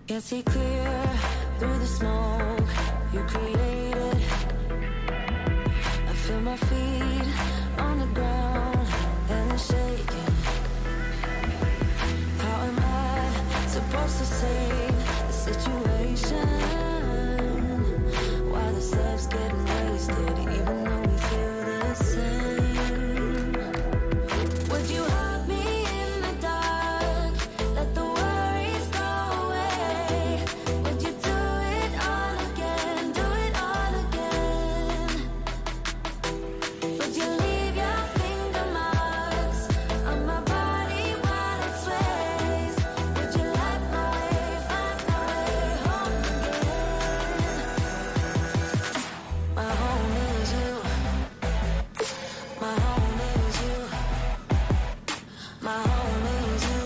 Can't see clear through the smoke you created. I feel my feet on the ground and they're shaking. How am I supposed to save the situation? Why the steps getting wasted even though we feel the same? Would you hug me in the dark? Let the worries go away. Would you do it all again? Do it all again? Would you leave your finger marks on my body while it sways? Would you let my way find my way home again? My home is you. My home is you. My home is you.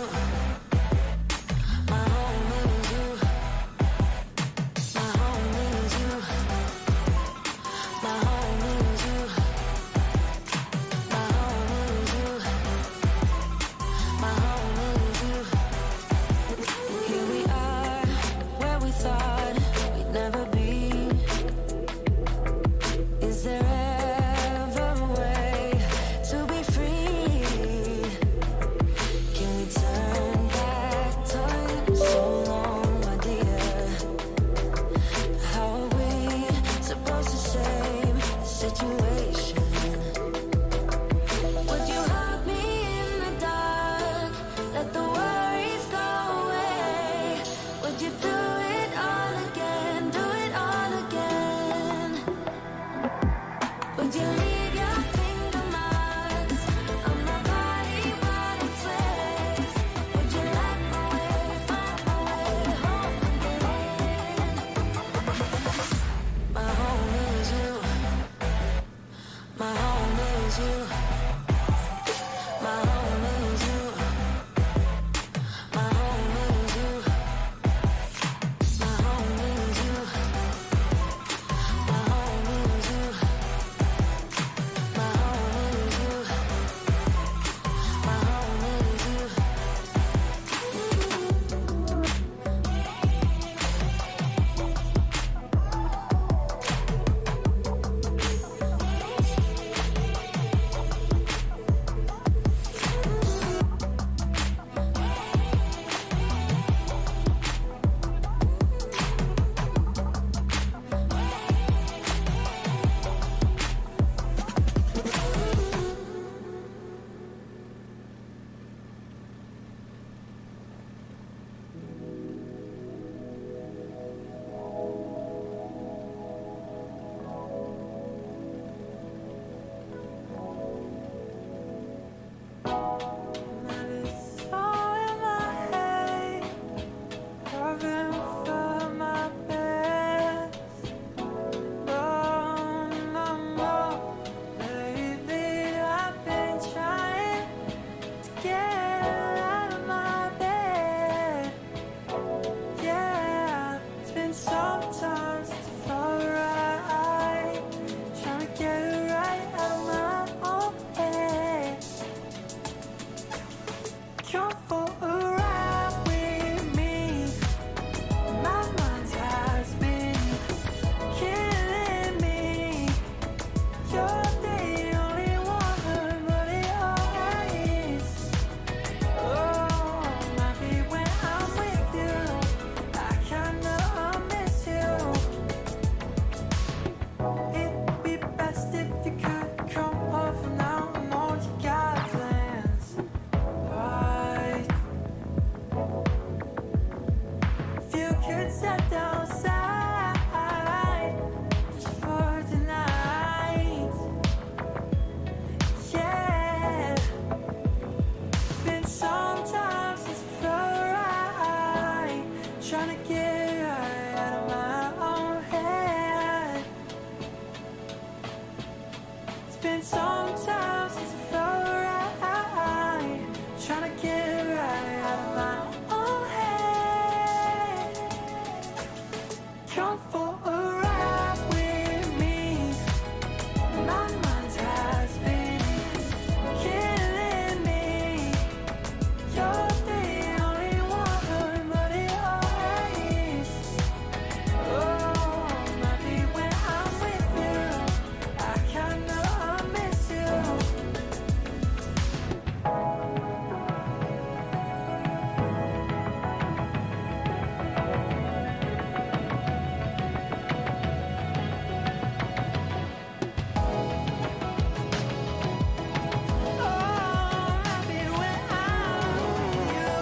My home is you. My home is you. My home is you. My home is you. My home is you. Here we are, where we thought we'd never be. Is there ever a way to be free? Can we turn back time so long, my dear? How are we supposed to save the situation? Would you hug me in the dark? Let the worries go away. Would you do it all again? Do it all again? Would you leave your finger marks on my body while it sways? Would you let my way find my way home again? My home is you. My home is you. My home is you. My home is you. My home is you. My home is you. My home is you. My home is you. Sometimes it's so right, trying to get it right out of my own head. Come for a ride with me. My mind has been killing me. You're the only one, but it always. Oh, maybe when I'm with you, I kinda miss you. Oh, maybe when I'm with you.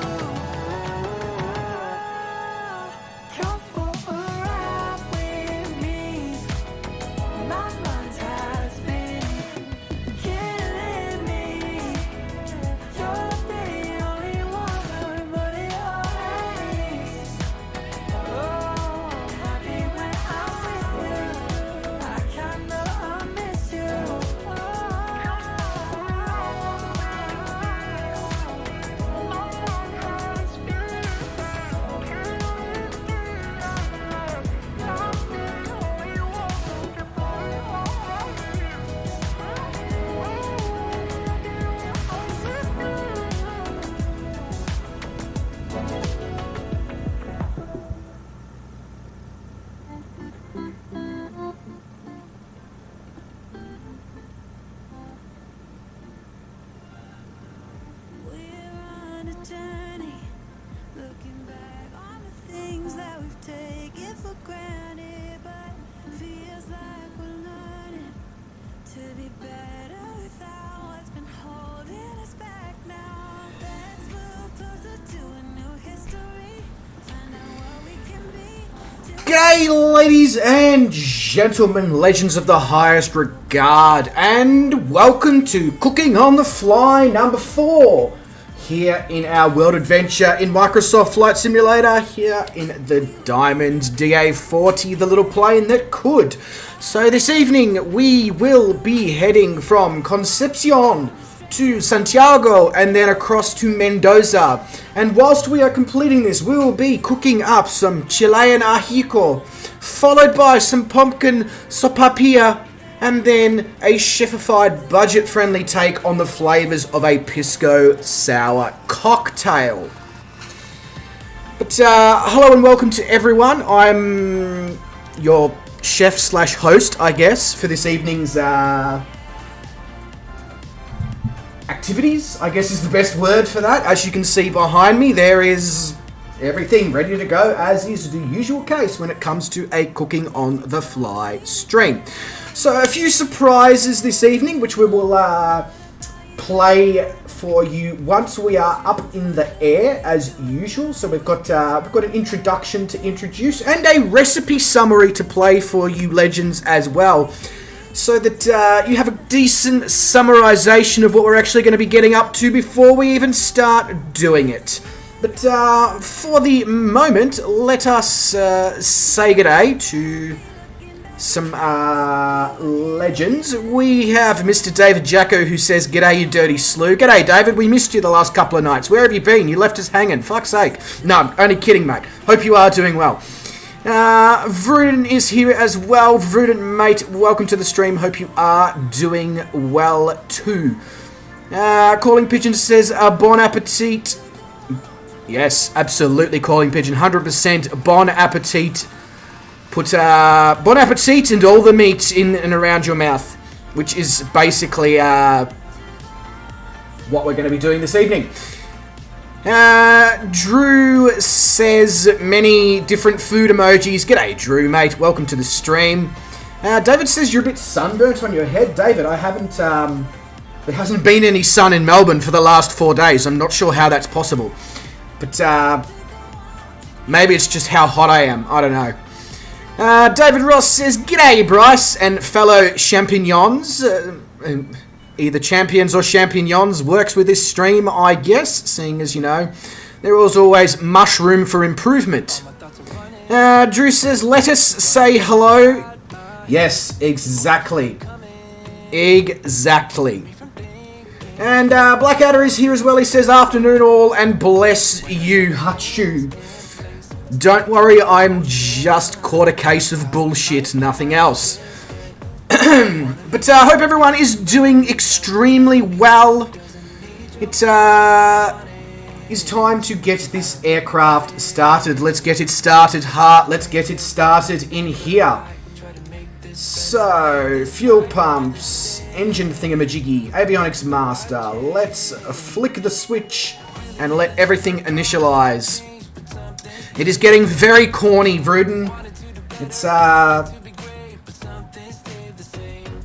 Come for a ride with me. My mind has been killing me. You're the only one, but it always. Oh, maybe when I'm with you, I kinda miss you. We're on a journey, looking back on the things that we've taken for granted, but feels like we're learning to be better without what's been holding us back now. Let's move closer to a new history, find out what we can be. G'day, ladies and gentlemen, legends of the highest regard, and welcome to Cooking on the Fly number 4. Here in our world adventure in Microsoft Flight Simulator, here in the Diamond DA40, the little plane that could. So this evening we will be heading from Concepcion to Santiago and then across to Mendoza. And whilst we are completing this, we will be cooking up some Chilean Ajiaco, followed by some pumpkin sopaipillas, and then a chefified, budget-friendly take on the flavours of a Pisco sour cocktail. But hello and welcome to everyone. I'm your chef/host, I guess, for this evening's activities, I guess is the best word for that. As you can see behind me, there is everything ready to go, as is the usual case when it comes to a Cooking on the Fly stream. So a few surprises this evening, which we will play for you once we are up in the air, as usual. So we've got an introduction to introduce and a recipe summary to play for you legends as well, so that you have a decent summarization of what we're actually going to be getting up to before we even start doing it. But for the moment, let us say g'day to some legends. We have Mr. David Ajiaco, who says, "G'day, you dirty slew." G'day, David. We missed you the last couple of nights. Where have you been? You left us hanging. Fuck's sake. No, only kidding, mate. Hope you are doing well. Vruden is here as well. Vruden, mate, welcome to the stream. Hope you are doing well too. Calling Pigeon says, bon appetit. Yes, absolutely, Calling Pigeon. 100% bon appetit. Put bon appetit and all the meat in and around your mouth, which is basically what we're going to be doing this evening. Drew says many different food emojis. G'day, Drew, mate. Welcome to the stream. David says you're a bit sunburnt on your head. David, I haven't... there hasn't been any sun in Melbourne for the last 4 days. I'm not sure how that's possible. But maybe it's just how hot I am. I don't know. David Ross says, "G'day, Bryce and fellow champignons." Either champions or champignons works with this stream, I guess, seeing as, you know, there is always much room for improvement. Drew says, "Let us say hello." Yes, exactly. Exactly. And Blackadder is here as well. He says, afternoon all, and bless you, Hachu. Don't worry, I'm just caught a case of bullshit, nothing else. But I hope everyone is doing extremely well. It is time to get this aircraft started. Let's get it started, Heart. Let's get it started in here. So, fuel pumps, engine thingamajiggy, avionics master. Let's flick the switch and let everything initialize. It is getting very corny, Vruden. It's,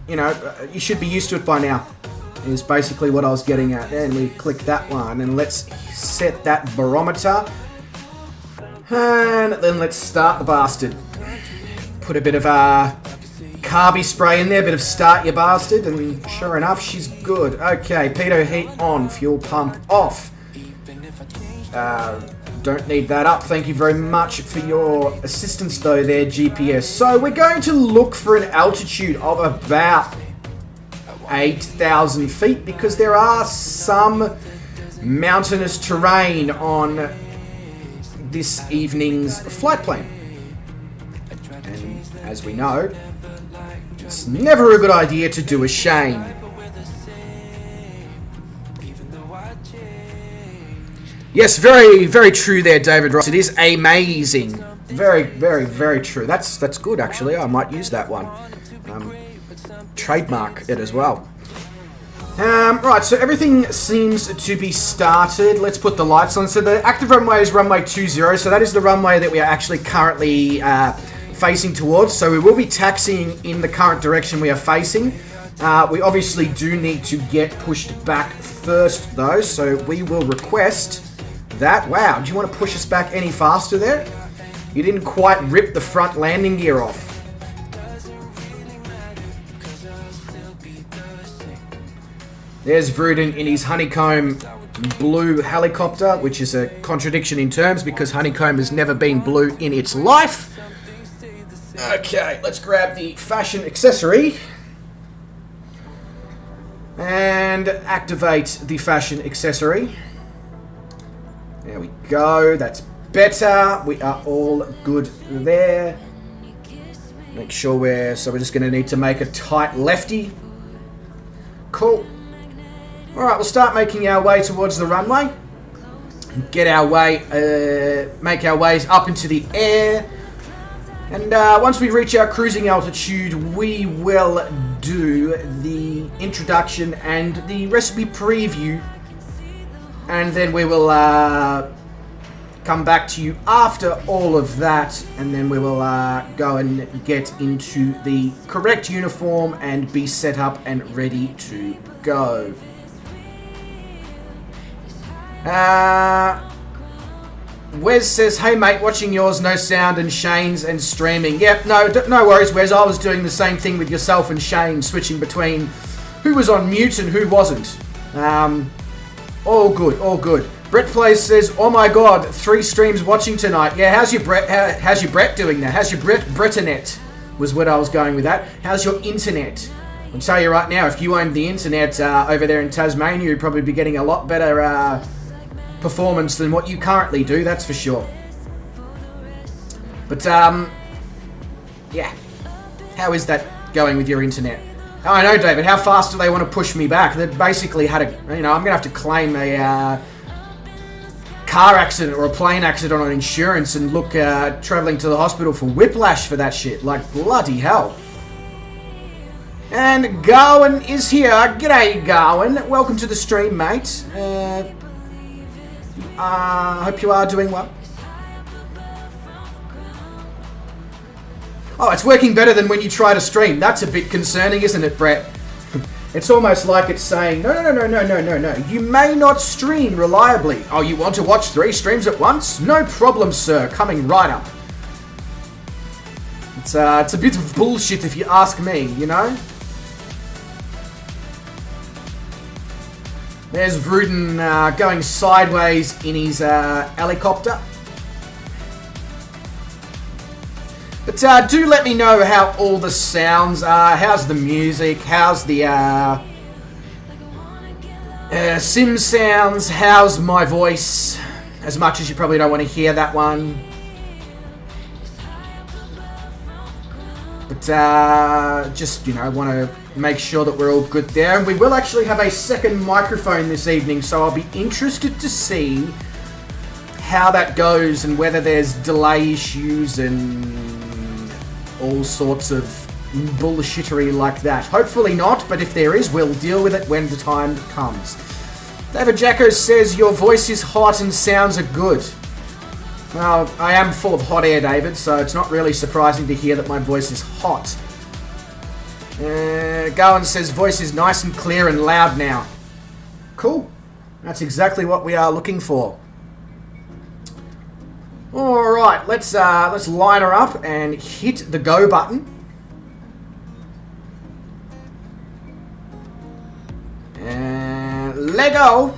you know, you should be used to it by now. Is basically what I was getting at. And we click that one, and let's set that barometer. And then let's start the bastard. Put a bit of carby spray in there, a bit of start, you bastard, and sure enough, she's good. Okay, pitot heat on, fuel pump off. Don't need that up. Thank you very much for your assistance though there, GPS. So we're going to look for an altitude of about 8,000 feet because there are some mountainous terrain on this evening's flight plane. And as we know, it's never a good idea to do a shame. Yes, very, very true there, David Ross. It is amazing. Very, very, very true. That's good, actually. I might use that one. Trademark it as well. Right, so everything seems to be started. Let's put the lights on. So the active runway is runway 20, so that is the runway that we are actually currently facing towards. So we will be taxiing in the current direction we are facing. We obviously do need to get pushed back first, though, so we will request that. Wow, do you want to push us back any faster there? You didn't quite rip the front landing gear off. There's Vruden in his honeycomb blue helicopter, which is a contradiction in terms because honeycomb has never been blue in its life. Okay, let's grab the fashion accessory and activate the fashion accessory. There we go, that's better. We are all good there. Make sure we're just going to need to make a tight lefty. Cool. Alright, we'll start making our way towards the runway. Get our way, make our ways up into the air. And once we reach our cruising altitude, we will do the introduction and the recipe preview. And then we will come back to you after all of that. And then we will go and get into the correct uniform and be set up and ready to go. Wes says, hey mate, watching yours, no sound, and Shane's and streaming. Yep, no worries, Wes. I was doing the same thing with yourself and Shane, switching between who was on mute and who wasn't. All good, all good. Brett Plays says, oh my god, 3 streams watching tonight. Yeah, how's your Brett doing that? How's your Bretanet? Was what I was going with that. How's your internet? I'll tell you right now, if you owned the internet over there in Tasmania, you'd probably be getting a lot better performance than what you currently do, that's for sure. But yeah, how is that going with your internet? Oh, I know, David. How fast do they want to push me back? They basically had a, I'm gonna have to claim a car accident or a plane accident on insurance and look traveling to the hospital for whiplash for that shit. Like bloody hell. And Garwin is here. G'day, Garwin. Welcome to the stream, mate. Hope you are doing well. Oh, it's working better than when you try to stream. That's a bit concerning, isn't it, Brett? It's almost like it's saying, no. You may not stream reliably. Oh, you want to watch 3 streams at once? No problem, sir. Coming right up. It's a bit of bullshit if you ask me, you know? There's Vruden going sideways in his helicopter. But do let me know how all the sounds are. How's the music? How's the sim sounds? How's my voice? As much as you probably don't want to hear that one. But just, want to make sure that we're all good there. And we will actually have a second microphone this evening, so I'll be interested to see how that goes and whether there's delay issues and all sorts of bullshittery like that. Hopefully not, but if there is, we'll deal with it when the time comes. David Jacko says, your voice is hot and sounds are good. Well, I am full of hot air, David, so it's not really surprising to hear that my voice is hot. Gowan says, voice is nice and clear and loud now. Cool. That's exactly what we are looking for. Alright, let's line her up and hit the go button. And let go.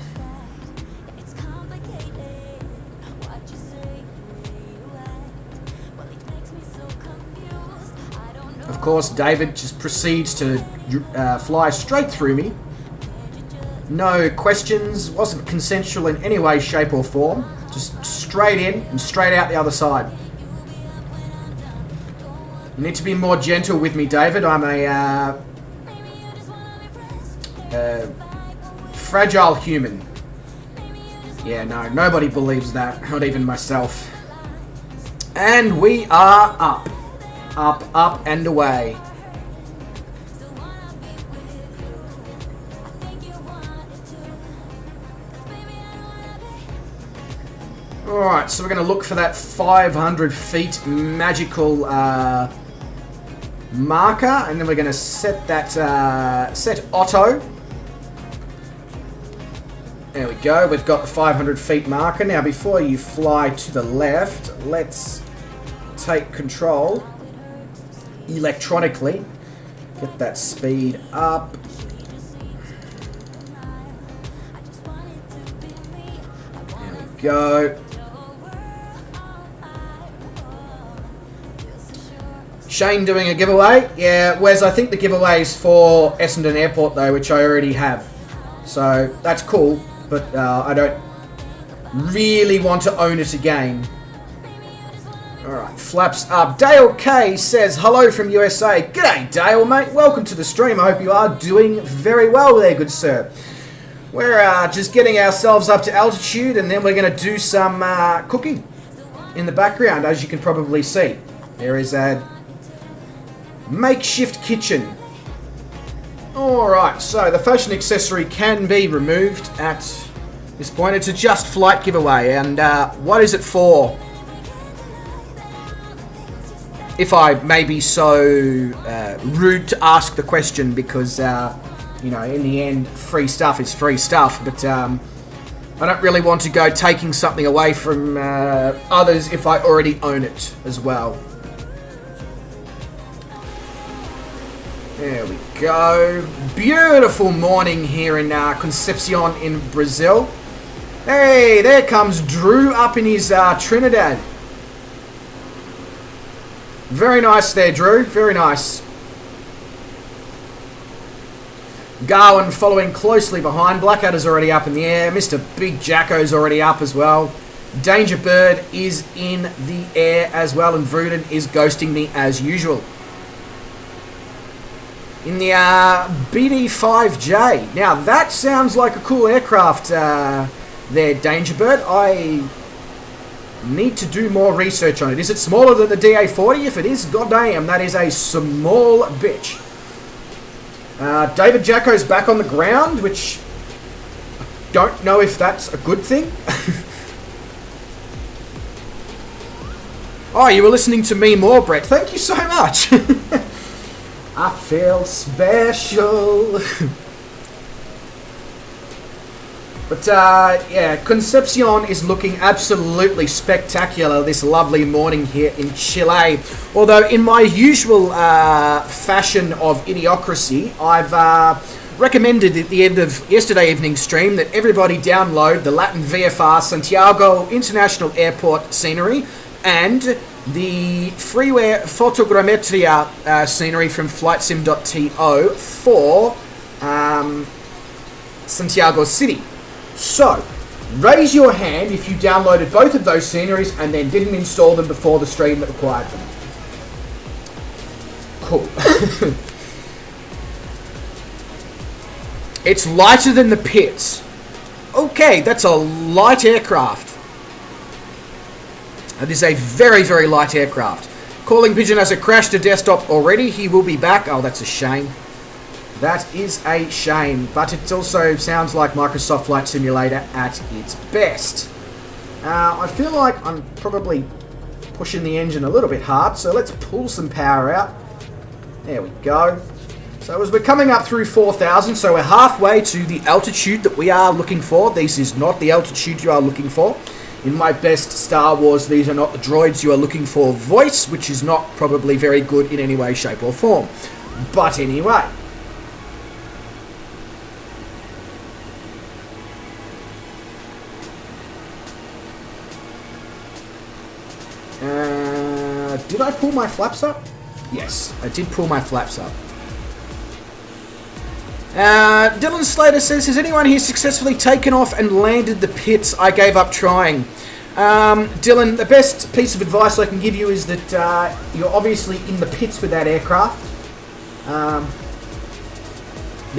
Of course, David just proceeds to fly straight through me. No questions, wasn't consensual in any way, shape or form. Just straight in and straight out the other side. You need to be more gentle with me, David. I'm a fragile human. Yeah, no, nobody believes that, not even myself. And we are up. Up, up and away. Alright, so we're going to look for that 500 feet magical marker, and then we're going to set that, set auto. There we go, we've got the 500 feet marker. Now before you fly to the left, let's take control electronically. Get that speed up. There we go. Shane doing a giveaway. Yeah, Wes, I think the giveaway is for Essendon Airport though, which I already have. So that's cool, but I don't really want to own it again. Alright, flaps up. Dale K says, hello from USA. G'day, Dale, mate. Welcome to the stream. I hope you are doing very well there, good sir. We're just getting ourselves up to altitude, and then we're going to do some cooking in the background, as you can probably see. There is a makeshift kitchen. Alright, so the fashion accessory can be removed at this point. It's a Just Flight giveaway, and what is it for? If I may be so rude to ask the question, because, in the end, free stuff is free stuff, but I don't really want to go taking something away from others if I already own it as well. There we go. Beautiful morning here in Concepcion in Brazil. Hey, there comes Drew up in his Trinidad. Very nice there, Drew. Very nice. Garwin following closely behind. Blackadder's already up in the air. Mr. Big Jacko's already up as well. Danger Bird is in the air as well. And Vruden is ghosting me as usual. In the BD5J. Now, that sounds like a cool aircraft there, Danger Bird. I need to do more research on it. Is it smaller than the DA40? If it is, goddamn, that is a small bitch. David Jacko's back on the ground, which I don't know if that's a good thing. Oh, you were listening to me more, Brett. Thank you so much. I feel special. But, yeah, Concepcion is looking absolutely spectacular this lovely morning here in Chile. Although, in my usual fashion of idiocracy, I've recommended at the end of yesterday evening's stream that everybody download the Latin VFR Santiago International Airport scenery and the freeware photogrammetria scenery from flightsim.to for Santiago City. So, raise your hand if you downloaded both of those sceneries and then didn't install them before the stream that required them. Cool. It's lighter than the pits. Okay, that's a light aircraft. That is a very, very light aircraft. Calling Pigeon has a crashed a desktop already. He will be back. Oh, that's a shame. That is a shame. But it also sounds like Microsoft Flight Simulator at its best. I feel like I'm probably pushing the engine a little bit hard. So let's pull some power out. There we go. So as we're coming up through 4,000, so we're halfway to the altitude that we are looking for. This is not the altitude you are looking for. In my best Star Wars, these are not the droids you are looking for voice, which is not probably very good in any way, shape or form. But anyway. Did I pull my flaps up? Yes, I did pull my flaps up. Dylan Slater says, has anyone here successfully taken off and landed the pits? I gave up trying. Dylan, the best piece of advice I can give you is that you're obviously in the pits with that aircraft. Yeah,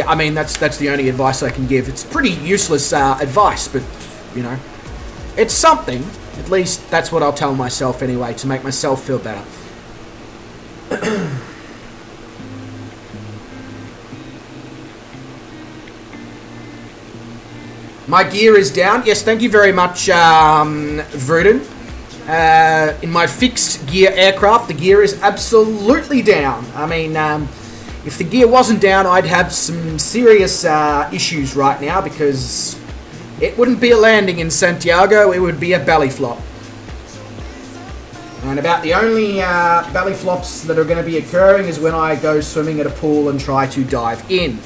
I mean, that's the only advice I can give. It's pretty useless advice, but, you know, it's something. At least that's what I'll tell myself anyway, to make myself feel better. My gear is down. Yes, thank you very much, Vruden. In my fixed gear aircraft, the gear is absolutely down. I mean, if the gear wasn't down, I'd have some serious issues right now, because it wouldn't be a landing in Santiago, it would be a belly flop. And about the only belly flops that are going to be occurring is when I go swimming at a pool and try to dive in.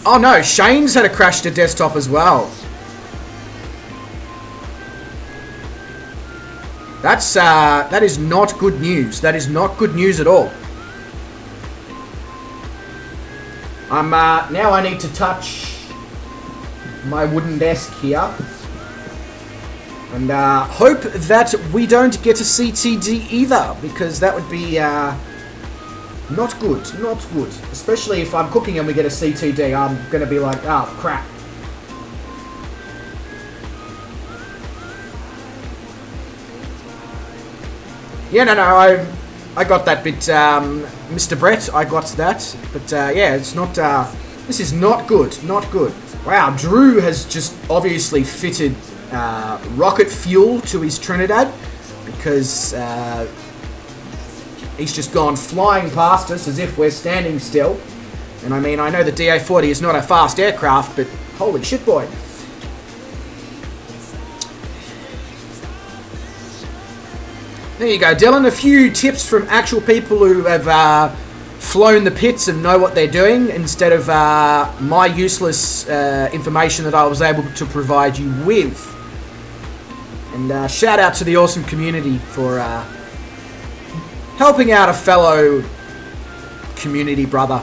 Oh no, Shane's had a crash to desktop as well. That is not good news. That is not good news at all. Now I need to touch my wooden desk here. And hope that we don't get a CTD either, because that would be not good, not good. Especially if I'm cooking and we get a CTD, I'm going to be like, oh, crap. Yeah, no, I got that bit, Mr. Brett, I got that. But yeah, it's not, this is not good, not good. Wow, Drew has just obviously fitted rocket fuel to his Trinidad, because he's just gone flying past us as if we're standing still. And I mean, I know the DA40 is not a fast aircraft, but holy shit, boy. There you go, Dylan. A few tips from actual people who have flown the pits and know what they're doing, instead of my useless information that I was able to provide you with. And shout out to the awesome community for helping out a fellow community brother.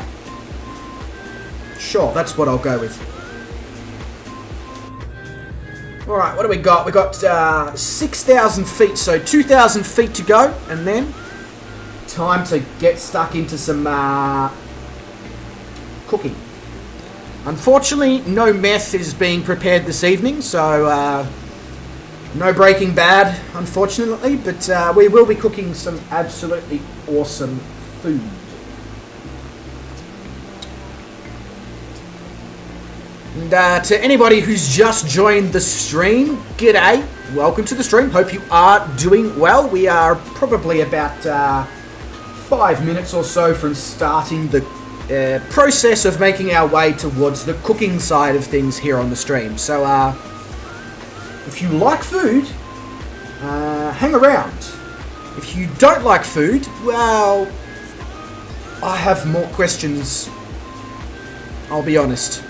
Sure, that's what I'll go with. Alright, what do we got? We got 6,000 feet, so 2,000 feet to go, and then time to get stuck into some cooking. Unfortunately, no meth is being prepared this evening, so no Breaking Bad, unfortunately, but we will be cooking some absolutely awesome food. And to anybody who's just joined the stream, g'day, welcome to the stream. Hope you are doing well. We are probably about 5 minutes or so from starting the process of making our way towards the cooking side of things here on the stream. So if you like food, hang around. If you don't like food, well, I have more questions, I'll be honest.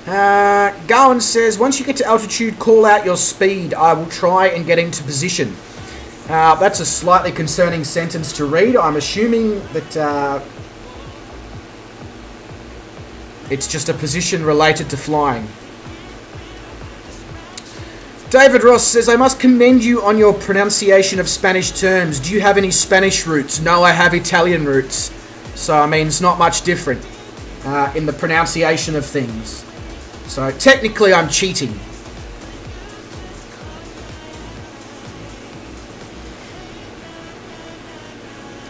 Gowan says, once you get to altitude, call out your speed. I will try and get into position. That's a slightly concerning sentence to read. I'm assuming that it's just a position related to flying. David Ross says, I must commend you on your pronunciation of Spanish terms. Do you have any Spanish roots? No, I have Italian roots. So, I mean, it's not much different in the pronunciation of things. So, technically, I'm cheating.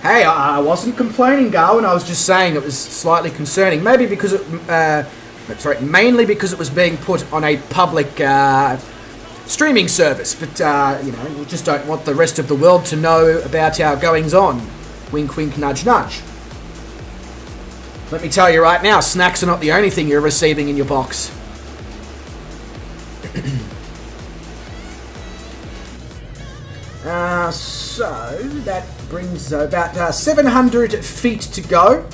Hey, I wasn't complaining, Garwin. I was just saying it was slightly concerning. Maybe because it... mainly because it was being put on a public... streaming service, but you know, we just don't want the rest of the world to know about our goings on. Wink, wink, nudge, nudge. Let me tell you right now, snacks are not the only thing you're receiving in your box. So that brings about 700 feet to go.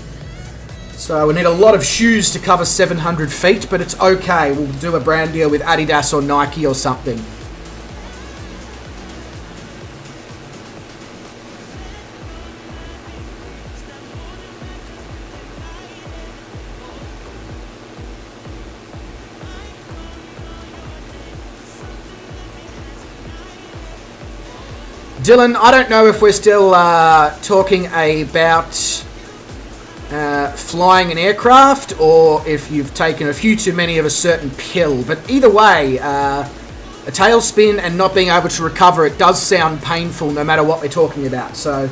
So we need a lot of shoes to cover 700 feet, but it's okay. We'll do a brand deal with Adidas or Nike or something. Dylan, I don't know if we're still talking about... flying an aircraft, or if you've taken a few too many of a certain pill. But either way, a tailspin and not being able to recover it does sound painful no matter what we're talking about. So,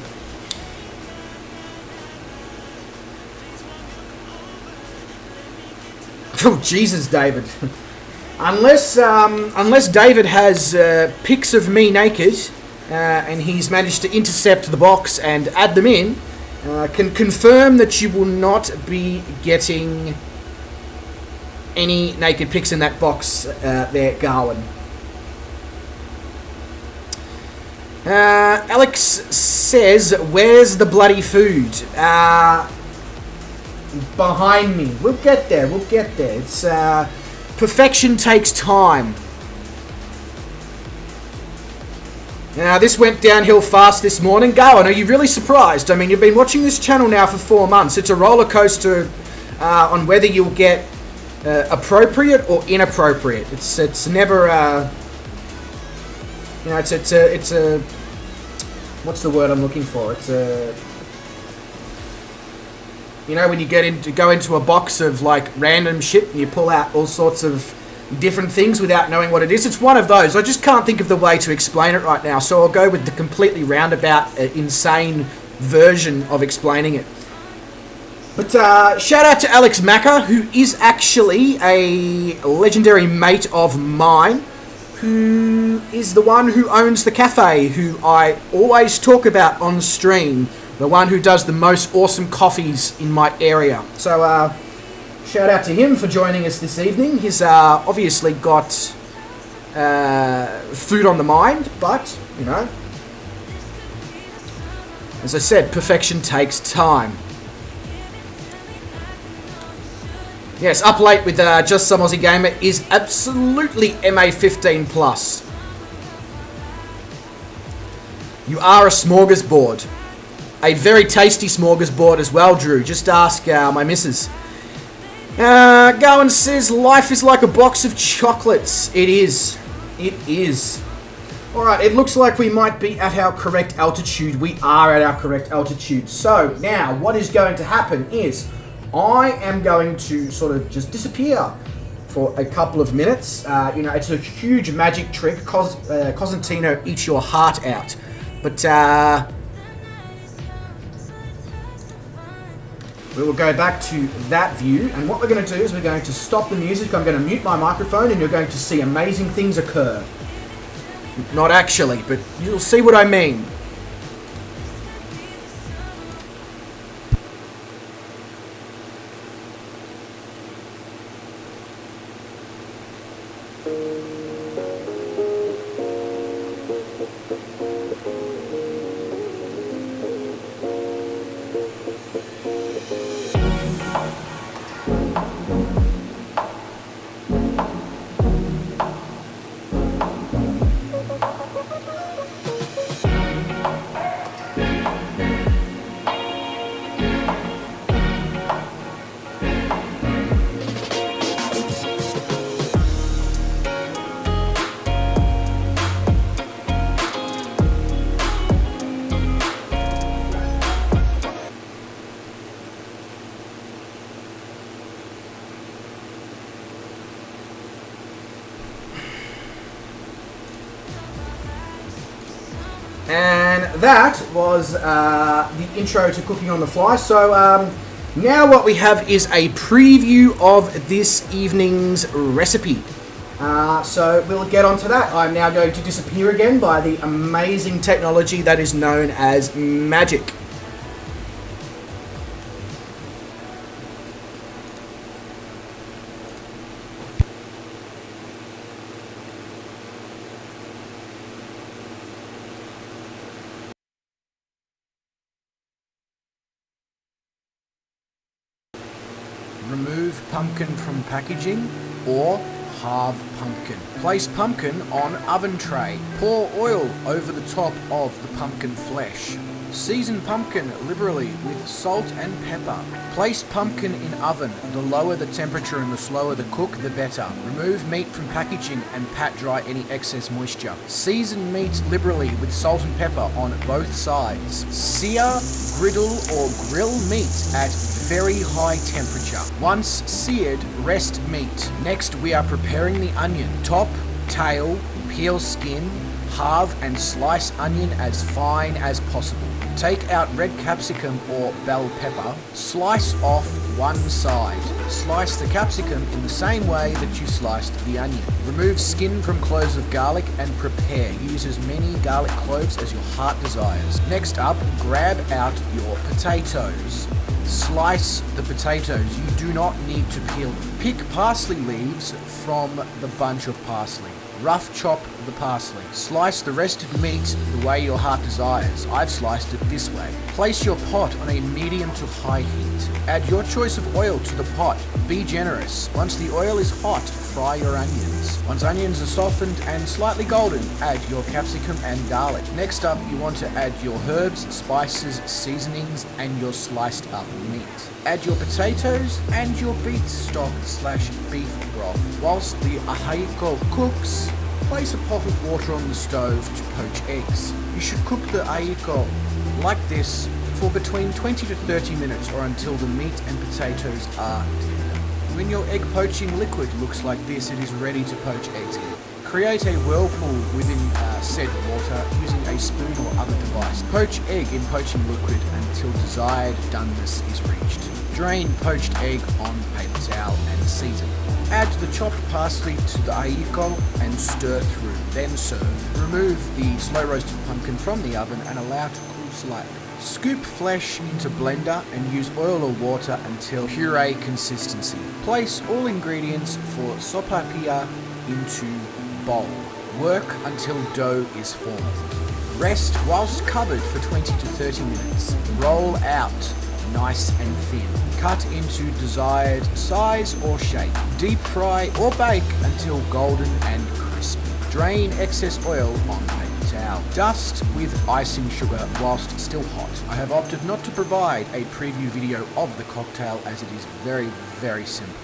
oh Jesus, David! unless David has pics of me naked and he's managed to intercept the box and add them in. Can confirm that you will not be getting any naked pics in that box there, Garwin. Alex says, where's the bloody food? Behind me. We'll get there, It's, perfection takes time. Now, this went downhill fast this morning. Garwin, are you really surprised? I mean, you've been watching this channel now for 4 months. It's a roller coaster on whether you'll get appropriate or inappropriate. It's never, you know, it's a, what's the word I'm looking for? It's a, you know, when you go into a box of like random shit and you pull out all sorts of different things without knowing what it is. It's one of those. I just can't think of the way to explain it right now, so I'll go with the completely roundabout, insane version of explaining it. But shout out to Alex Macker, who is actually a legendary mate of mine, who is the one who owns the cafe, who I always talk about on stream, the one who does the most awesome coffees in my area. So, shout out to him for joining us this evening. He's obviously got food on the mind, but, you know, as I said, perfection takes time. Yes, Up Late with Just Some Aussie Gamer is absolutely MA15+. You are a smorgasbord. A very tasty smorgasbord as well, Drew. Just ask my missus. Gowan says, life is like a box of chocolates. It is. It is. Alright, it looks like we might be at our correct altitude. We are at our correct altitude. So, now, what is going to happen is, I am going to sort of just disappear for a couple of minutes. You know, it's a huge magic trick. Cosentino, eat your heart out. But, we will go back to that view, and what we're going to do is we're going to stop the music, I'm going to mute my microphone, and you're going to see amazing things occur. Not actually, but you'll see what I mean. And that was the intro to cooking on the fly. So now what we have is a preview of this evening's recipe. So we'll get on to that. I'm now going to disappear again by the amazing technology that is known as magic. Remove pumpkin from packaging or halve pumpkin. Place pumpkin on oven tray. Pour oil over the top of the pumpkin flesh. Season pumpkin liberally with salt and pepper. Place pumpkin in oven. The lower the temperature and the slower the cook, the better. Remove meat from packaging and pat dry any excess moisture. Season meat liberally with salt and pepper on both sides. Sear, griddle or grill meat at very high temperature. Once seared, rest meat. Next, we are preparing the onion. Top, tail, peel skin, halve and slice onion as fine as possible. Take out red capsicum or bell pepper. Slice off one side. Slice the capsicum in the same way that you sliced the onion. Remove skin from cloves of garlic and prepare. Use as many garlic cloves as your heart desires. Next up, grab out your potatoes. Slice the potatoes. You do not need to peel them. Pick parsley leaves from the bunch of parsley. Rough chop the parsley. Slice the rest of meat the way your heart desires. I've sliced it this way. Place your pot on a medium to high heat. Add your choice of oil to the pot. Be generous. Once the oil is hot, fry your onions. Once onions are softened and slightly golden, add your capsicum and garlic. Next up, you want to add your herbs, spices, seasonings, and your sliced up meat. Add your potatoes and your beef stock / beef broth. Whilst the Ajiaco cooks, place a pot of water on the stove to poach eggs. You should cook the Ajiaco like this for between 20 to 30 minutes or until the meat and potatoes are tender. When your egg poaching liquid looks like this, it is ready to poach eggs in. Create a whirlpool within said water using a spoon or other device. Poach egg in poaching liquid until desired doneness is reached. Drain poached egg on paper towel and season. Add the chopped parsley to the Ajiaco and stir through, then serve. Remove the slow roasted pumpkin from the oven and allow to cool slightly. Scoop flesh into blender and use oil or water until puree consistency. Place all ingredients for sopaipillas into bowl. Work until dough is formed. Rest whilst covered for 20 to 30 minutes. Roll out nice and thin. Cut into desired size or shape. Deep fry or bake until golden and crispy. Drain excess oil on paper towel. Dust with icing sugar whilst still hot. I have opted not to provide a preview video of the cocktail as it is very, very simple.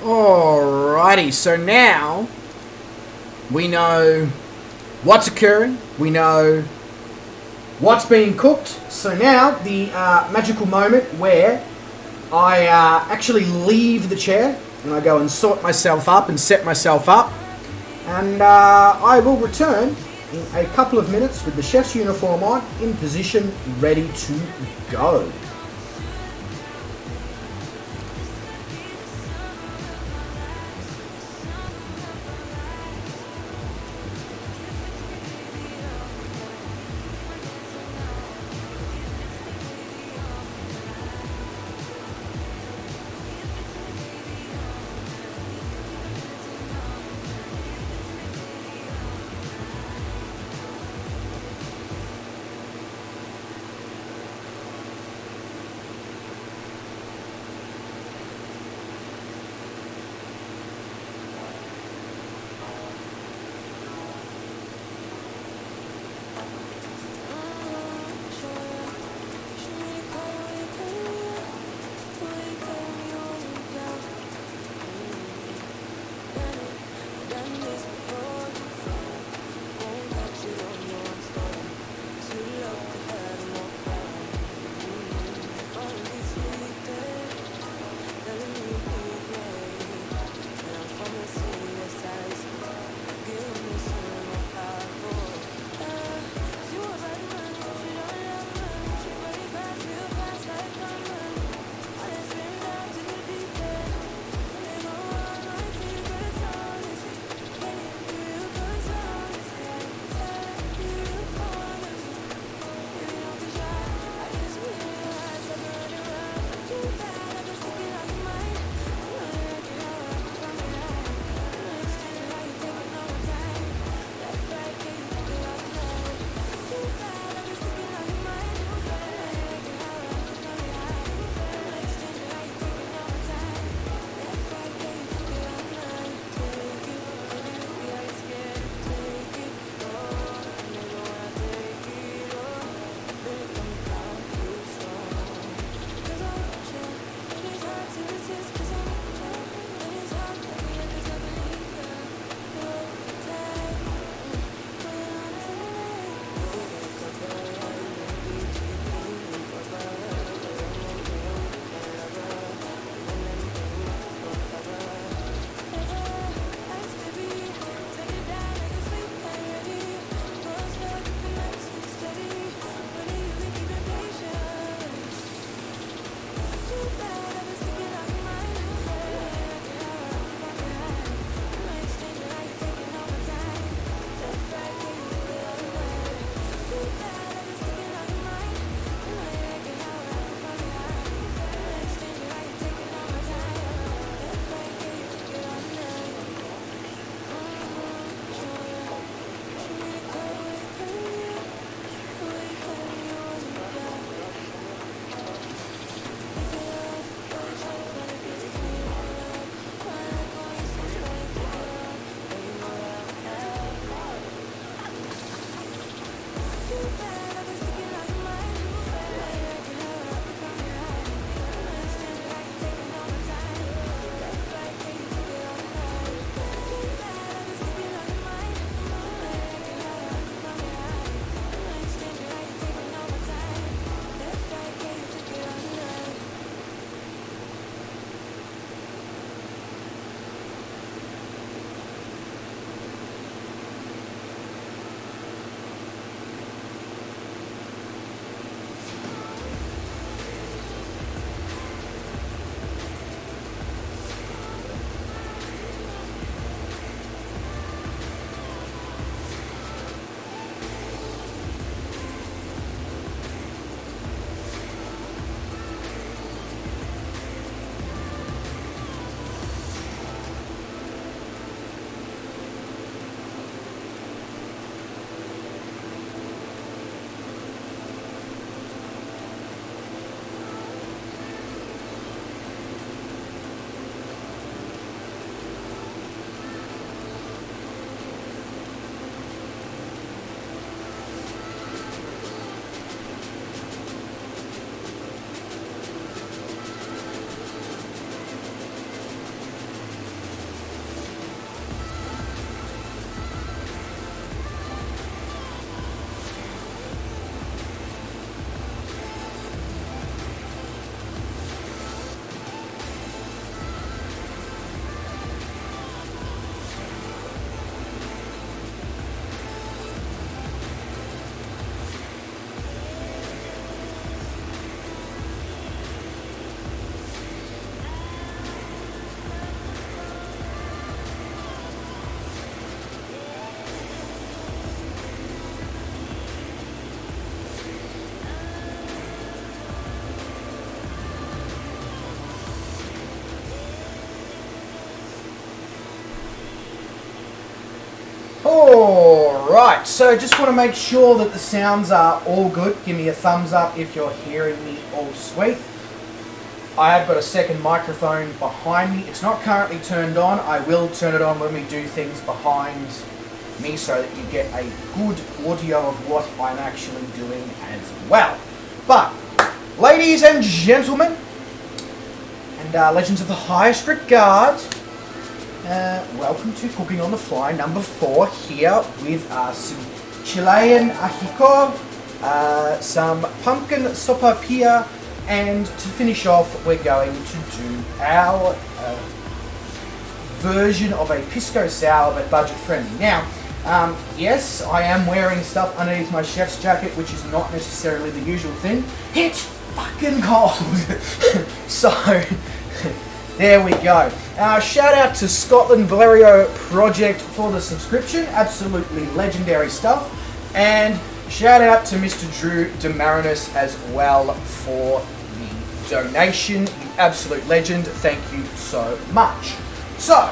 Alrighty, so now we know what's occurring, we know what's being cooked. So now the magical moment where I actually leave the chair and I go and sort myself up and set myself up, and I will return in a couple of minutes with the chef's uniform on, in position, ready to go. Right, so just want to make sure that the sounds are all good. Give me a thumbs up if you're hearing me all sweet. I have got a second microphone behind me. It's not currently turned on. I will turn it on when we do things behind me so that you get a good audio of what I'm actually doing as well. But, ladies and gentlemen, and legends of the highest regard, welcome to Cooking on the Fly number 4 here with some Chilean Ajiaco, some pumpkin Sopaipillas, and to finish off we're going to do our version of a Pisco sour but budget friendly. Now, yes, I am wearing stuff underneath my chef's jacket, which is not necessarily the usual thing. It's fucking cold! So, there we go. Shout out to Scotland Valerio Project for the subscription. Absolutely legendary stuff. And shout out to Mr. Drew DeMarinis as well for the donation. You absolute legend. Thank you so much. So,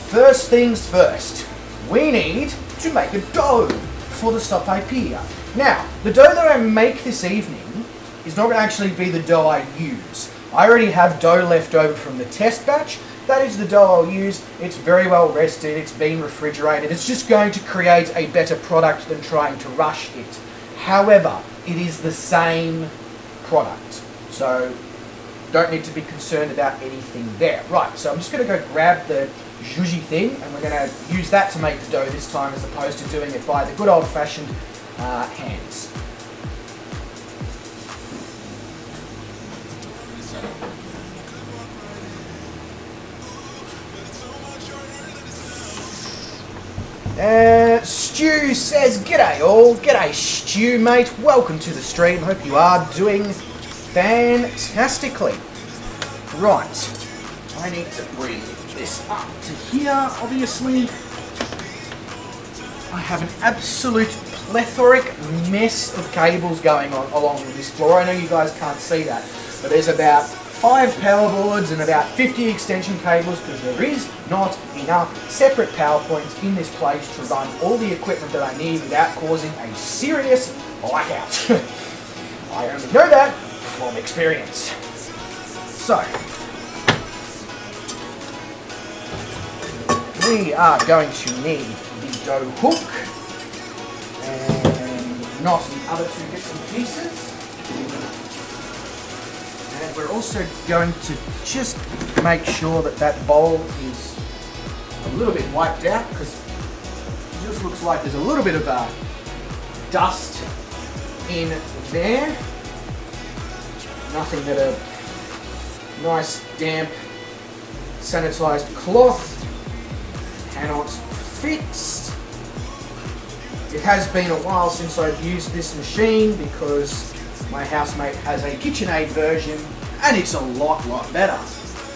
first things first. We need to make a dough for the sopaipilla. Now, the dough that I make this evening is not going to actually be the dough I use. I already have dough left over from the test batch. That is the dough I'll use. It's very well rested, it's been refrigerated. It's just going to create a better product than trying to rush it. However, it is the same product. So, don't need to be concerned about anything there. Right, so I'm just going to go grab the zhuzhi thing, and we're going to use that to make the dough this time as opposed to doing it by the good old-fashioned hands. Stu says, g'day all, g'day Stu mate, welcome to the stream, hope you are doing fantastically. Right, I need to bring this up to here, obviously. I have an absolute plethoric mess of cables going on along this floor. I know you guys can't see that, but there's about 5 power boards and about 50 extension cables because there is not enough separate power points in this place to run all the equipment that I need without causing a serious blackout. I only know that from experience. So, we are going to need the dough hook and not the other 2 bits and pieces. And we're also going to just make sure that that bowl is a little bit wiped out because it just looks like there's a little bit of dust in there. Nothing that a nice damp sanitized cloth cannot fix. It has been a while since I've used this machine because my housemate has a KitchenAid version and it's a lot better.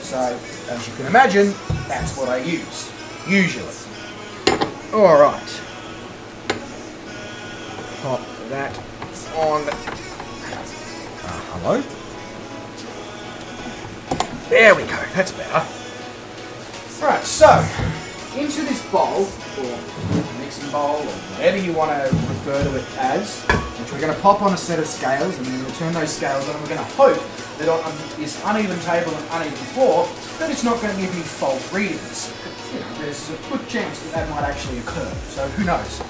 So, as you can imagine, that's what I use, usually. Alright. Pop that on. Hello? There we go, that's better. Right, so, into this bowl, or mixing bowl, or whatever you want to refer to it as, which we're going to pop on a set of scales, and then we'll turn those scales on, and we're going to hope that on this uneven table and uneven floor, that it's not going to give me false readings. You know, there's a good chance that that might actually occur, so who knows.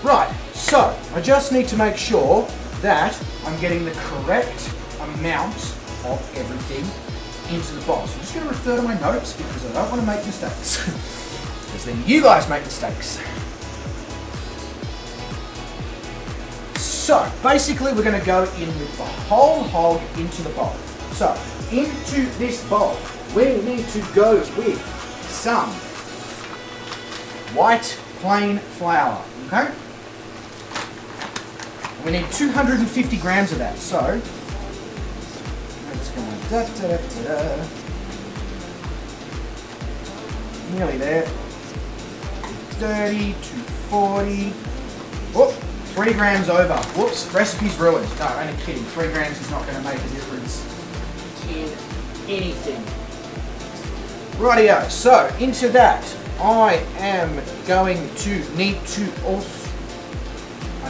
Right, so, I just need to make sure that I'm getting the correct amount of everything into the bowl. So I'm just going to refer to my notes because I don't want to make mistakes. Because then you guys make mistakes. So, basically we're going to go in with the whole hog into the bowl. So, into this bowl, we need to go with some white plain flour, okay? We need 250 grams of that, so we're just going da-da-da-da. Nearly there. 30 to 40. Whoop, 3 grams over. Whoops, recipe's ruined. No, only kidding. 3 grams is not going to make a difference in anything. Rightio, so into that I am going to need to also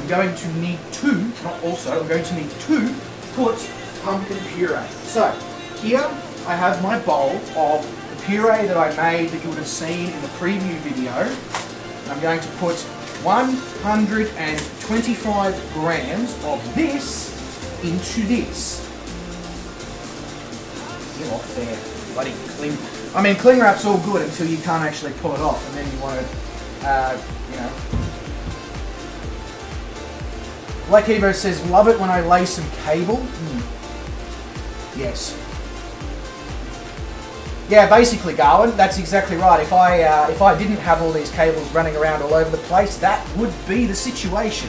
I'm going to need to, not also, I'm going to need to put pumpkin puree. So, here I have my bowl of the puree that I made that you would have seen in the preview video. And I'm going to put 125 grams of this into this. Get off there, bloody cling. I mean, cling wrap's all good until you can't actually pull it off, and then you want to, you know. Like Evo says, love it when I lay some cable. Yes. Yeah, basically, Garwin, that's exactly right. If I didn't have all these cables running around all over the place, that would be the situation.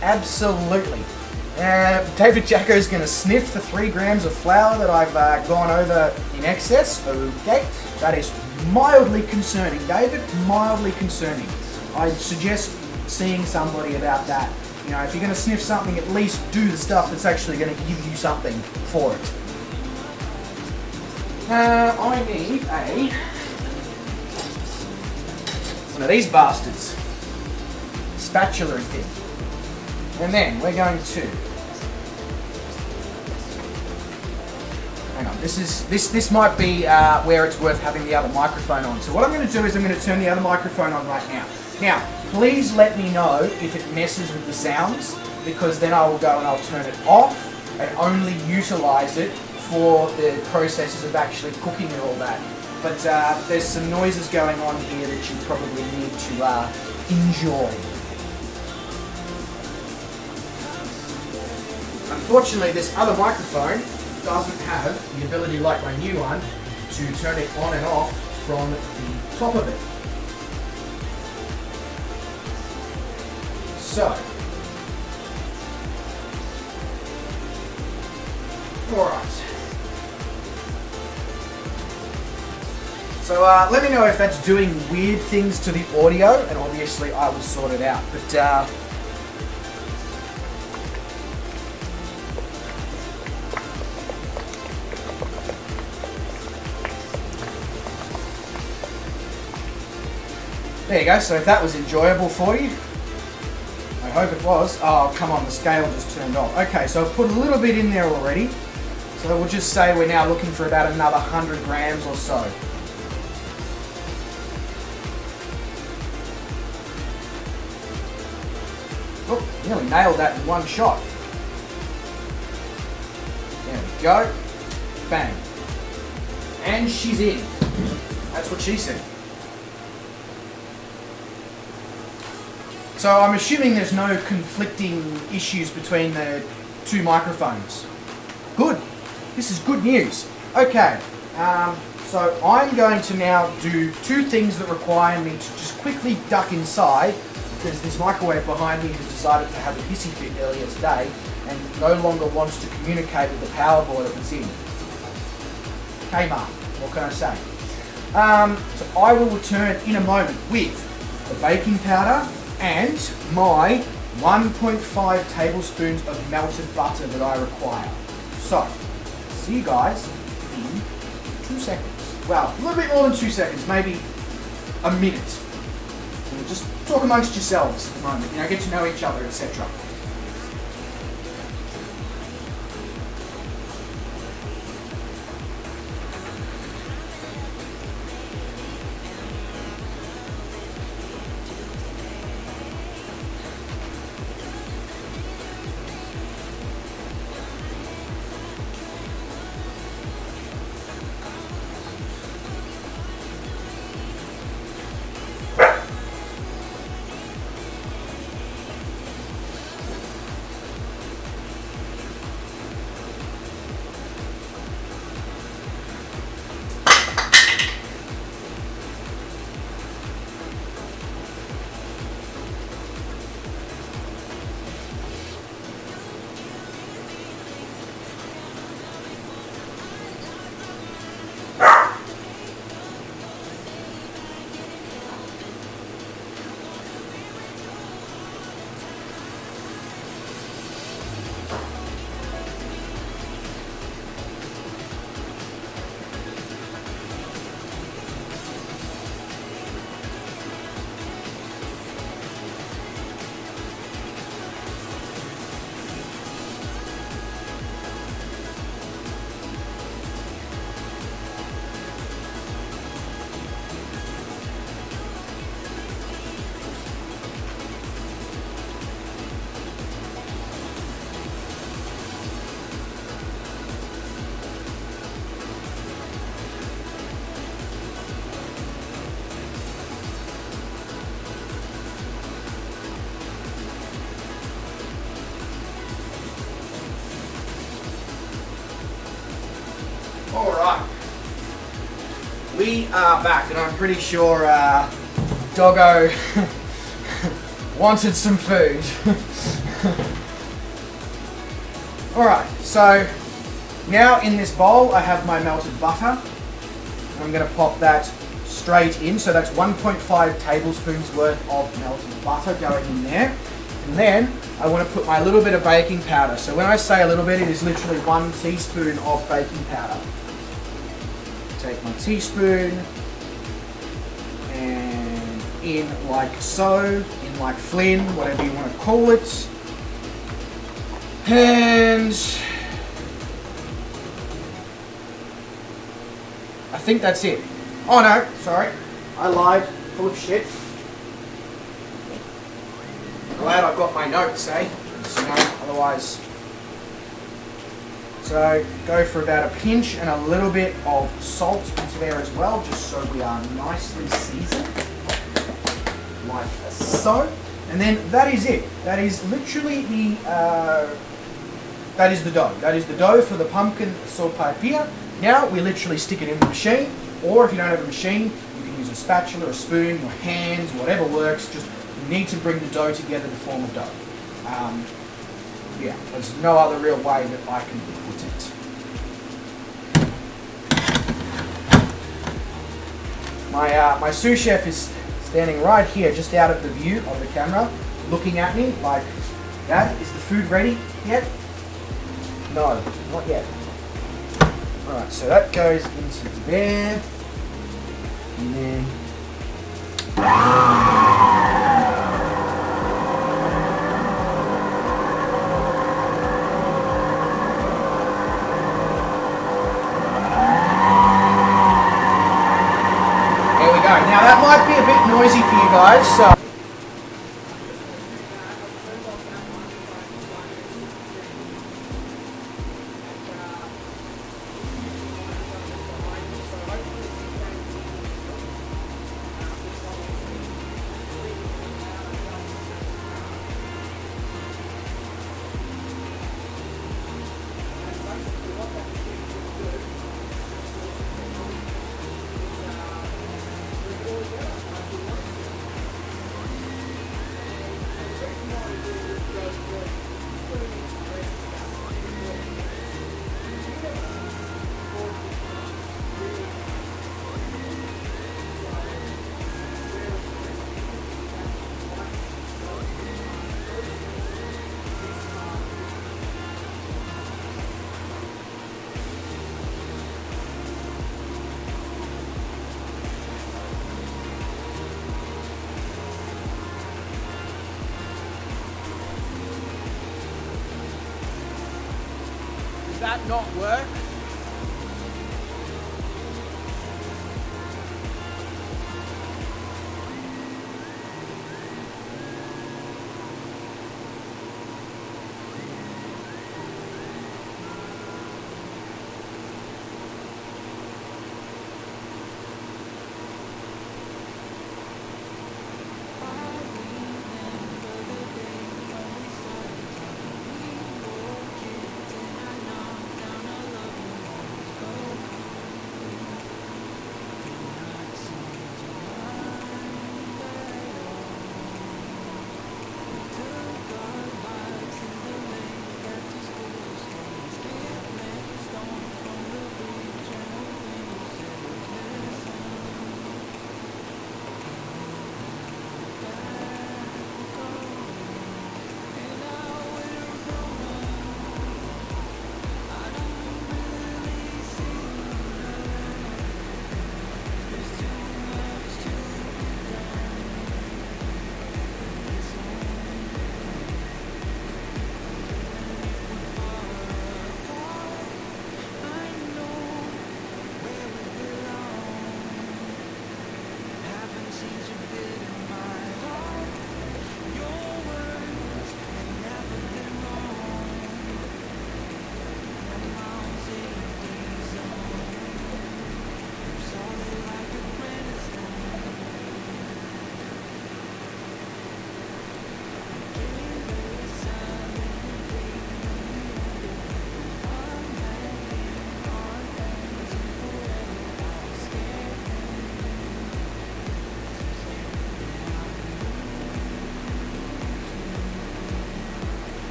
Absolutely. David Jacko is going to sniff the 3 grams of flour that I've gone over in excess. Okay, that is mildly concerning, David. Mildly concerning. I'd suggest seeing somebody about that. You know, if you're going to sniff something, at least do the stuff that's actually going to give you something for it. I need one of these bastards. Spatula is it. And then we're going to, hang on, this might be where it's worth having the other microphone on. So what I'm going to do is I'm going to turn the other microphone on right now. Now, please let me know if it messes with the sounds, because then I will go and I'll turn it off and only utilize it for the processes of actually cooking and all that. But there's some noises going on here that you probably need to enjoy. Unfortunately, this other microphone doesn't have the ability, like my new one, to turn it on and off from the top of it. So, alright. So let me know if that's doing weird things to the audio, and obviously I will sort it out. But there you go. So if that was enjoyable for you, I hope it was. Oh, come on, the scale just turned off. Okay, so I've put a little bit in there already. So we'll just say we're now looking for about another 100 grams or so. Oh, nearly nailed that in one shot. There we go. Bang. And she's in. That's what she said. So I'm assuming there's no conflicting issues between the two microphones. Good. This is good news. Okay. So I'm going to now do 2 things that require me to just quickly duck inside, because this microwave behind me has decided to have a hissy fit earlier today and no longer wants to communicate with the power board it was in. Okay, Mark, what can I say? So I will return in a moment with the baking powder and my 1.5 tablespoons of melted butter that I require. So, see you guys in 2 seconds. Well, a little bit more than 2 seconds, maybe a minute. So just talk amongst yourselves at the moment, you know, get to know each other, etc. We are back, and I'm pretty sure Doggo wanted some food. Alright, so now in this bowl I have my melted butter. I'm going to pop that straight in, so that's 1.5 tablespoons worth of melted butter going in there. And then I want to put my little bit of baking powder. So when I say a little bit, it is literally 1 teaspoon of baking powder. Take my teaspoon and in like so, in like Flynn, whatever you want to call it. And I think that's it. Oh no, sorry, I lied, full of shit. Glad I've got my notes, eh? You know, otherwise. So go for about a pinch and a little bit of salt into there as well, just so we are nicely seasoned, like so. And then that is it. That is literally the that is the dough. That is the dough for the pumpkin sopaipilla. Now we literally stick it in the machine, or if you don't have a machine, you can use a spatula, a spoon, your hands, whatever works. Just you need to bring the dough together to form a dough. Yeah, there's no other real way that I can put it. My sous chef is standing right here, just out of the view of the camera, looking at me like, Dad, is the food ready yet? No, not yet. Alright, so that goes into there. And then... there we go. Now that might be a bit noisy for you guys, so... that not work?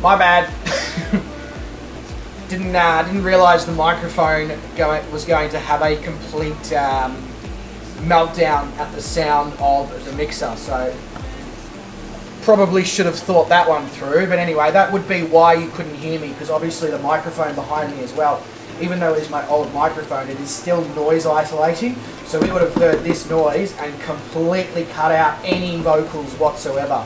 My bad. Didn't realise the microphone was going to have a complete meltdown at the sound of the mixer. So probably should have thought that one through. But anyway, that would be why you couldn't hear me, because obviously the microphone behind me as well, even though it is my old microphone, it is still noise isolating. So we would have heard this noise and completely cut out any vocals whatsoever.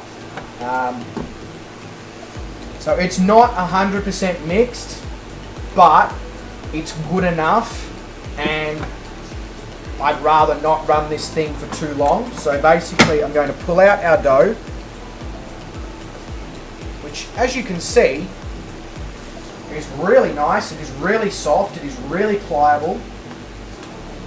So it's not 100% mixed, but it's good enough, and I'd rather not run this thing for too long. So basically I'm going to pull out our dough, which, as you can see, is really nice. It is really soft. It is really pliable.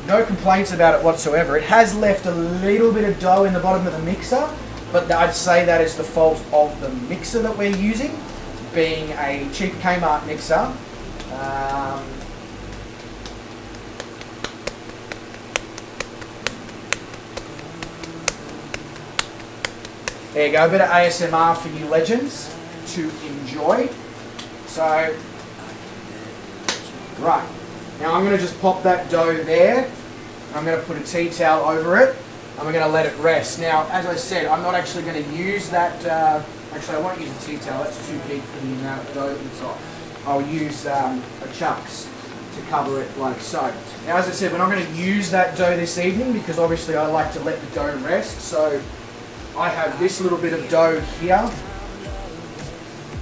No complaints about it whatsoever. It has left a little bit of dough in the bottom of the mixer, but I'd say that is the fault of the mixer that we're using, being a cheap Kmart mixer. There you go, a bit of ASMR for you legends to enjoy. So, right, now I'm going to just pop that dough there. I'm going to put a tea towel over it, and we're going to let it rest. Now, as I said, I'm not actually going to use that, actually I won't use a tea towel, that's too big for the amount of dough that's on. I'll use a chucks to cover it like so. Now, as I said, we're not going to use that dough this evening because obviously I like to let the dough rest. So I have this little bit of dough here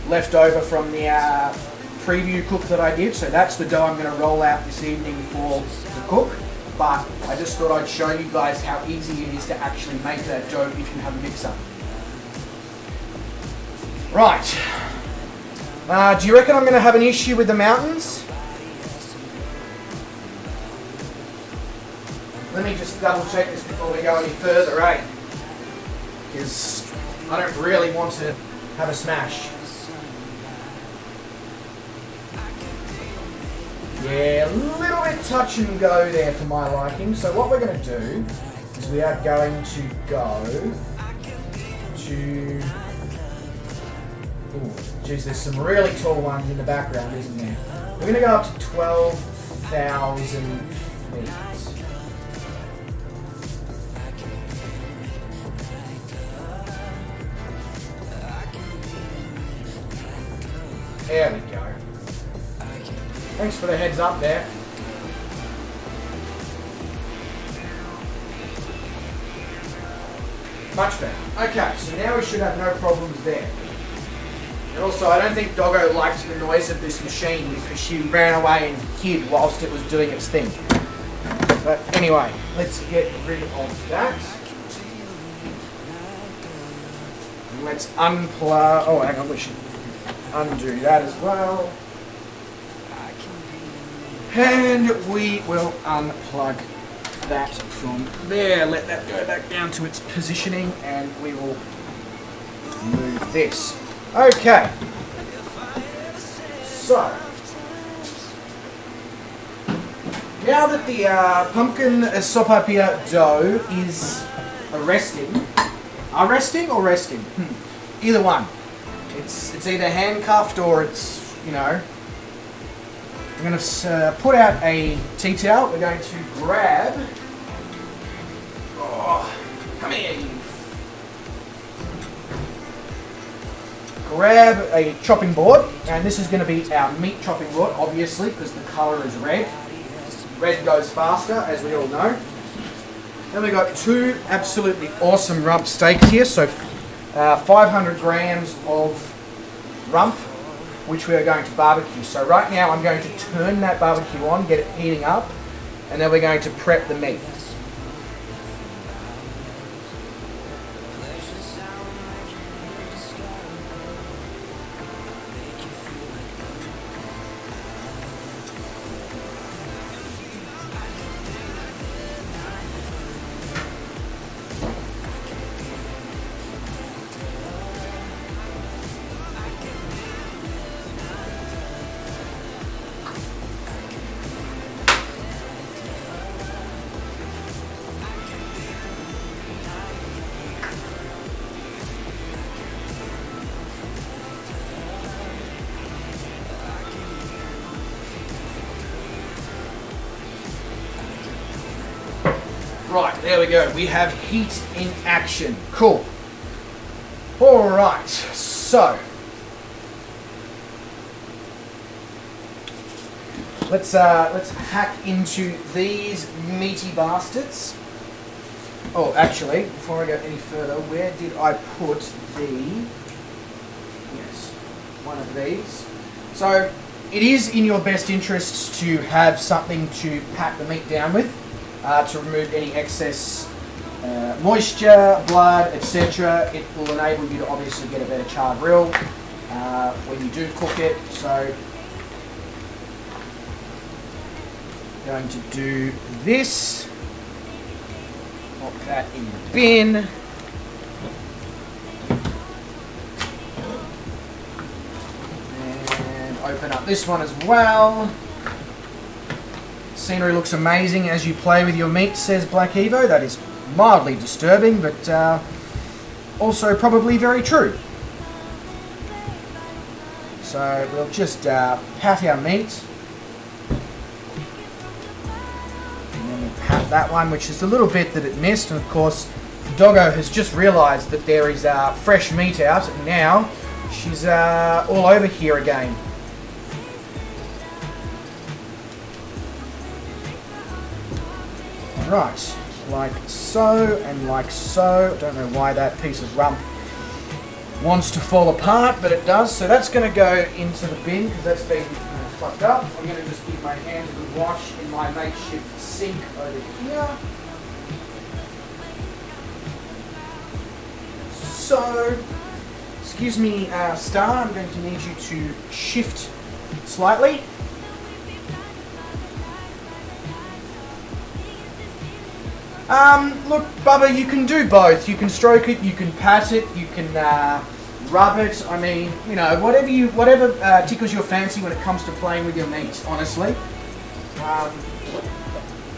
left over from the preview cook that I did. So that's the dough I'm going to roll out this evening for the cook. But I just thought I'd show you guys how easy it is to actually make that dough if you have a mixer. Right. Do you reckon I'm going to have an issue with the mountains? Let me just double check this before we go any further, eh? Because I don't really want to have a smash. Yeah, a little bit touch and go there for my liking. So what we're going to do is we are going to go to... Ooh, geez, there's some really tall ones in the background, isn't there? We're going to go up to 12,000 feet. There we go. Thanks for the heads up there. Much better. Okay, so now we should have no problems there. And also, I don't think Doggo liked the noise of this machine because she ran away and hid whilst it was doing its thing. But anyway, let's get rid of that. And let's unplug. Oh, hang on, we should undo that as well. And we will unplug that from there. Let that go back down to its positioning, and we will move this. Okay. So, now that the pumpkin sopaipilla dough is resting, or resting? Either one. It's either handcuffed or it's, you know. I'm going to put out a tea towel. We're going to grab... Oh, come here, you. Grab a chopping board, and this is going to be our meat chopping board, obviously, because the colour is red. Red goes faster, as we all know. Then we've got two absolutely awesome rump steaks here, so 500 grams of rump, which we are going to barbecue. So right now I'm going to turn that barbecue on, get it heating up, and then we're going to prep the meat. Right, there we go. We have heat in action. Cool. All right, so let's hack into these meaty bastards. Oh, actually, before I go any further, where did I put the? Yes, one of these. So it is in your best interests to have something to pat the meat down with, to remove any excess moisture, blood, etc. It will enable you to obviously get a better char grill when you do cook it. So going to do this. Pop that in the bin. And open up this one as well. Scenery looks amazing as you play with your meat, says Black Evo. That is mildly disturbing, but also probably very true. So we'll just pat our meat. Pat that one, which is the little bit that it missed, and of course Doggo has just realised that there is fresh meat out, and now she's all over here again. Right, like so and like so. Don't know why that piece of rump wants to fall apart, but it does. So that's going to go into the bin because that's been fucked up. I'm going to just give my hands a good wash in my makeshift sink over here. So, excuse me, Star, I'm going to need you to shift slightly. Look, Bubba, you can do both. You can stroke it, you can pat it, you can rub it. I mean, you know, whatever tickles your fancy when it comes to playing with your meat, honestly.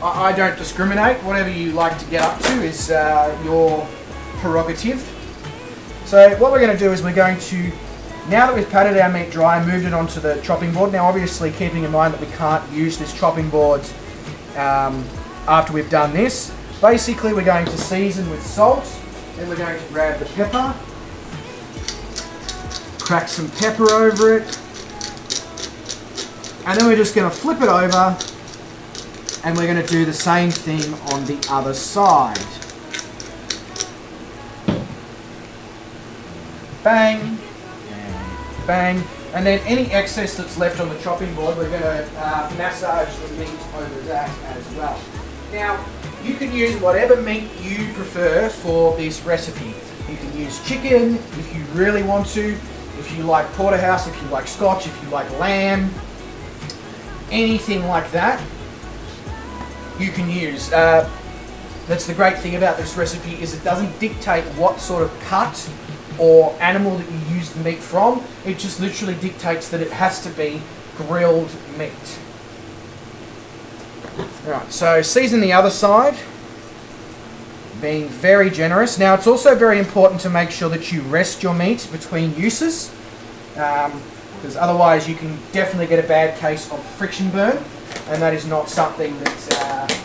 I don't discriminate. Whatever you like to get up to is your prerogative. So what we're going to do is we're going to, now that we've patted our meat dry and moved it onto the chopping board, now obviously keeping in mind that we can't use this chopping board after we've done this, basically we're going to season with salt, then we're going to grab the pepper, crack some pepper over it, and then we're just going to flip it over, and we're going to do the same thing on the other side. Bang, and bang, and then any excess that's left on the chopping board, we're going to massage the meat over that as well. Now, you can use whatever meat you prefer for this recipe. You can use chicken if you really want to, if you like porterhouse, if you like Scotch, if you like lamb, anything like that, you can use. That's the great thing about this recipe, is it doesn't dictate what sort of cut or animal that you use the meat from. It just literally dictates that it has to be grilled meat. Right, so season the other side, being very generous. Now it's also very important to make sure that you rest your meat between uses, because otherwise you can definitely get a bad case of friction burn, and that is not something that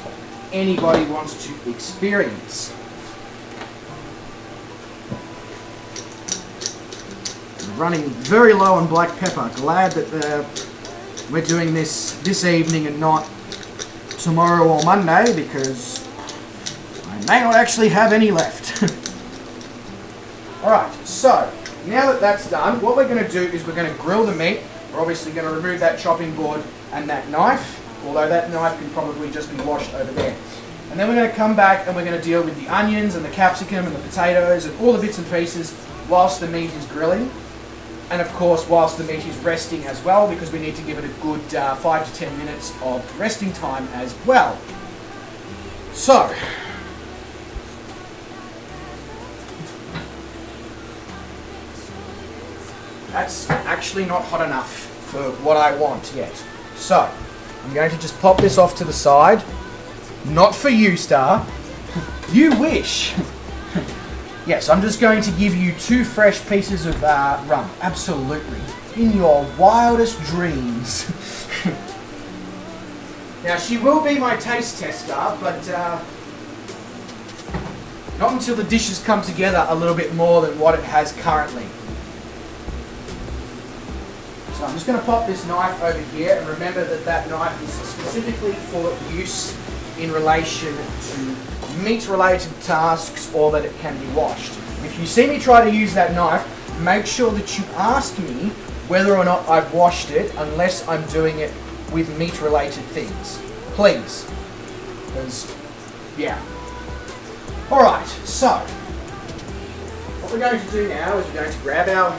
anybody wants to experience. Running very low on black pepper. Glad that we're doing this evening and not tomorrow or Monday, because I may not actually have any left. Alright, so now that that's done, what we're going to do is we're going to grill the meat. We're obviously going to remove that chopping board and that knife, although that knife can probably just be washed over there. And then we're going to come back and we're going to deal with the onions and the capsicum and the potatoes and all the bits and pieces whilst the meat is grilling. And of course, whilst the meat is resting as well, because we need to give it a good 5 to 10 minutes of resting time as well. So, that's actually not hot enough for what I want yet. So, I'm going to just pop this off to the side. Not for you, Star. You wish. Yes, I'm just going to give you 2 fresh pieces of rum. Absolutely. In your wildest dreams. Now, she will be my taste tester, but Not until the dish has come together a little bit more than what it has currently. So I'm just going to pop this knife over here, and remember that that knife is specifically for use in relation to meat-related tasks or that it can be washed. If you see me try to use that knife, make sure that you ask me whether or not I've washed it, unless I'm doing it with meat-related things. Please. Because, yeah. Alright, so, what we're going to do now is we're going to grab our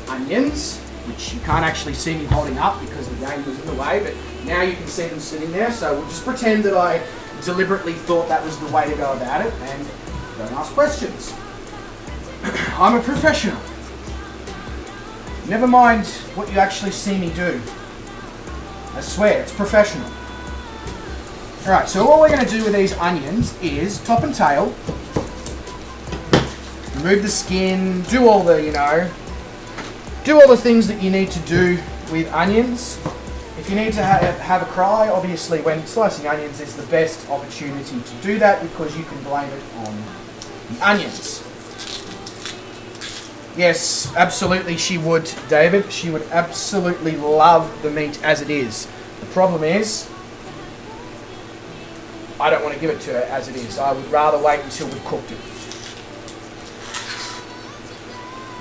onions, which you can't actually see me holding up because the game was in the way, but now you can see them sitting there, so we'll just pretend that I deliberately thought that was the way to go about it, and don't ask questions. I'm a professional. Never mind what you actually see me do. I swear, it's professional. Alright, so what we're going to do with these onions is top and tail, remove the skin, do all the, do all the things that you need to do with onions. If you need to have a cry, obviously when slicing onions is the best opportunity to do that because you can blame it on the onions. Yes, absolutely she would, David. She would absolutely love the meat as it is. The problem is, I don't want to give it to her as it is. I would rather wait until we've cooked it.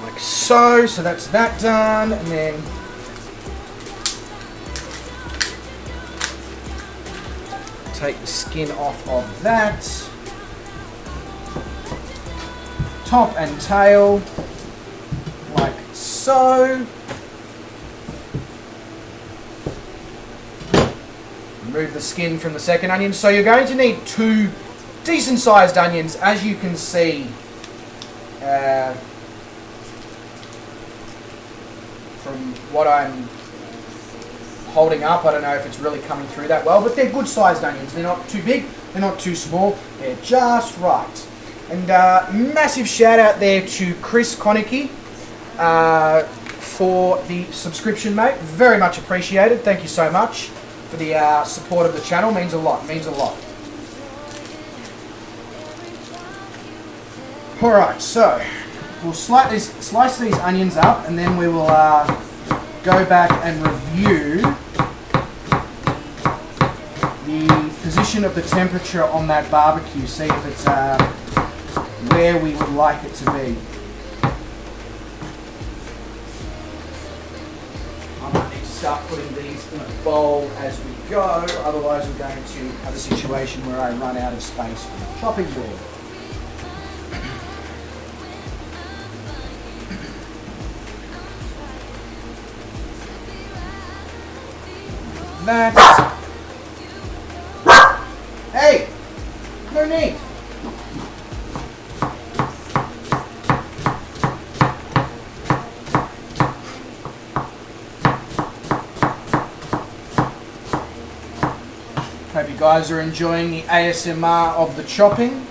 Like so. So that's that done. And then take the skin off of that. Top and tail. Like so. Remove the skin from the second onion. So you're going to need 2 decent sized onions, as you can see from what I'm holding up. I don't know if it's really coming through that well, but they're good sized onions. They're not too big, they're not too small, they're just right. And massive shout out there to Chris Konecki for the subscription, mate. Very much appreciated. Thank you so much for the support of the channel. Means a lot, means a lot. Alright, so we'll slice these onions up, and then we will go back and review the position of the temperature on that barbecue, see if it's where we would like it to be. I might need to start putting these in a bowl as we go, otherwise we're going to have a situation where I run out of space for the chopping board. That's... Hey! No need! Hope you guys are enjoying the ASMR of the chopping.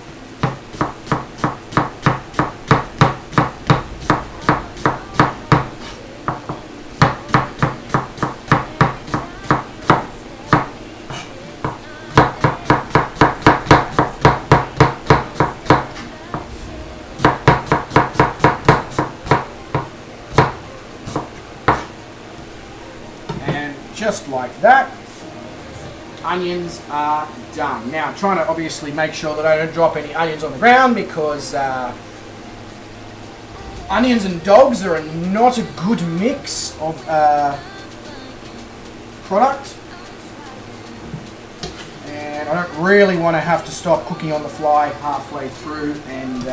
Just like that, onions are done. Now I'm trying to obviously make sure that I don't drop any onions on the ground, because onions and dogs are not a good mix of product, and I don't really want to have to stop cooking on the fly halfway through and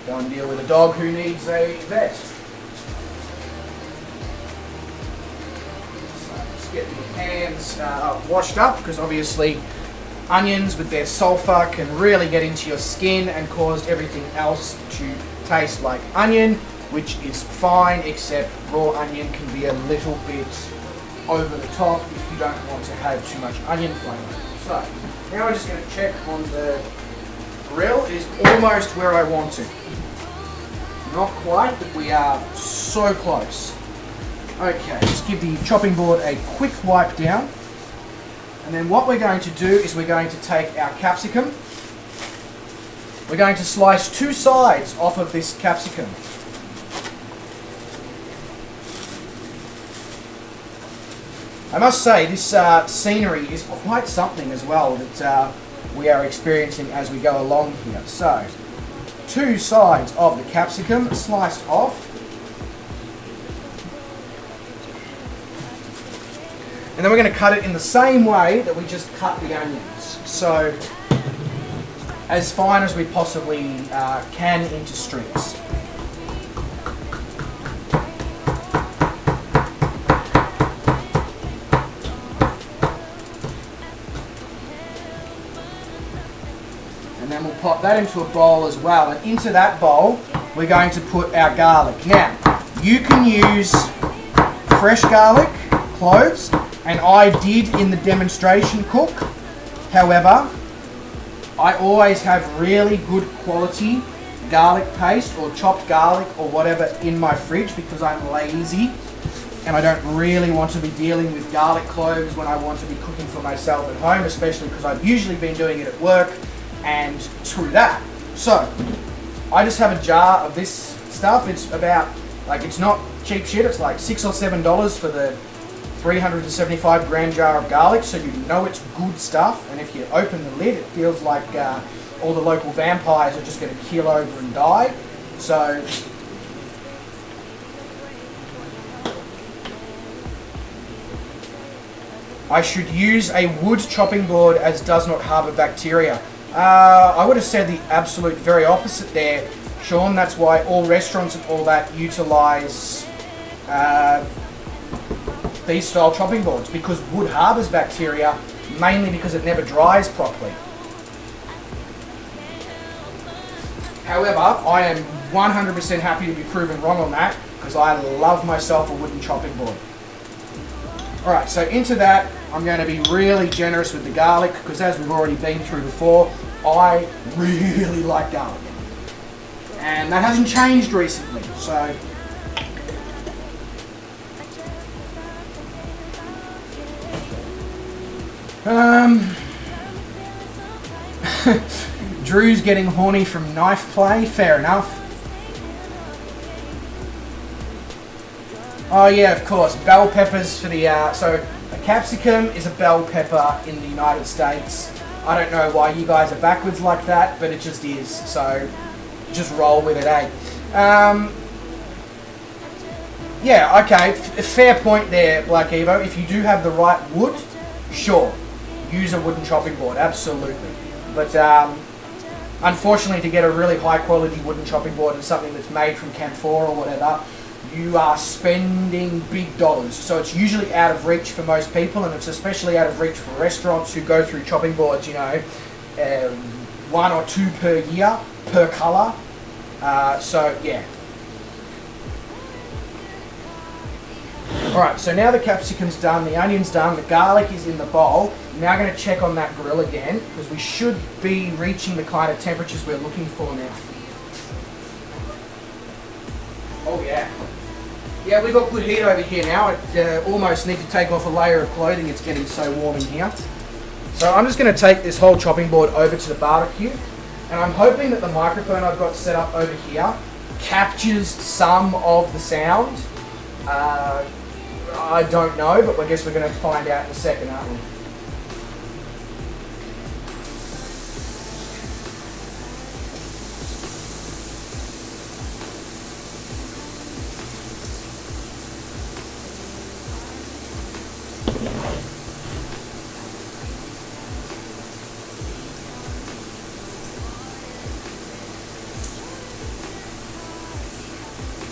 go and deal with a dog who needs a vet. Get the hands washed up, because obviously onions with their sulfur can really get into your skin and cause everything else to taste like onion, which is fine, except raw onion can be a little bit over the top if you don't want to have too much onion flavour. So now we're just going to check on the grill. It is almost where I want it. Not quite, but we are so close. Okay, just give the chopping board a quick wipe down, and then what we're going to do is we're going to take our capsicum we're going to slice 2 sides off of this capsicum. I must say, this scenery is quite something as well that we are experiencing as we go along here. So, 2 sides of the capsicum sliced off. And then we're going to cut it in the same way that we just cut the onions. So, as fine as we possibly can into strips. And then we'll pop that into a bowl as well. And into that bowl, we're going to put our garlic. Now, you can use fresh garlic, cloves, and I did in the demonstration cook. However, I always have really good quality garlic paste or chopped garlic or whatever in my fridge because I'm lazy and I don't really want to be dealing with garlic cloves when I want to be cooking for myself at home, especially because I've usually been doing it at work and screw that. So, I just have a jar of this stuff. It's about, like, it's not cheap shit, it's like $6 or $7 for the 375 gram jar of garlic, so you know it's good stuff, and if you open the lid it feels like all the local vampires are just going to keel over and die. So I should use a wood chopping board as does not harbour bacteria. I would have said the absolute very opposite there, Sean. That's why all restaurants and all that utilise these style chopping boards, because wood harbours bacteria, mainly because it never dries properly. However, I am 100% happy to be proven wrong on that, because I love myself a wooden chopping board. Alright, so into that, I'm going to be really generous with the garlic, because as we've already been through before, I really like garlic. And that hasn't changed recently, so Drew's getting horny from knife play, fair enough. Oh yeah, of course, bell peppers for the, so a capsicum is a bell pepper in the United States. I don't know why you guys are backwards like that, but it just is, so just roll with it, eh? Yeah, okay, fair point there, Black Evo. If you do have the right wood, sure. Use a wooden chopping board, absolutely. But unfortunately, to get a really high quality wooden chopping board and something that's made from camphor or whatever, you are spending big dollars. So it's usually out of reach for most people, and it's especially out of reach for restaurants who go through chopping boards, you know, 1 or 2 per year, per colour. So yeah. Alright, so now the capsicum's done, the onion's done, the garlic is in the bowl. Now I'm going to check on that grill again, because we should be reaching the kind of temperatures we're looking for now. Oh yeah. Yeah, we've got good heat over here now. I almost need to take off a layer of clothing, it's getting so warm in here. So I'm just going to take this whole chopping board over to the barbecue, and I'm hoping that the microphone I've got set up over here captures some of the sound. I don't know, but I guess we're going to find out in a second, aren't we?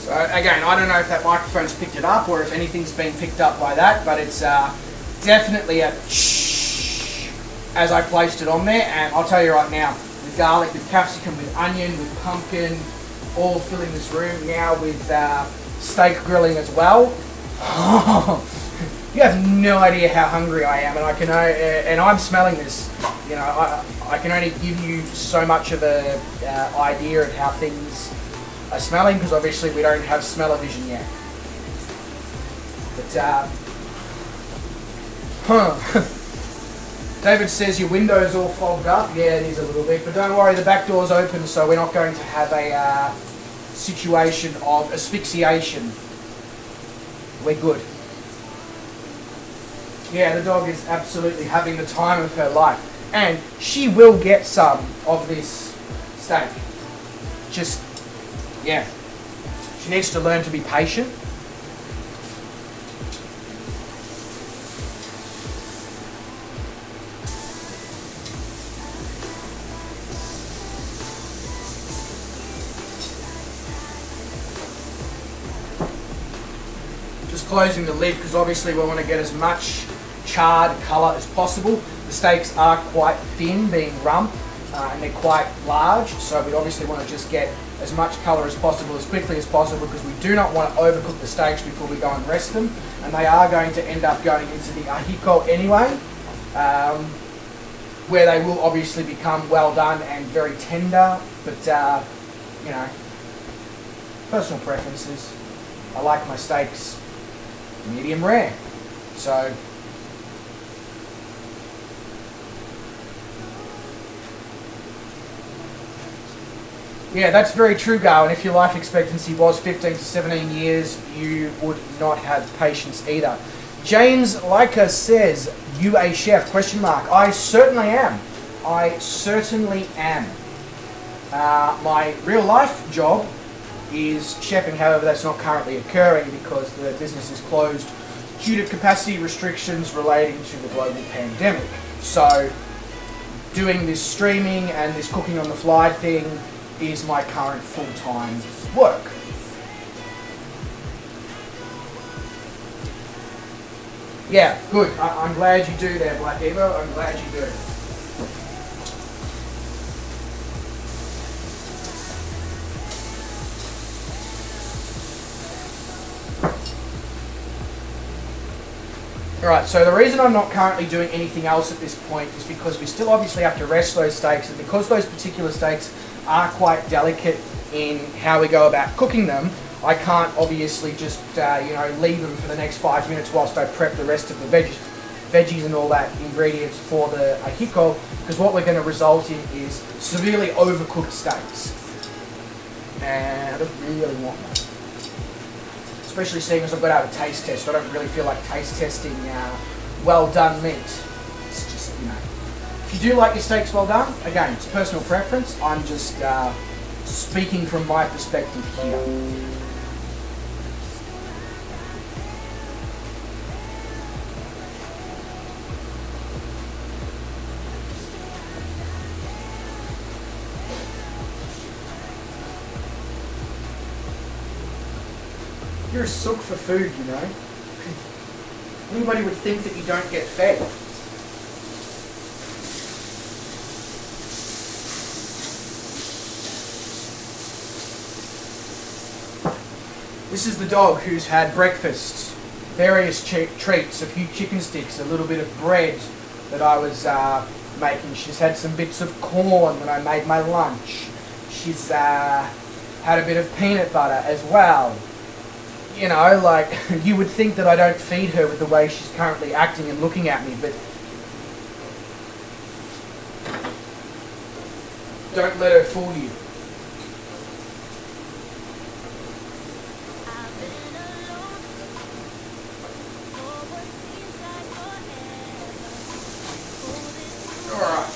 So again, I don't know if that microphone's picked it up or if anything's been picked up by that, but it's definitely a shh as I placed it on there. And I'll tell you right now, with garlic, with capsicum, with onion, with pumpkin, all filling this room now with steak grilling as well. You have no idea how hungry I am, and I can and I'm smelling this. You know, I can only give you so much of a idea of how things are smelling, because obviously we don't have smell-o-vision yet. But David says your window's all fogged up. Yeah, it is a little bit, but don't worry, the back door's open, so we're not going to have a situation of asphyxiation. We're good. Yeah, the dog is absolutely having the time of her life. And she will get some of this steak. Just, yeah. She needs to learn to be patient. Just closing the lid because obviously we want to get as much charred colour as possible. The steaks are quite thin, being rump, and they're quite large, so we obviously want to just get as much colour as possible, as quickly as possible, because we do not want to overcook the steaks before we go and rest them, and they are going to end up going into the Ajiaco anyway, where they will obviously become well done and very tender, but you know, personal preferences. I like my steaks medium rare, so yeah, that's very true, Gal. And if your life expectancy was 15 to 17 years, you would not have patience either. James Leica says, "You a chef?" Question mark. I certainly am. I certainly am. My real life job is chefing. However, that's not currently occurring because the business is closed due to capacity restrictions relating to the global pandemic. So, doing this streaming and this cooking on the fly thing is my current full-time work. Yeah, good. I'm glad you do there, Black Evo. I'm glad you do. Alright, so the reason I'm not currently doing anything else at this point is because we still obviously have to rest those steaks, and because those particular steaks are quite delicate in how we go about cooking them, I can't obviously just leave them for the next 5 minutes whilst I prep the rest of the veggies and all that ingredients for the Ajiaco, because what we're going to result in is severely overcooked steaks, and I don't really want that. Especially seeing as I've got to have a taste test. I don't really feel like taste testing well done meat. It's just, you know, if you do like your steaks well done, again, it's personal preference. I'm just speaking from my perspective here. You're a sook for food, you know. Anybody would think that you don't get fed. This is the dog who's had breakfast, various treats, a few chicken sticks, a little bit of bread that I was making. She's had some bits of corn when I made my lunch. She's had a bit of peanut butter as well. You know, like, you would think that I don't feed her with the way she's currently acting and looking at me, but don't let her fool you. Alright,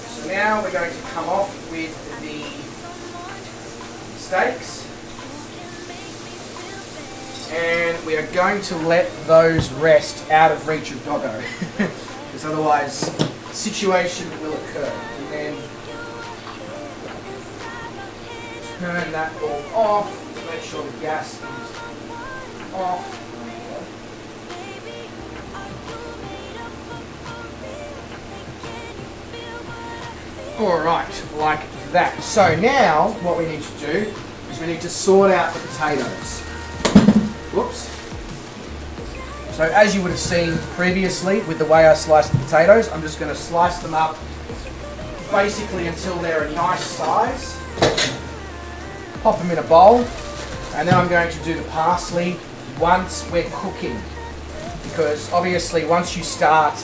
so now we're going to come off with the steaks. And we are going to let those rest out of reach of doggo, because otherwise situation will occur. And then turn that all off, make sure the gas is off. Alright, like that. So now what we need to do is we need to sort out the potatoes. Whoops. So as you would have seen previously with the way I sliced the potatoes, I'm just going to slice them up basically until they're a nice size. Pop them in a bowl, and then I'm going to do the parsley once we're cooking, because obviously once you start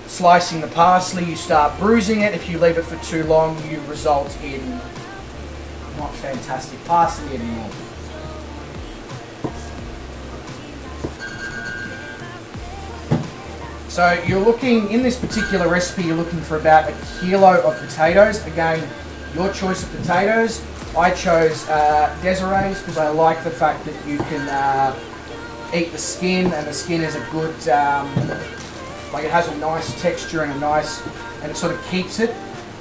slicing the parsley, you start bruising it. If you leave it for too long, you result in not fantastic parsley anymore. So you're looking, in this particular recipe, you're looking for about 1 kilo of potatoes. Again, your choice of potatoes. I chose Desirees because I like the fact that you can eat the skin, and the skin is a good, like it has a nice texture and and it sort of keeps it.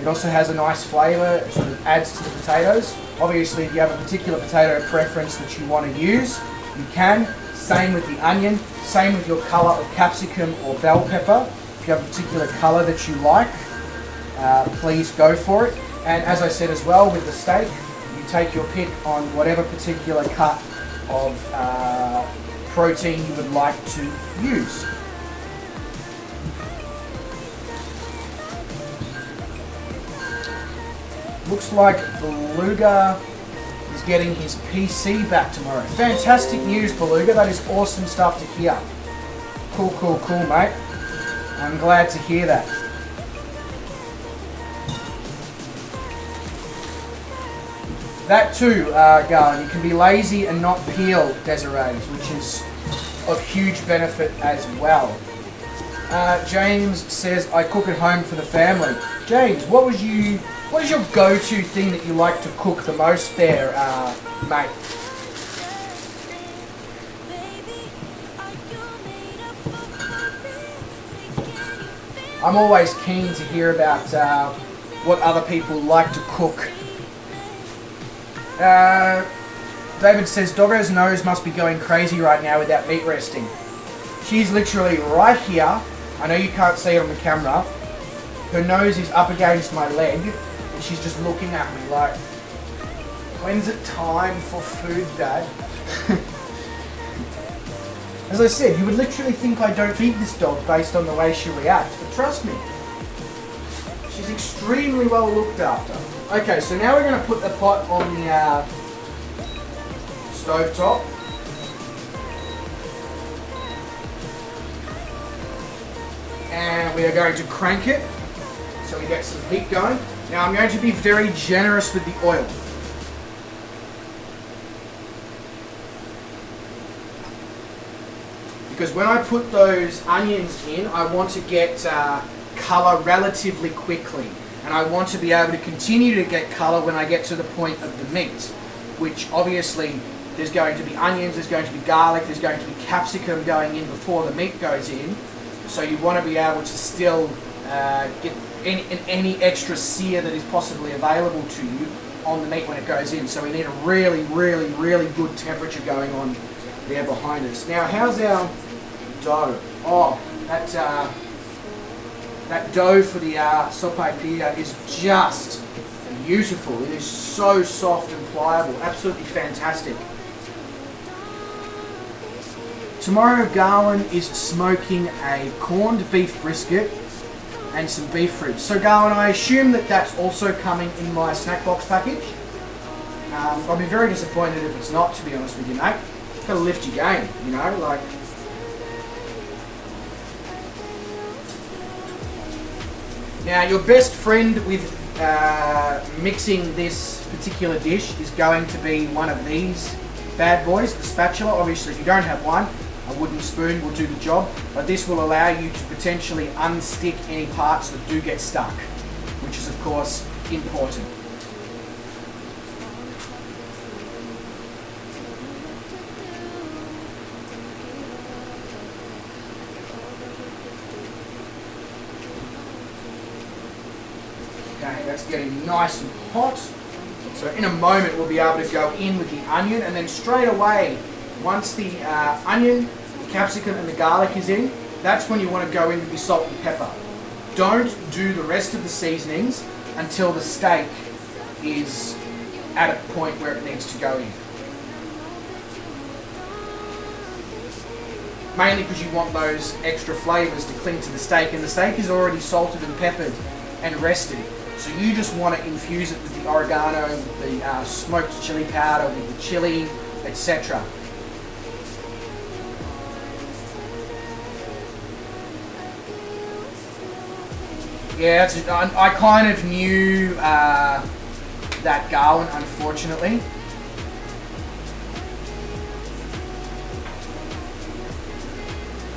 It also has a nice flavour, it sort of adds to the potatoes. Obviously, if you have a particular potato preference that you want to use, you can. Same with the onion, same with your colour of capsicum or bell pepper. If you have a particular colour that you like, please go for it. And as I said as well, with the steak, you take your pick on whatever particular cut of protein you would like to use. Looks like Beluga is getting his PC back tomorrow. Fantastic news, Beluga. That is awesome stuff to hear. Cool, cool, cool, mate. I'm glad to hear that. That too, Garland, you can be lazy and not peel Desirees, which is of huge benefit as well. James says, I cook at home for the family. James, what is your go-to thing that you like to cook the most there, mate? I'm always keen to hear about what other people like to cook. David says, Doggo's nose must be going crazy right now with that meat resting. She's literally right here. I know you can't see it on the camera. Her nose is up against my leg, and she's just looking at me like, when's it time for food, Dad? As I said, you would literally think I don't feed this dog based on the way she reacts, but trust me, she's extremely well looked after. Okay, so now we're going to put the pot on the stove top. And we are going to crank it so we get some heat going. Now I'm going to be very generous with the oil. Because when I put those onions in, I want to get colour relatively quickly. And I want to be able to continue to get colour when I get to the point of the meat. Which obviously, there's going to be onions, there's going to be garlic, there's going to be capsicum going in before the meat goes in. So you want to be able to still get any extra sear that is possibly available to you on the meat when it goes in. So we need a really, really, really good temperature going on there behind us. Now, how's our dough? Oh, that dough for the sopaipilla is just beautiful. It is so soft and pliable. Absolutely fantastic. Tomorrow, Garland is smoking a corned beef brisket and some beef ribs. So, Garland, I assume that that's also coming in my snack box package. I'll be very disappointed if it's not, to be honest with you, mate. You've got to lift your game, you know, like. Now, your best friend with mixing this particular dish is going to be one of these bad boys, the spatula. Obviously, if you don't have one, a wooden spoon will do the job, but this will allow you to potentially unstick any parts that do get stuck, which is of course important. Okay, that's getting nice and hot. So in a moment we'll be able to go in with the onion, and then straight away, once the onion, the capsicum and the garlic is in, that's when you want to go in with your salt and pepper. Don't do the rest of the seasonings until the steak is at a point where it needs to go in. Mainly because you want those extra flavours to cling to the steak, and the steak is already salted and peppered and rested. So you just want to infuse it with the oregano, with the smoked chili powder, with the chili, etc. Yeah, I kind of knew that garland, unfortunately.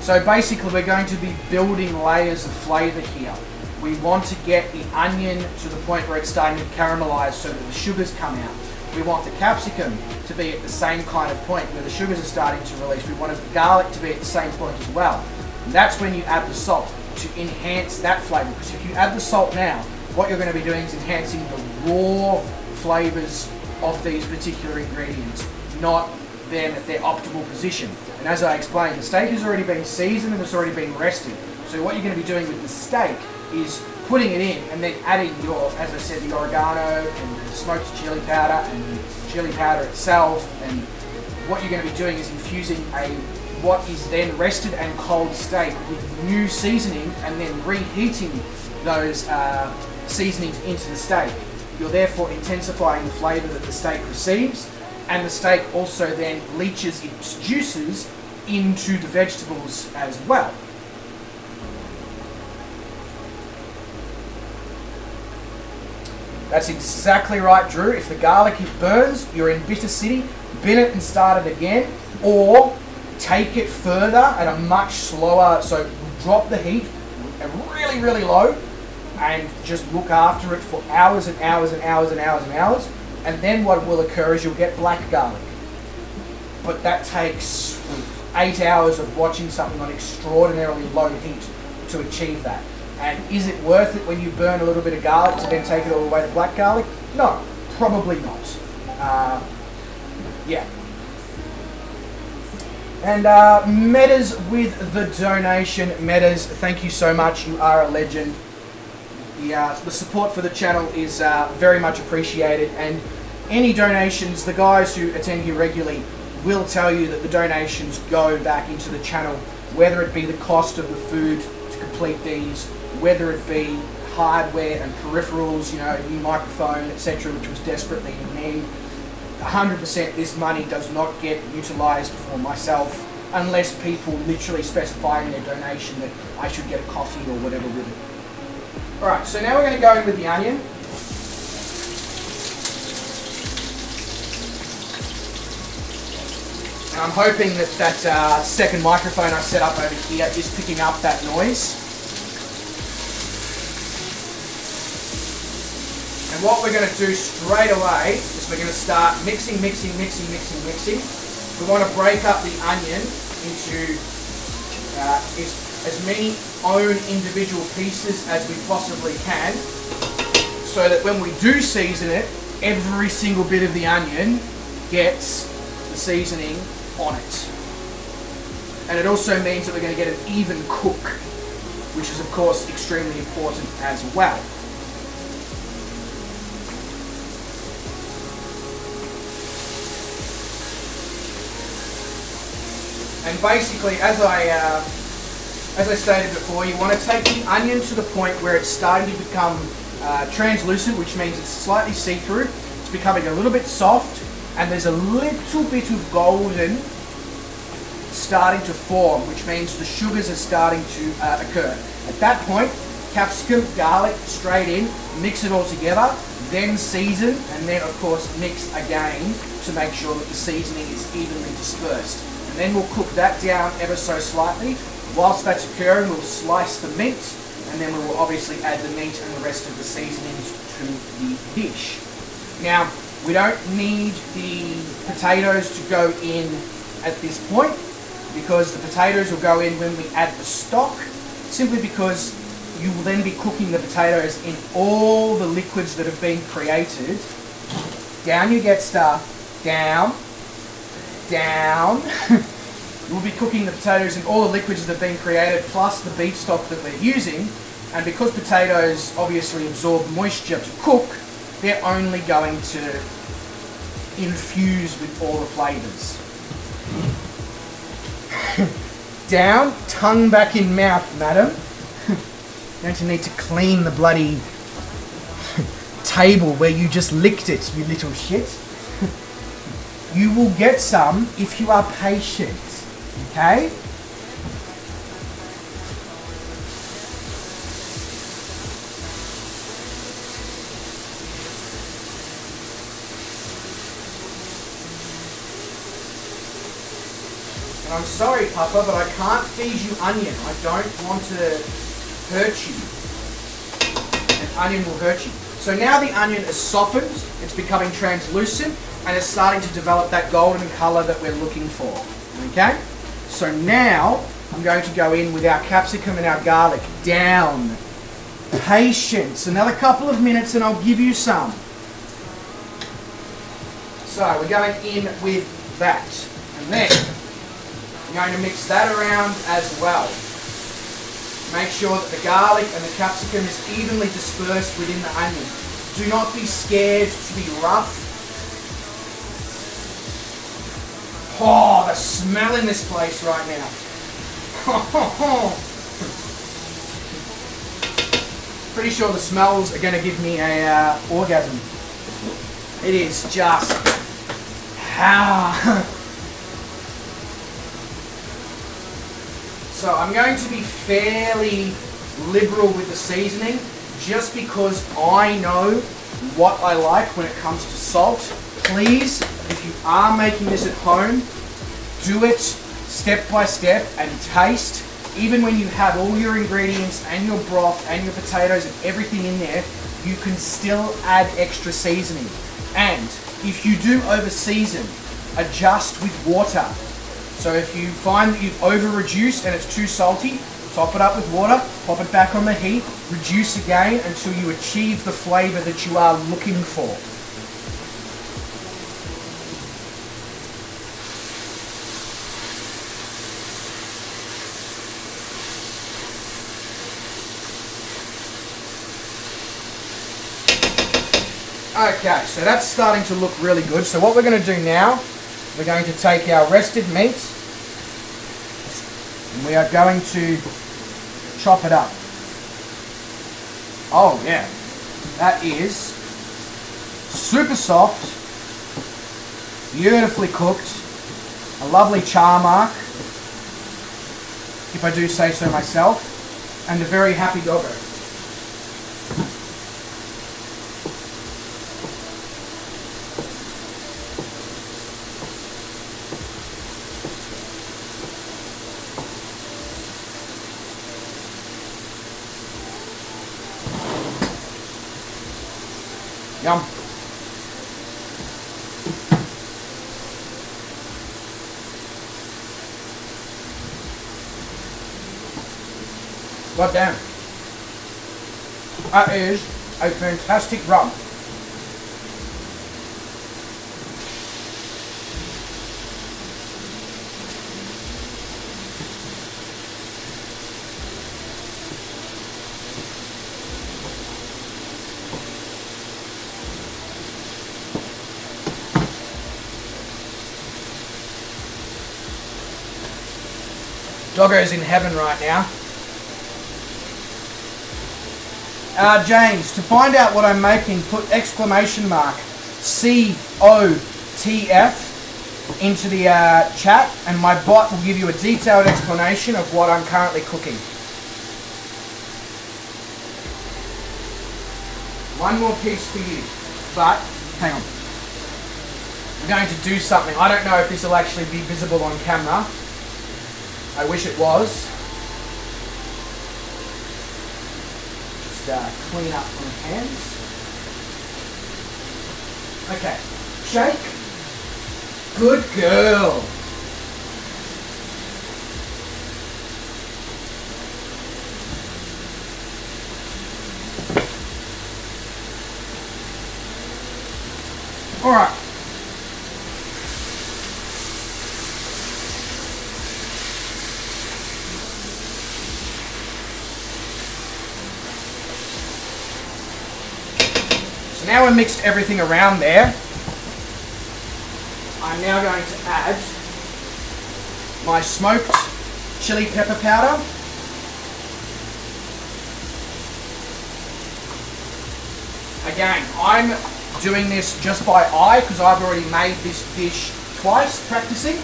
So basically we're going to be building layers of flavour here. We want to get the onion to the point where it's starting to caramelise so that the sugars come out. We want the capsicum to be at the same kind of point where the sugars are starting to release. We want the garlic to be at the same point as well. And that's when you add the salt to enhance that flavour. Because if you add the salt now, what you're going to be doing is enhancing the raw flavours of these particular ingredients, not them at their optimal position. And as I explained, the steak has already been seasoned and it's already been rested. So what you're going to be doing with the steak is putting it in and then adding your, as I said, the oregano and the smoked chili powder and the chili powder itself. And what you're going to be doing is infusing what is then rested and cold steak with new seasoning and then reheating those seasonings into the steak. You're therefore intensifying the flavour that the steak receives, and the steak also then leaches its juices into the vegetables as well. That's exactly right, Drew. If the garlic burns, you're in bitter city, bin it and start it again, or take it further at a much slower, so drop the heat really, really low and just look after it for hours and hours and hours and hours and hours. And then what will occur is you'll get black garlic. But that takes 8 hours of watching something on extraordinarily low heat to achieve that. And is it worth it when you burn a little bit of garlic to then take it all the way to black garlic? No, probably not. Yeah. And Metas with the donation. Metas, thank you so much. You are a legend. The support for the channel is very much appreciated, and any donations, the guys who attend here regularly will tell you that the donations go back into the channel, whether it be the cost of the food to complete these, whether it be hardware and peripherals, you know, a new microphone, etc., which was desperately in need. 100% this money does not get utilised for myself unless people literally specify in their donation that I should get a coffee or whatever with it. Alright, so now we're going to go in with the onion. And I'm hoping that that second microphone I set up over here is picking up that noise. And what we're going to do straight away is we're going to start mixing. We want to break up the onion into as many own individual pieces as we possibly can, so that when we do season it, every single bit of the onion gets the seasoning on it. And it also means that we're going to get an even cook, which is of course extremely important as well. And basically, as I stated before, you want to take the onion to the point where it's starting to become translucent, which means it's slightly see-through. It's becoming a little bit soft, and there's a little bit of golden starting to form, which means the sugars are starting to occur. At that point, capsicum, garlic, straight in, mix it all together, then season, and then of course mix again to make sure that the seasoning is evenly dispersed. And then we'll cook that down ever so slightly. Whilst that's occurring, we'll slice the meat, and then we will obviously add the meat and the rest of the seasonings to the dish. Now, we don't need the potatoes to go in at this point, because the potatoes will go in when we add the stock, simply because you will then be cooking the potatoes in all the liquids that have been created. Down you get stuff, down. We'll be cooking the potatoes in all the liquids that have been created, plus the beef stock that we're using. And because potatoes obviously absorb moisture to cook, they're only going to infuse with all the flavours. Down, tongue back in mouth, madam. Don't you need to clean the bloody table where you just licked it, you little shit? You will get some if you are patient, okay? I'm sorry, Papa, but I can't feed you onion. I don't want to hurt you. An onion will hurt you. So now the onion is softened, it's becoming translucent, and it's starting to develop that golden colour that we're looking for. Okay? So now I'm going to go in with our capsicum and our garlic. Down. Patience. Another couple of minutes and I'll give you some. So we're going in with that. And then I'm going to mix that around as well. Make sure that the garlic and the capsicum is evenly dispersed within the onion. Do not be scared to be rough. Oh, the smell in this place right now. Pretty sure the smells are going to give me a orgasm. It is just... So I'm going to be fairly liberal with the seasoning just because I know what I like when it comes to salt. Please, if you are making this at home, do it step by step and taste. Even when you have all your ingredients and your broth and your potatoes and everything in there, you can still add extra seasoning. And if you do over season, adjust with water. So if you find that you've over reduced and it's too salty, top it up with water, pop it back on the heat, reduce again until you achieve the flavour that you are looking for. Okay, so that's starting to look really good. So what we're going to do now, we're going to take our rested meat and we are going to chop it up. Oh yeah, that is super soft, beautifully cooked, a lovely char mark, if I do say so myself, and a very happy doggo. Yum. God damn. That is a fantastic rub. Doggo's in heaven right now. James, to find out what I'm making, put exclamation mark COTF into the chat and my bot will give you a detailed explanation of what I'm currently cooking. One more piece for you, but hang on. I'm going to do something. I don't know if this will actually be visible on camera. I wish it was. Just clean up my hands. Okay, shake. Good girl. All right. So now we've mixed everything around there. I'm now going to add my smoked chili pepper powder. Again, I'm doing this just by eye because I've already made this dish twice practicing.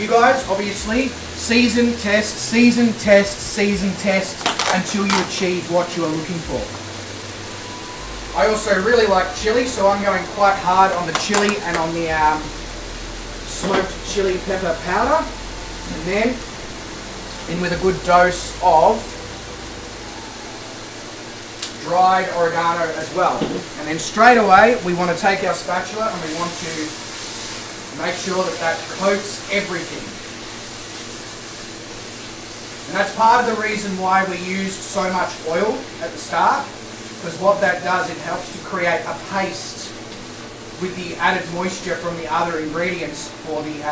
You guys, obviously, season, test, season, test, season, test until you achieve what you are looking for. I also really like chili, so I'm going quite hard on the chili and on the smoked chili pepper powder, and then in with a good dose of dried oregano as well. And then straight away we want to take our spatula and we want to make sure that that coats everything. And that's part of the reason why we used so much oil at the start, because what that does, it helps to create a paste with the added moisture from the other ingredients for the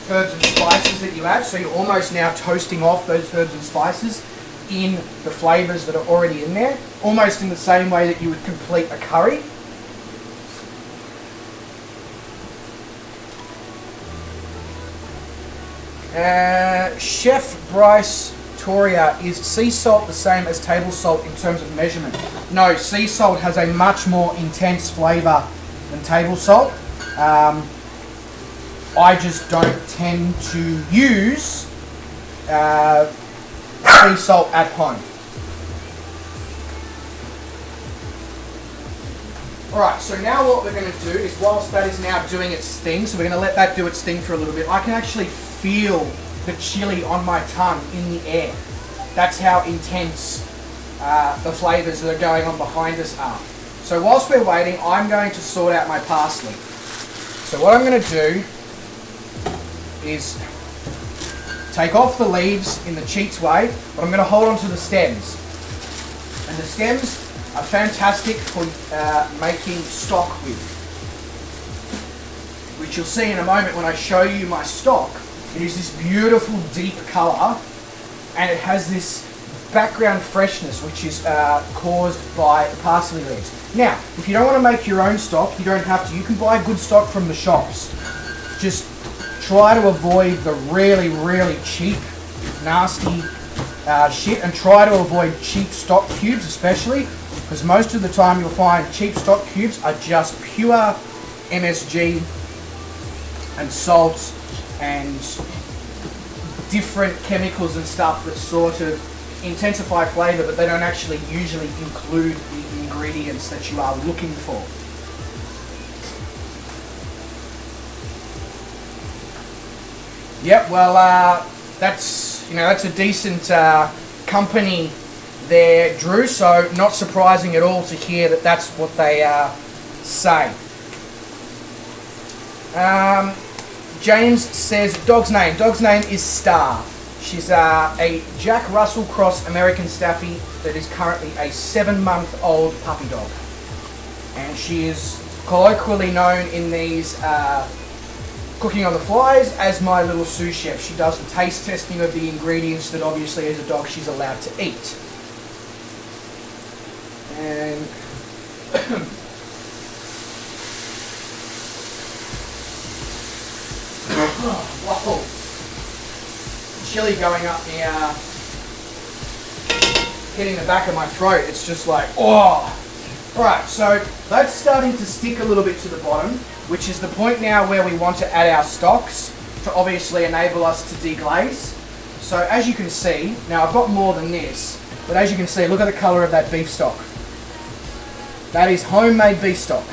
herbs and spices that you add. So you're almost now toasting off those herbs and spices in the flavours that are already in there, almost in the same way that you would complete a curry. Chef Bryce Toria, is sea salt the same as table salt in terms of measurement? No, sea salt has a much more intense flavour than table salt. I just don't tend to use sea salt at home. Alright, so now what we're going to do is, whilst that is now doing its thing, so we're going to let that do its thing for a little bit, I can actually feel the chili on my tongue in the air. That's how intense the flavours that are going on behind us are. So whilst we're waiting, I'm going to sort out my parsley. So what I'm going to do is take off the leaves in the cheats way, but I'm going to hold on to the stems. And the stems are fantastic for making stock with, which you'll see in a moment when I show you my stock. It is this beautiful deep colour, and it has this background freshness which is caused by the parsley leaves. Now, if you don't want to make your own stock, you don't have to. You can buy good stock from the shops. Just try to avoid the really, really cheap, nasty shit, and try to avoid cheap stock cubes especially, because most of the time you'll find cheap stock cubes are just pure MSG and salt and different chemicals and stuff that sort of intensify flavour, but they don't actually usually include the ingredients that you are looking for. Yep, well, that's a decent company there, Drew. So not surprising at all to hear that that's what they say. James says dog's name. Dog's name is Star. She's a Jack Russell Cross American Staffy that is currently a 7-month-old puppy dog, and she is colloquially known in these cooking on the flies as my little sous chef. She does the taste testing of the ingredients that obviously as a dog she's allowed to eat. And whoa, chili going up the hitting the back of my throat. It's just like, oh. Alright, so that's starting to stick a little bit to the bottom, which is the point now where we want to add our stocks to obviously enable us to deglaze. So as you can see, now I've got more than this, but as you can see, look at the colour of that beef stock. That is homemade beef stock.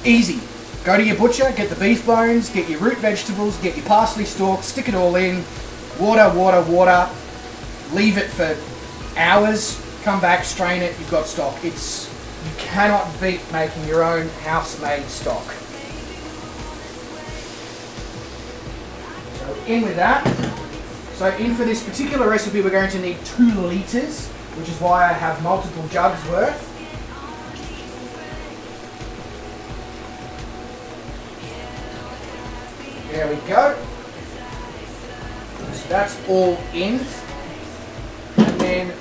Easy. Go to your butcher, get the beef bones, get your root vegetables, get your parsley stalks, stick it all in, water, water, water, leave it for hours, come back, strain it, you've got stock. You cannot beat making your own house-made stock. So in with that. So in for this particular recipe we're going to need 2 litres, which is why I have multiple jugs worth. There we go. So that's all in. And then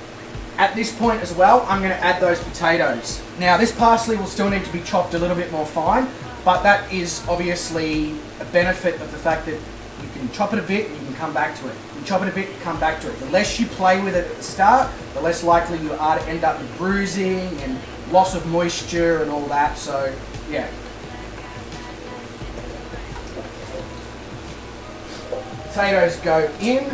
at this point as well, I'm going to add those potatoes. Now this parsley will still need to be chopped a little bit more fine, but that is obviously a benefit of the fact that you can chop it a bit and you can come back to it. You chop it a bit, come back to it. The less you play with it at the start, the less likely you are to end up with bruising and loss of moisture and all that. So yeah. Potatoes go in.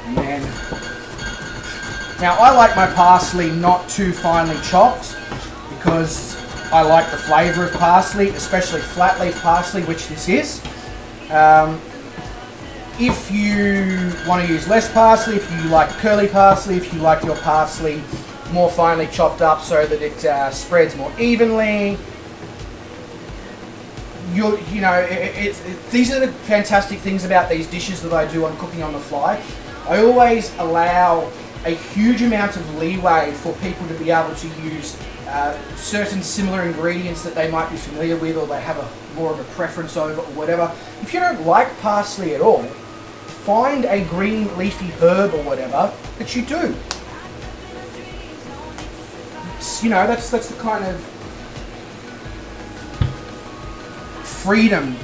And then Now I like my parsley not too finely chopped because I like the flavour of parsley, especially flat leaf parsley, which this is. If you want to use less parsley, if you like curly parsley, if you like your parsley more finely chopped up so that it spreads more evenly, these are the fantastic things about these dishes that I do on Cooking on the Fly. I always allow a huge amount of leeway for people to be able to use certain similar ingredients that they might be familiar with or they have more of a preference over or whatever. If you don't like parsley at all, find a green leafy herb or whatever that you do. That's the kind of freedom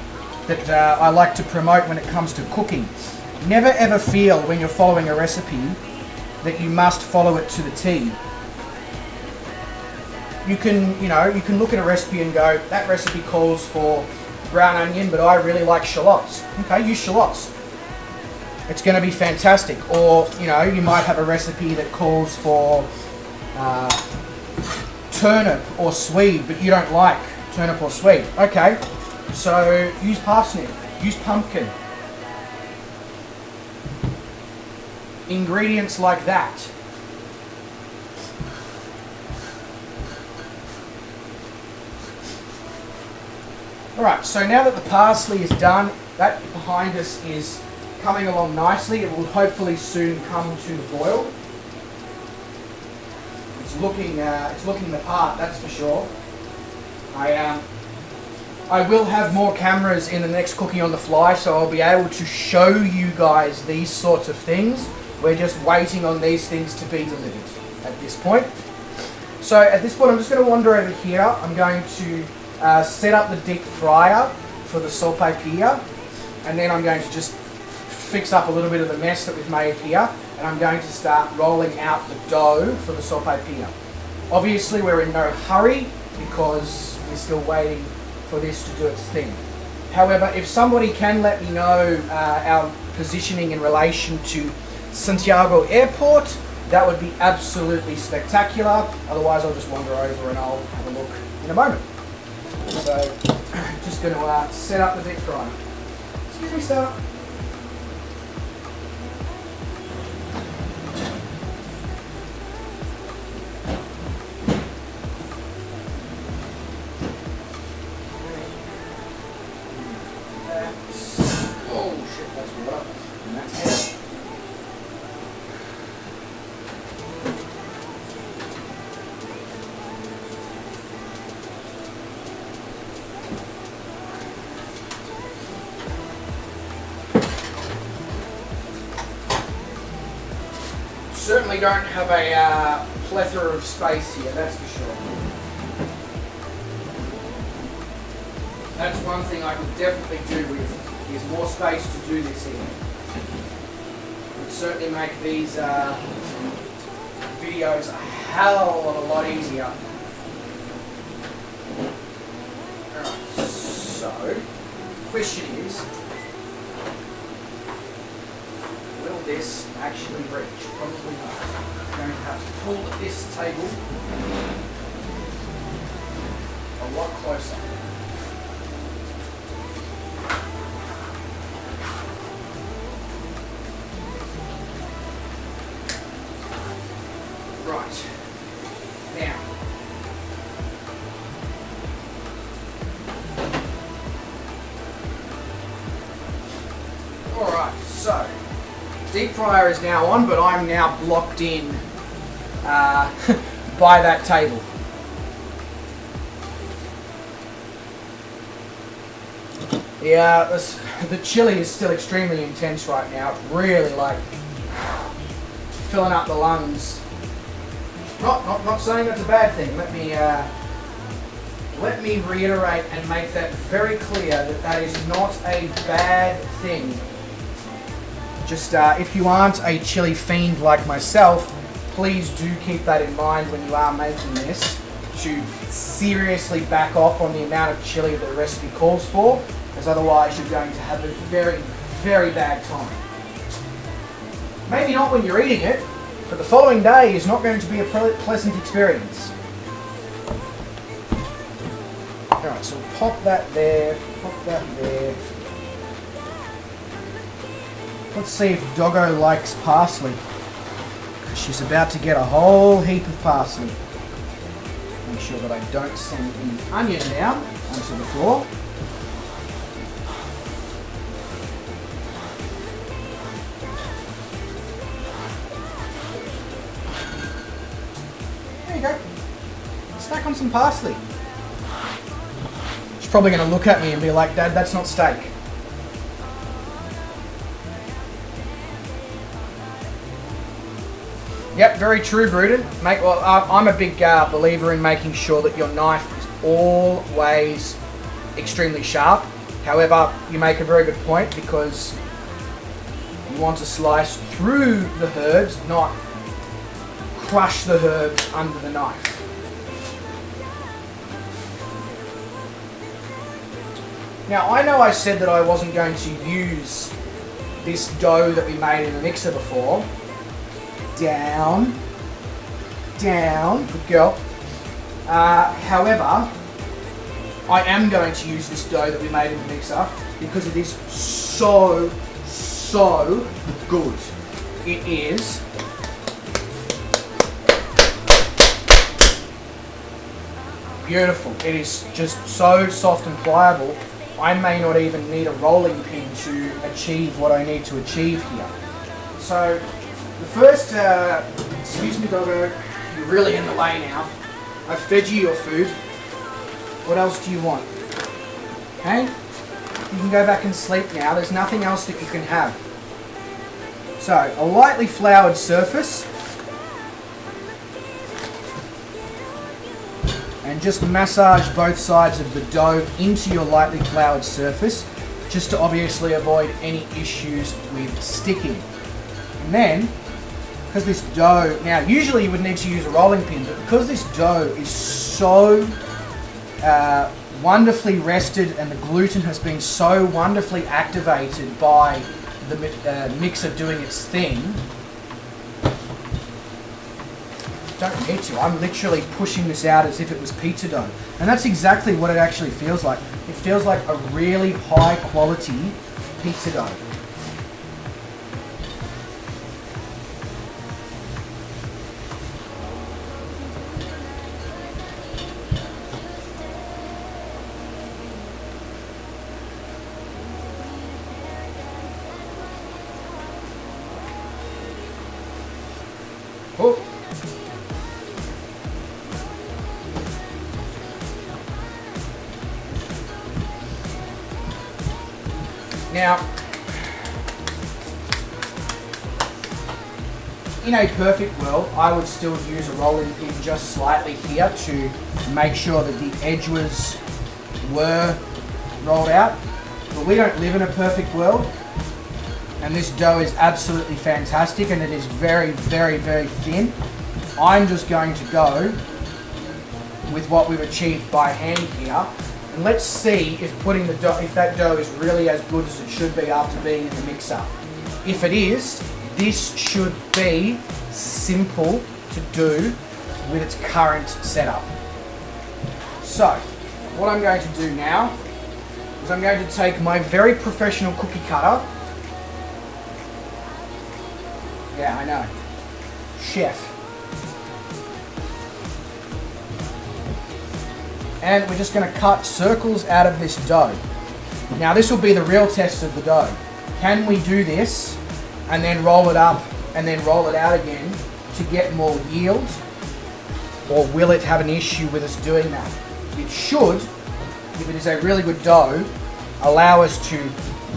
that I like to promote when it comes to cooking. Never ever feel when you're following a recipe that you must follow it to the T. You can look at a recipe and go, that recipe calls for brown onion, but I really like shallots. Okay, use shallots. It's going to be fantastic. Or, you might have a recipe that calls for turnip or swede, but you don't like turnip or swede. Okay, so use parsnip, use pumpkin. Ingredients like that. Alright, so now that the parsley is done, that behind us is coming along nicely. It will hopefully soon come to the boil. It's looking the part, that's for sure. I will have more cameras in the next Cooking on the Fly, so I'll be able to show you guys these sorts of things. We're just waiting on these things to be delivered at this point. So at this point, I'm just going to wander over here. I'm going to set up the deep fryer for the sopaipilla, and then I'm going to just fix up a little bit of the mess that we've made here, and I'm going to start rolling out the dough for the sopaipilla. Obviously, we're in no hurry because we're still waiting for this to do its thing. However, if somebody can let me know our positioning in relation to Santiago Airport, that would be absolutely spectacular. Otherwise, I'll just wander over and I'll have a look in a moment. So, just going to set up the deep fryer. Excuse me, sir. Certainly don't have a plethora of space here, that's for sure. That's one thing I could definitely do with, is more space to do this in. It would certainly make these videos a hell of a lot easier. Alright, so, question is, will this actually reach? Probably not. I'm going to have to pull this table a lot closer. Right. Now. Alright, so deep fryer is now on, but I'm now blocked in by that table. Yeah, the chili is still extremely intense right now. It's really like filling up the lungs. Not saying that's a bad thing. Let me reiterate and make that very clear that that is not a bad thing. Just if you aren't a chili fiend like myself, please do keep that in mind when you are making this, to seriously back off on the amount of chili that the recipe calls for, because otherwise you're going to have a very, very bad time. Maybe not when you're eating it, But the following day is not going to be a pleasant experience. Alright, so pop that there, pop that there. Let's see if Doggo likes parsley. She's about to get a whole heap of parsley. Make sure that I don't send any onion now onto the floor. There you go. Snack on some parsley. She's probably going to look at me and be like, Dad, that's not steak. Yep, very true, Bruden. I'm a big believer in making sure that your knife is always extremely sharp. However, you make a very good point because you want to slice through the herbs, not crush the herbs under the knife. Now, I know I said that I wasn't going to use this dough that we made in the mixer before. Down, down, good girl. However, I am going to use this dough that we made in the mixer because it is so good. It is beautiful. It is just so soft and pliable. I may not even need a rolling pin to achieve what I need to achieve here. So the first, excuse me, Doggo, you're really in the way now. I've fed you your food. What else do you want? Okay? You can go back and sleep now. There's nothing else that you can have. So, a lightly floured surface. And just massage both sides of the dough into your lightly floured surface, just to obviously avoid any issues with sticking. And then, because this dough, now usually you would need to use a rolling pin, but because this dough is so wonderfully rested and the gluten has been so wonderfully activated by the mixer doing its thing, don't need to. I'm literally pushing this out as if it was pizza dough. And that's exactly what it actually feels like. It feels like a really high quality pizza dough. Oh. Now, in a perfect world, I would still use a rolling pin just slightly here to make sure that the edges were rolled out. But we don't live in a perfect world. And this dough is absolutely fantastic and it is very, very, very thin. I'm just going to go with what we've achieved by hand here. And let's see if putting the dough, if that dough is really as good as it should be after being in the mixer. If it is, this should be simple to do with its current setup. So, what I'm going to do now is I'm going to take my very professional cookie cutter. Yeah, I know. Chef. And we're just going to cut circles out of this dough. Now this will be the real test of the dough. Can we do this and then roll it up and then roll it out again to get more yield? Or will it have an issue with us doing that? It should, if it is a really good dough, allow us to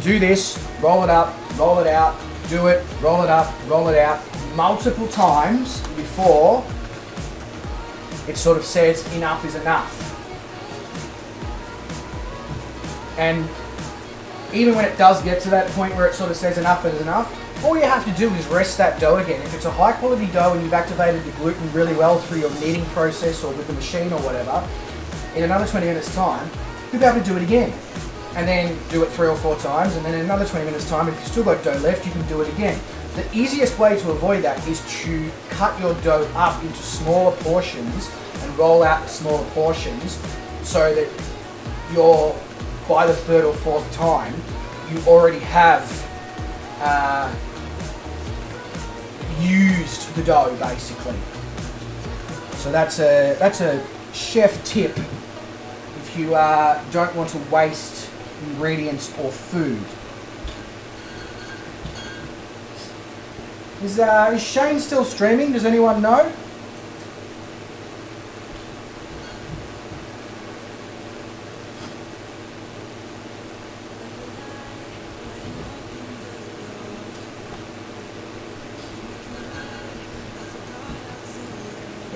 do this, roll it up, roll it out, do it, roll it up, roll it out multiple times before it sort of says enough is enough. And even when it does get to that point where it sort of says enough is enough, all you have to do is rest that dough again. If it's a high quality dough and you've activated the gluten really well through your kneading process or with the machine or whatever, in another 20 minutes time, you'll be able to do it again. And then do it 3 or 4 times, and then in another 20 minutes time, if you've still got dough left, you can do it again. The easiest way to avoid that is to cut your dough up into smaller portions and roll out the smaller portions so that by the third or fourth time, you already have used the dough basically. So that's a chef tip if you don't want to waste ingredients or food. Is Shane still streaming? Does anyone know?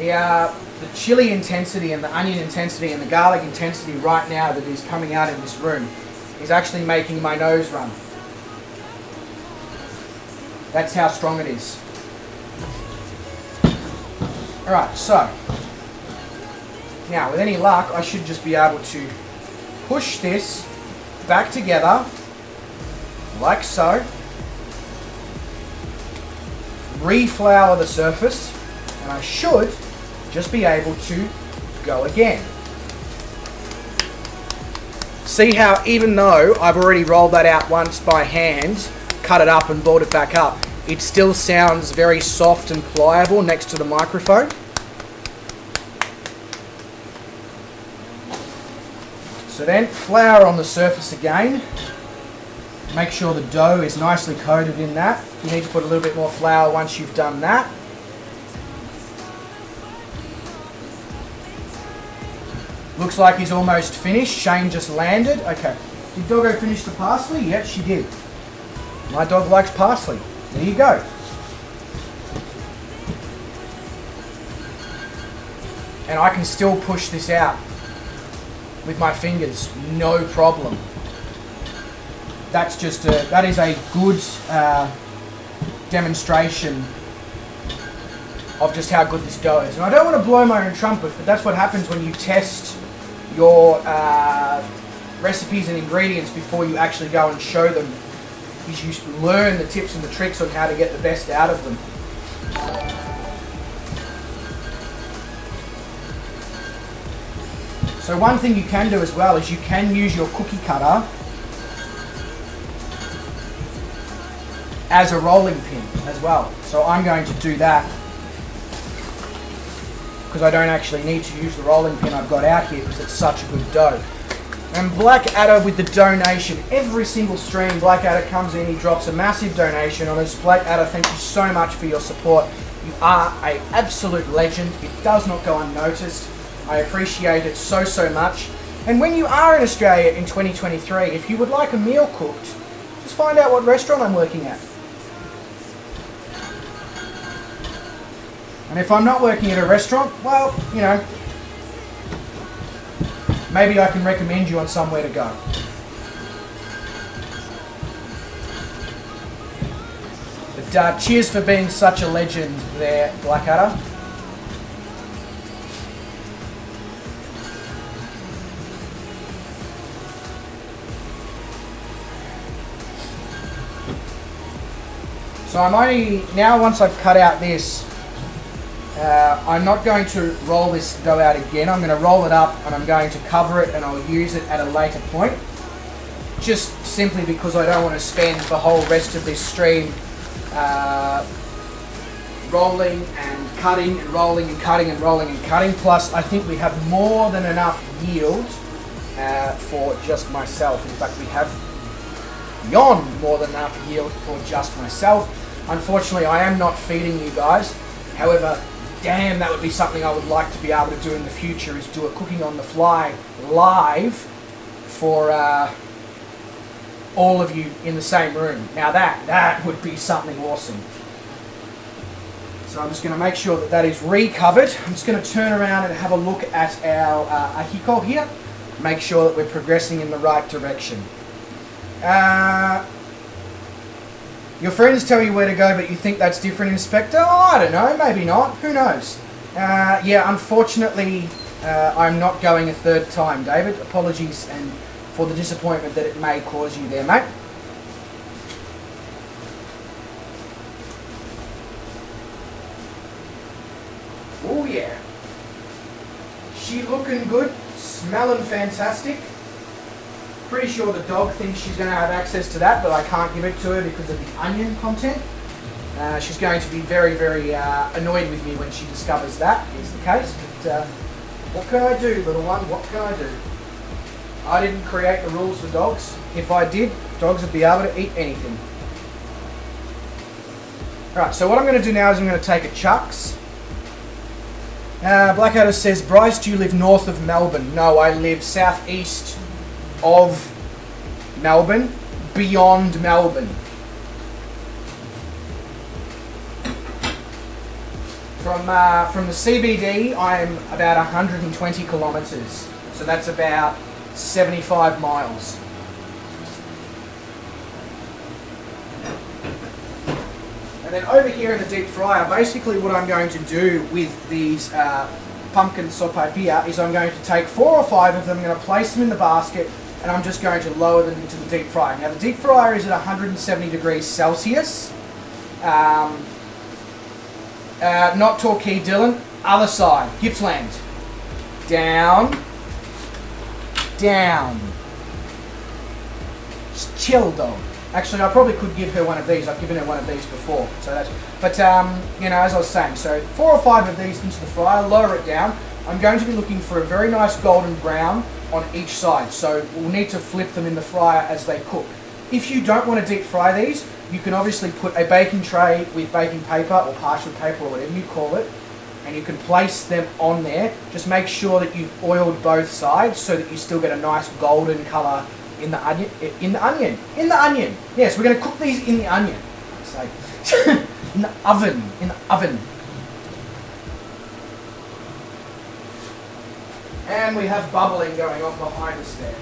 The chili intensity and the onion intensity and the garlic intensity right now that is coming out in this room is actually making my nose run. That's how strong it is. Alright, so now with any luck I should just be able to push this back together like so, reflour the surface, and I should just be able to go again. See how even though I've already rolled that out once by hand, cut it up and balled it back up, it still sounds very soft and pliable next to the microphone. So then flour on the surface again. Make sure the dough is nicely coated in that. You need to put a little bit more flour once you've done that. Looks like he's almost finished. Shane just landed. Okay. Did Doggo finish the parsley? Yep, she did. My dog likes parsley. There you go. And I can still push this out with my fingers, no problem. That is a good demonstration of just how good this dough is. And I don't want to blow my own trumpet, but that's what happens when you test your recipes and ingredients before you actually go and show them. Is you learn the tips and the tricks on how to get the best out of them. So one thing you can do as well is you can use your cookie cutter as a rolling pin as well. So I'm going to do that because I don't actually need to use the rolling pin I've got out here because it's such a good dough. And Blackadder with the donation. Every single stream Blackadder comes in, he drops a massive donation on us. Blackadder, thank you so much for your support. You are an absolute legend. It does not go unnoticed. I appreciate it so, so much. And when you are in Australia in 2023, if you would like a meal cooked, just find out what restaurant I'm working at. And if I'm not working at a restaurant, well, you know, maybe I can recommend you on somewhere to go. But cheers for being such a legend there, Blackadder. So I'm only, now once I've cut out this, I'm not going to roll this dough out again. I'm going to roll it up and I'm going to cover it and I'll use it at a later point. Just simply because I don't want to spend the whole rest of this stream rolling and cutting and rolling and cutting and rolling and cutting. Plus I think we have more than enough yield for just myself. In fact, we have beyond more than enough yield for just myself. Unfortunately, I am not feeding you guys. However, damn, that would be something I would like to be able to do in the future, is do a cooking on the fly live for all of you in the same room. Now that would be something awesome. So I'm just going to make sure that that is recovered. I'm just going to turn around and have a look at our Ajiaco here. Make sure that we're progressing in the right direction. Your friends tell you where to go, but you think that's different, Inspector? Oh, I don't know, maybe not. Who knows? Yeah, unfortunately, I'm not going a third time, David. Apologies and for the disappointment that it may cause you there, mate. yeah. She looking good, smelling fantastic. Pretty sure the dog thinks she's going to have access to that, but I can't give it to her because of the onion content. She's going to be very, very annoyed with me when she discovers that is the case. But what can I do, little one? What can I do? I didn't create the rules for dogs. If I did, dogs would be able to eat anything. Right, so what I'm going to do now is I'm going to take a chucks. Blackadder says, Bryce, do you live north of Melbourne? No, I live southeast of Melbourne, beyond Melbourne. From the CBD, I'm about 120 kilometres, so that's about 75 miles. And then over here in the deep fryer, basically what I'm going to do with these pumpkin sopaipilla is I'm going to take 4 or 5 of them, I'm going to place them in the basket, and I'm just going to lower them into the deep fryer. Now the deep fryer is at 170 degrees Celsius. Not Torquay, Dylan. Other side, Gippsland. Down. Down. Just chill, dog. Actually, I probably could give her one of these. I've given her one of these before. So that's. But you know, as I was saying, so 4 or 5 of these into the fryer. Lower it down. I'm going to be looking for a very nice golden brown on each side. So we'll need to flip them in the fryer as they cook. If you don't want to deep fry these, you can obviously put a baking tray with baking paper or parchment paper or whatever you call it, and you can place them on there. Just make sure that you've oiled both sides so that you still get a nice golden colour in the onion. In the onion. In the onion. Yes, we're going to cook these in the onion. So, in the oven. In the oven. And we have bubbling going on behind us there.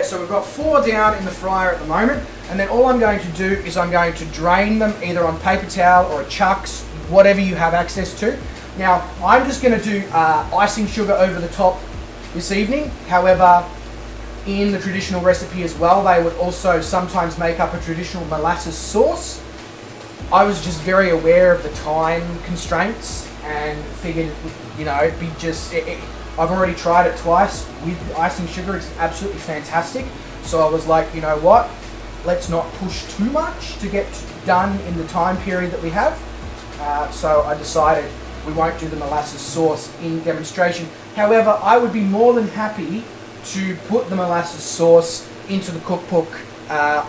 So we've got 4 down in the fryer at the moment, and then all I'm going to do is I'm going to drain them either on paper towel or a chucks, whatever you have access to. Now I'm just going to do icing sugar over the top this evening. However, in the traditional recipe as well, they would also sometimes make up a traditional molasses sauce. I was just very aware of the time constraints and figured, you know, it'd be just... I've already tried it twice with icing sugar. It's absolutely fantastic. So I was like, you know what? Let's not push too much to get done in the time period that we have. So I decided we won't do the molasses sauce in demonstration. However, I would be more than happy to put the molasses sauce into the cookbook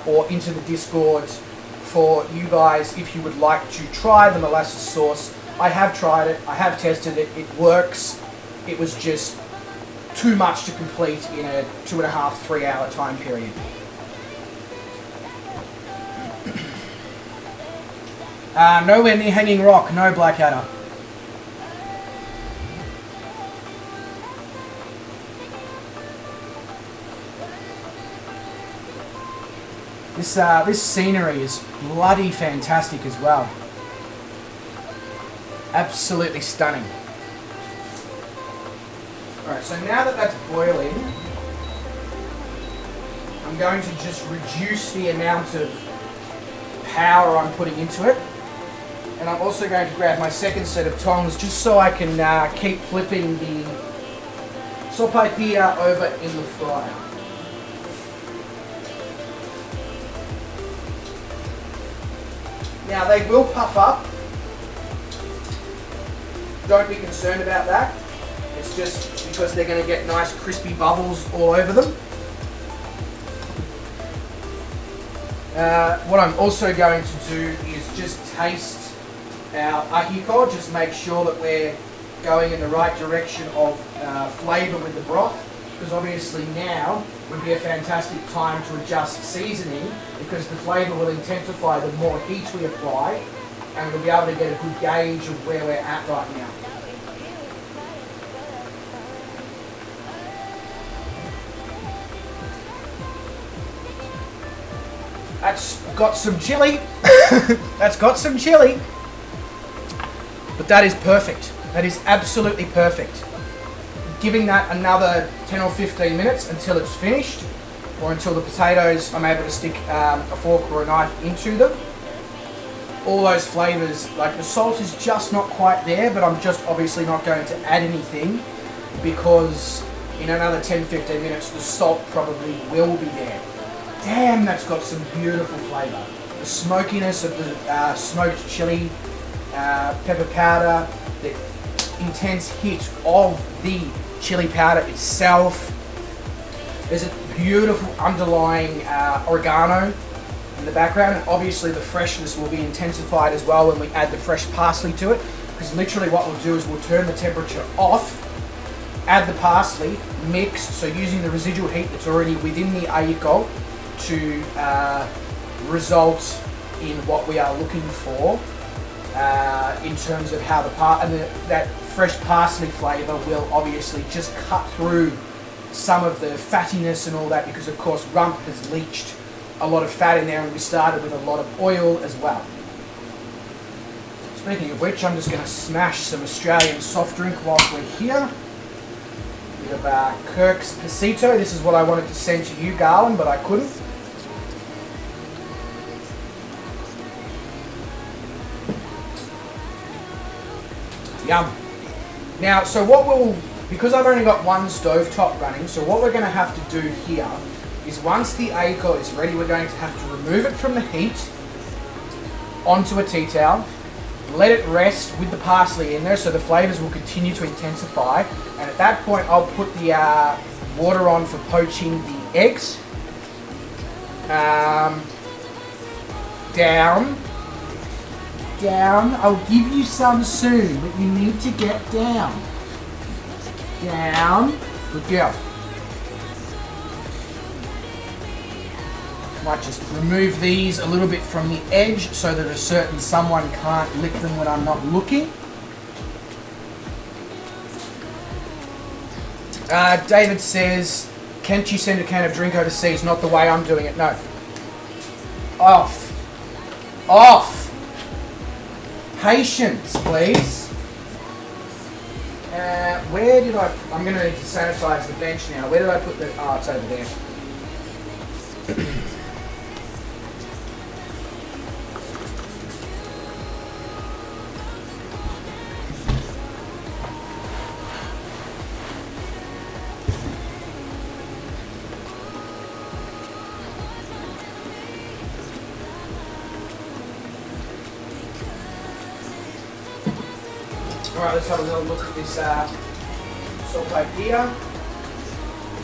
or into the Discord for you guys if you would like to try the molasses sauce. I have tried it. I have tested it. It works. It was just too much to complete in a 2.5–3 hour time period. Nowhere near Hanging Rock, no Blackadder. This scenery is bloody fantastic as well. Absolutely stunning. Alright, so now that that's boiling, I'm going to just reduce the amount of power I'm putting into it. And I'm also going to grab my second set of tongs just so I can keep flipping the sopaipilla over in the fryer. Now they will puff up. Don't be concerned about that. It's just because they're going to get nice crispy bubbles all over them. What I'm also going to do is just taste our Ajiaco, just make sure that we're going in the right direction of flavour with the broth, because obviously now would be a fantastic time to adjust seasoning, because the flavour will intensify the more heat we apply, and we'll be able to get a good gauge of where we're at right now. That's got some chili. That's got some chili. But that is perfect. That is absolutely perfect. Giving that another 10 or 15 minutes until it's finished. or until the potatoes, I'm able to stick a fork or a knife into them. All those flavours, like the salt is just not quite there, but I'm just obviously not going to add anything because in another 10-15 minutes the salt probably will be there. Damn, that's got some beautiful flavour. The smokiness of the smoked chili, pepper powder, the intense hit of the chili powder itself. There's a beautiful underlying oregano in the background, and obviously the freshness will be intensified as well when we add the fresh parsley to it, because literally what we'll do is we'll turn the temperature off, add the parsley, mix, so using the residual heat that's already within the Ajiaco to result in what we are looking for in terms of how that fresh parsley flavour will obviously just cut through some of the fattiness and all that, because of course rump has leached a lot of fat in there, and we started with a lot of oil as well. Speaking of which, I'm just going to smash some Australian soft drink whilst we're here. A bit of Kirk's Pisco. This is what I wanted to send to you, Garland, but I couldn't. Yum. Now, so because I've only got one stovetop running, so what we're going to have to do here is once the Ajiaco is ready, we're going to have to remove it from the heat onto a tea towel, let it rest with the parsley in there so the flavours will continue to intensify, and at that point I'll put the water on for poaching the eggs. Down. I'll give you some soon, but you need to get down. Down. Good girl. Might just remove these a little bit from the edge so that someone can't lick them when I'm not looking. David says, can't you send a can of drink overseas? Not the way I'm doing it, no. Off. Patience, please. Where did I'm going to need to sanitize the bench now. Where did I put the, it's over there. Alright, let's have a little look at this Sopaipillas.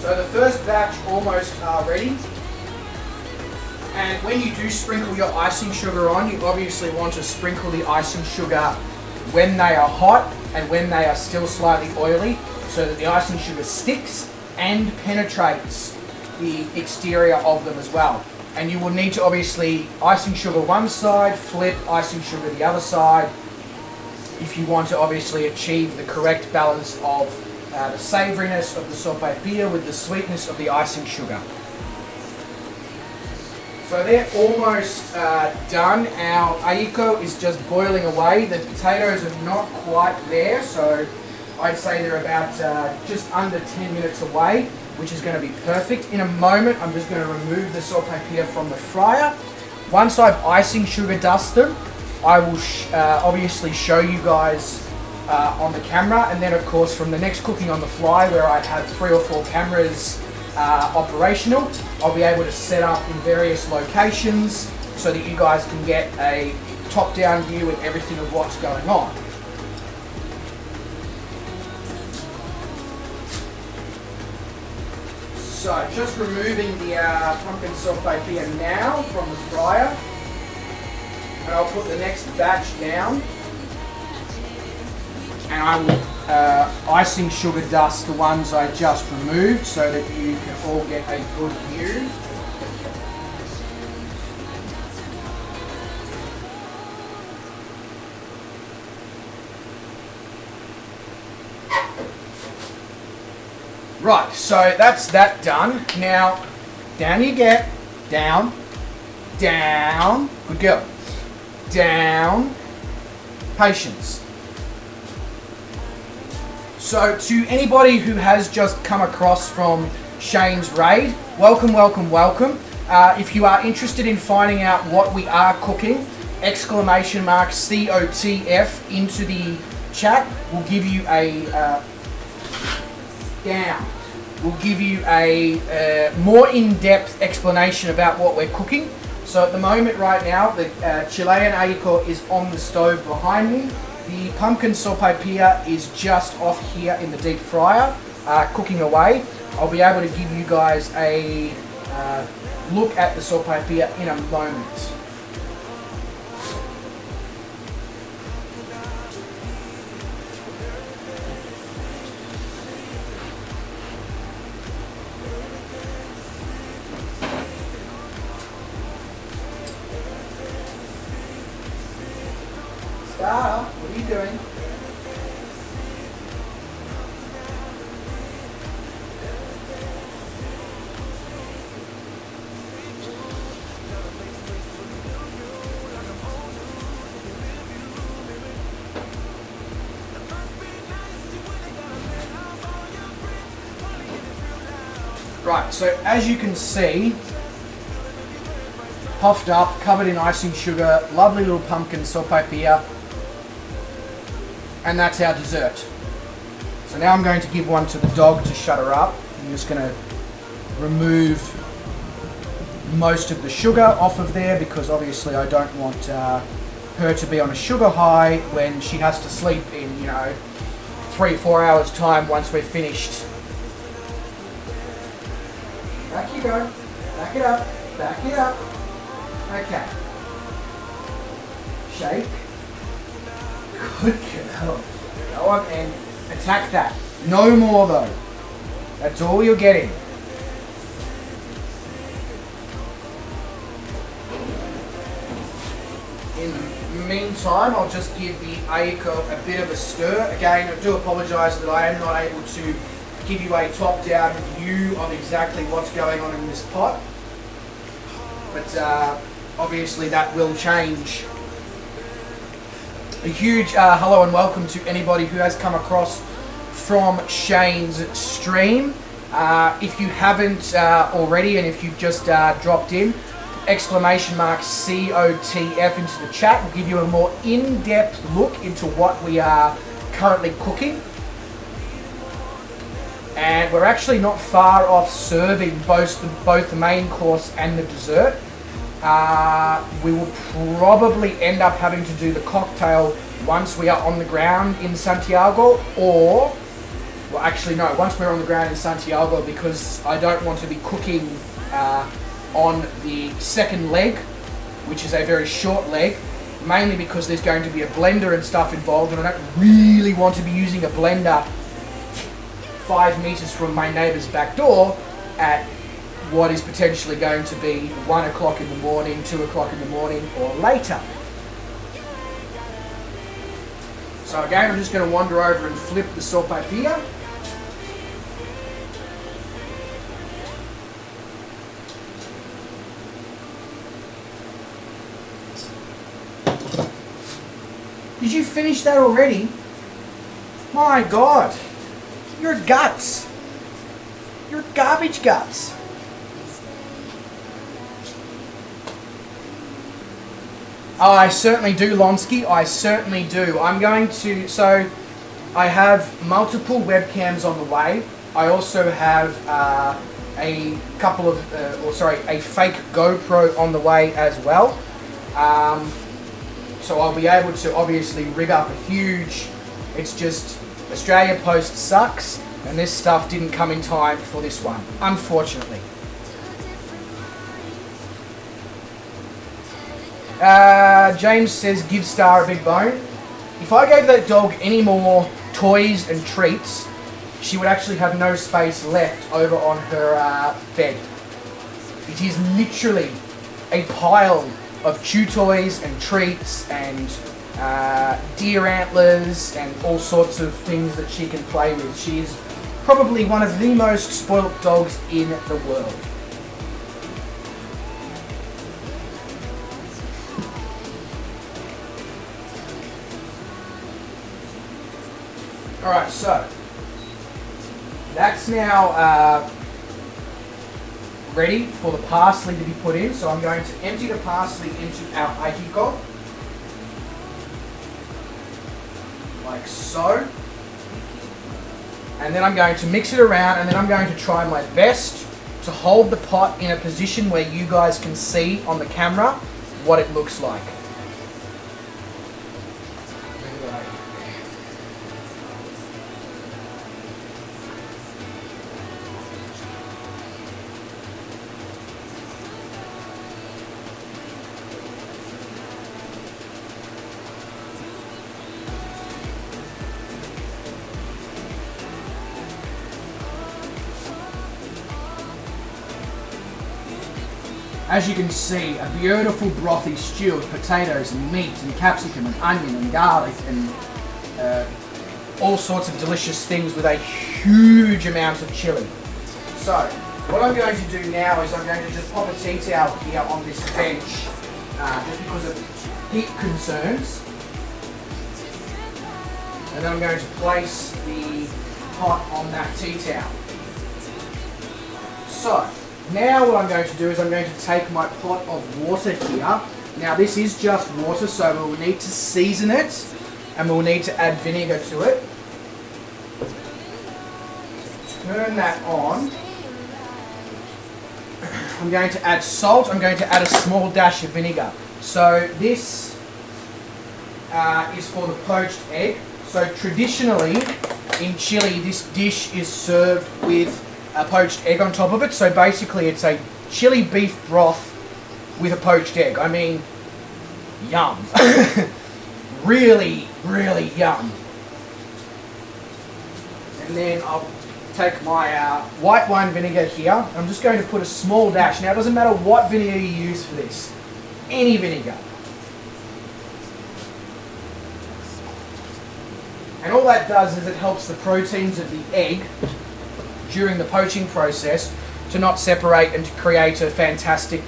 So the first batch almost are ready. And when you do sprinkle your icing sugar on, you obviously want to sprinkle the icing sugar when they are hot and when they are still slightly oily, so that the icing sugar sticks and penetrates the exterior of them as well. And you will need to obviously icing sugar one side, flip icing sugar the other side, if you want to obviously achieve the correct balance of the savouriness of the sopaipilla with the sweetness of the icing sugar. So they're almost done. Our Ajiaco is just boiling away. The potatoes are not quite there, so I'd say they're about just under 10 minutes away, which is going to be perfect. In a moment, I'm just going to remove the sopaipilla from the fryer. Once I've icing sugar dusted them, I will obviously show you guys on the camera, and then of course from the next cooking on the fly, where I have 3 or 4 cameras operational, I'll be able to set up in various locations so that you guys can get a top-down view of everything of what's going on. So just removing the pumpkin sopaipilla now from the fryer. And I'll put the next batch down, and I will icing sugar dust the ones I just removed so that you can all get a good view. Right, so that's that done. Now, down you get, down, good girl. Down, patience. So to anybody who has just come across from Shane's Raid. Welcome, welcome, welcome. If you are interested in finding out what we are cooking, exclamation mark COTF into the chat will give you a We'll give you a more in-depth explanation about what we're cooking. So at the moment right now, the Chilean Ajiaco is on the stove behind me. The pumpkin sopaipilla is just off here in the deep fryer, cooking away. I'll be able to give you guys a look at the sopaipilla in a moment. Star, what are you doing? Right, so as you can see, puffed up, covered in icing sugar, lovely little pumpkin sopaipilla, and that's our dessert. So now I'm going to give one to the dog to shut her up. I'm just going to remove most of the sugar off of there because obviously I don't want her to be on a sugar high when she has to sleep in, 3-4 hours time once we're finished. Back you go. Back it up. Back it up. Okay. Shake. Good girl. Go on and attack that. No more though. That's all you're getting. In the meantime, I'll just give the Ajiaco a bit of a stir. Again, I do apologise that I am not able to give you a top-down view of exactly what's going on in this pot. But obviously that will change. A huge hello and welcome to anybody who has come across from Shane's stream. If you haven't already, and if you've just dropped in, exclamation mark COTF into the chat will give you a more in-depth look into what we are currently cooking. And we're actually not far off serving both the main course and the dessert. We will probably end up having to do the cocktail once we are on the ground in Santiago, or, well actually no, once we're on the ground in Santiago, because I don't want to be cooking on the second leg, which is a very short leg, mainly because there's going to be a blender and stuff involved, and I don't really want to be using a blender 5 meters from my neighbor's back door at what is potentially going to be 1 o'clock in the morning, 2 o'clock in the morning, or later. So again, I'm just going to wander over and flip the sopaipilla. Did you finish that already? My God. Your guts. Your garbage guts. Oh, I certainly do, Lonsky. I certainly do. I'm going to... So, I have multiple webcams on the way. I also have a couple of... a fake GoPro on the way as well. So I'll be able to obviously rig up a huge... It's just... Australia Post sucks, and this stuff didn't come in time for this one, unfortunately. James says, give Star a big bone. If I gave that dog any more toys and treats, she would actually have no space left over on her bed. It is literally a pile of chew toys and treats and deer antlers and all sorts of things that she can play with. She is probably one of the most spoilt dogs in the world. Alright, so that's now ready for the parsley to be put in. So I'm going to empty the parsley into our ajiaco, like so. And then I'm going to mix it around, and then I'm going to try my best to hold the pot in a position where you guys can see on the camera what it looks like. As you can see, a beautiful brothy stew of potatoes and meat and capsicum and onion and garlic and all sorts of delicious things with a huge amount of chili. So, what I'm going to do now is I'm going to just pop a tea towel here on this bench, just because of heat concerns. And then I'm going to place the pot on that tea towel. So, now what I'm going to do is I'm going to take my pot of water here. Now this is just water, so we'll need to season it and we'll need to add vinegar to it. Turn that on. I'm going to add salt. I'm going to add a small dash of vinegar. So this is for the poached egg. So traditionally in Chile this dish is served with a poached egg on top of it. So basically it's a chili beef broth with a poached egg. I mean, yum. Really, really yum. And then I'll take my white wine vinegar here. I'm just going to put a small dash. Now it doesn't matter what vinegar you use for this. Any vinegar. And all that does is it helps the proteins of the egg during the poaching process to not separate and to create a fantastic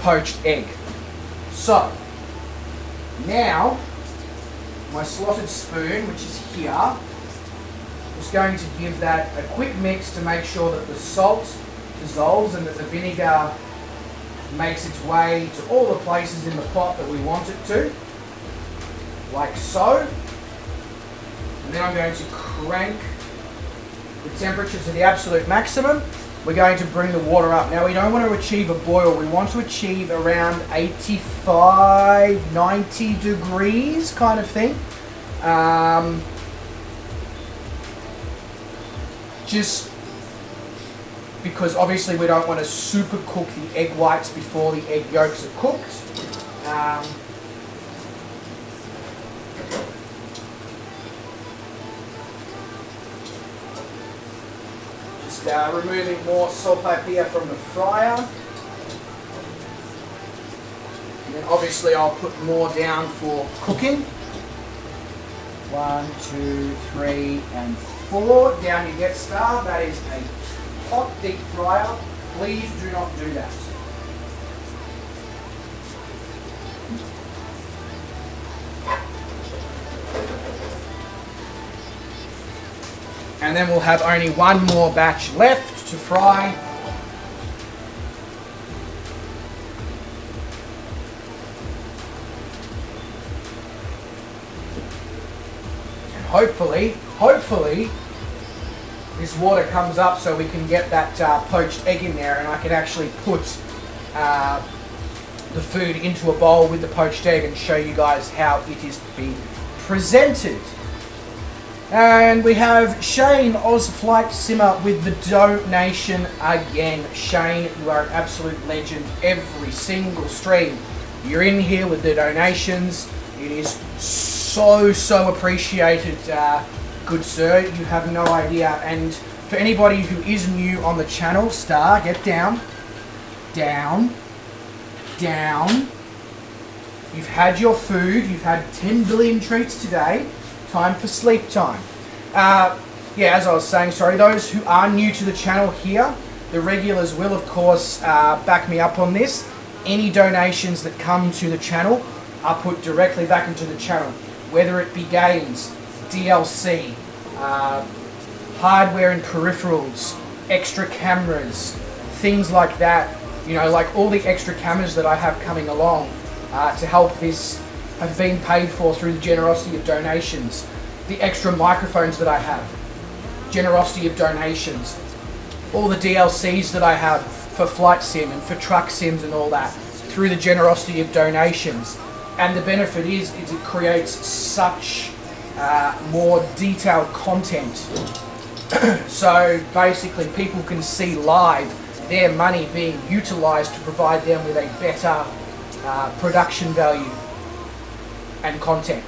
poached egg. So, now my slotted spoon, which is here, is going to give that a quick mix to make sure that the salt dissolves and that the vinegar makes its way to all the places in the pot that we want it to, like so. And then I'm going to crank the temperature to the absolute maximum. We're going to bring the water up. Now we don't want to achieve a boil, we want to achieve around 85, 90 degrees kind of thing. Just because obviously we don't want to super cook the egg whites before the egg yolks are cooked. Removing more sopaipillas from the fryer. And then obviously I'll put more down for cooking. 1, 2, 3, and 4. Down you get, Star. That is a hot deep fryer. Please do not do that. And then we'll have only one more batch left to fry. And hopefully, this water comes up so we can get that poached egg in there, and I can actually put the food into a bowl with the poached egg and show you guys how it is to be presented. And we have Shane Ozflight Simmer with the donation again. Shane, you are an absolute legend. Every single stream you're in here with the donations. It is so appreciated, good sir. You have no idea. And for anybody who is new on the channel, Star, get down. Down. Down. You've had your food. You've had 10 billion treats today. Time for sleep time. Yeah, as I was saying, sorry, those who are new to the channel here, the regulars will of course back me up on this. Any donations that come to the channel are put directly back into the channel, whether it be games, DLC, hardware and peripherals, extra cameras, things like that, you know, like all the extra cameras that I have coming along to help this have been paid for through the generosity of donations. The extra microphones that I have, generosity of donations. All the DLCs that I have for flight sim and for truck sims and all that, through the generosity of donations. And the benefit is it creates such more detailed content. So basically people can see live their money being utilized to provide them with a better production value and content.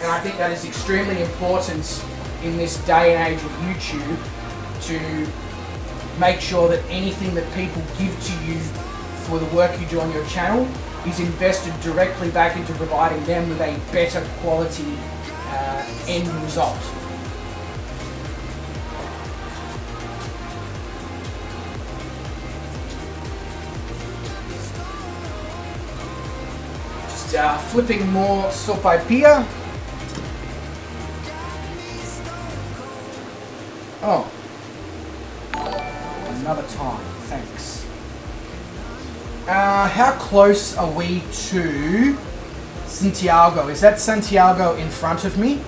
And I think that is extremely important in this day and age of YouTube, to make sure that anything that people give to you for the work you do on your channel is invested directly back into providing them with a better quality end result. Just flipping more sopaipilla. Oh, another time, thanks. How close are we to Santiago? Is that Santiago in front of me?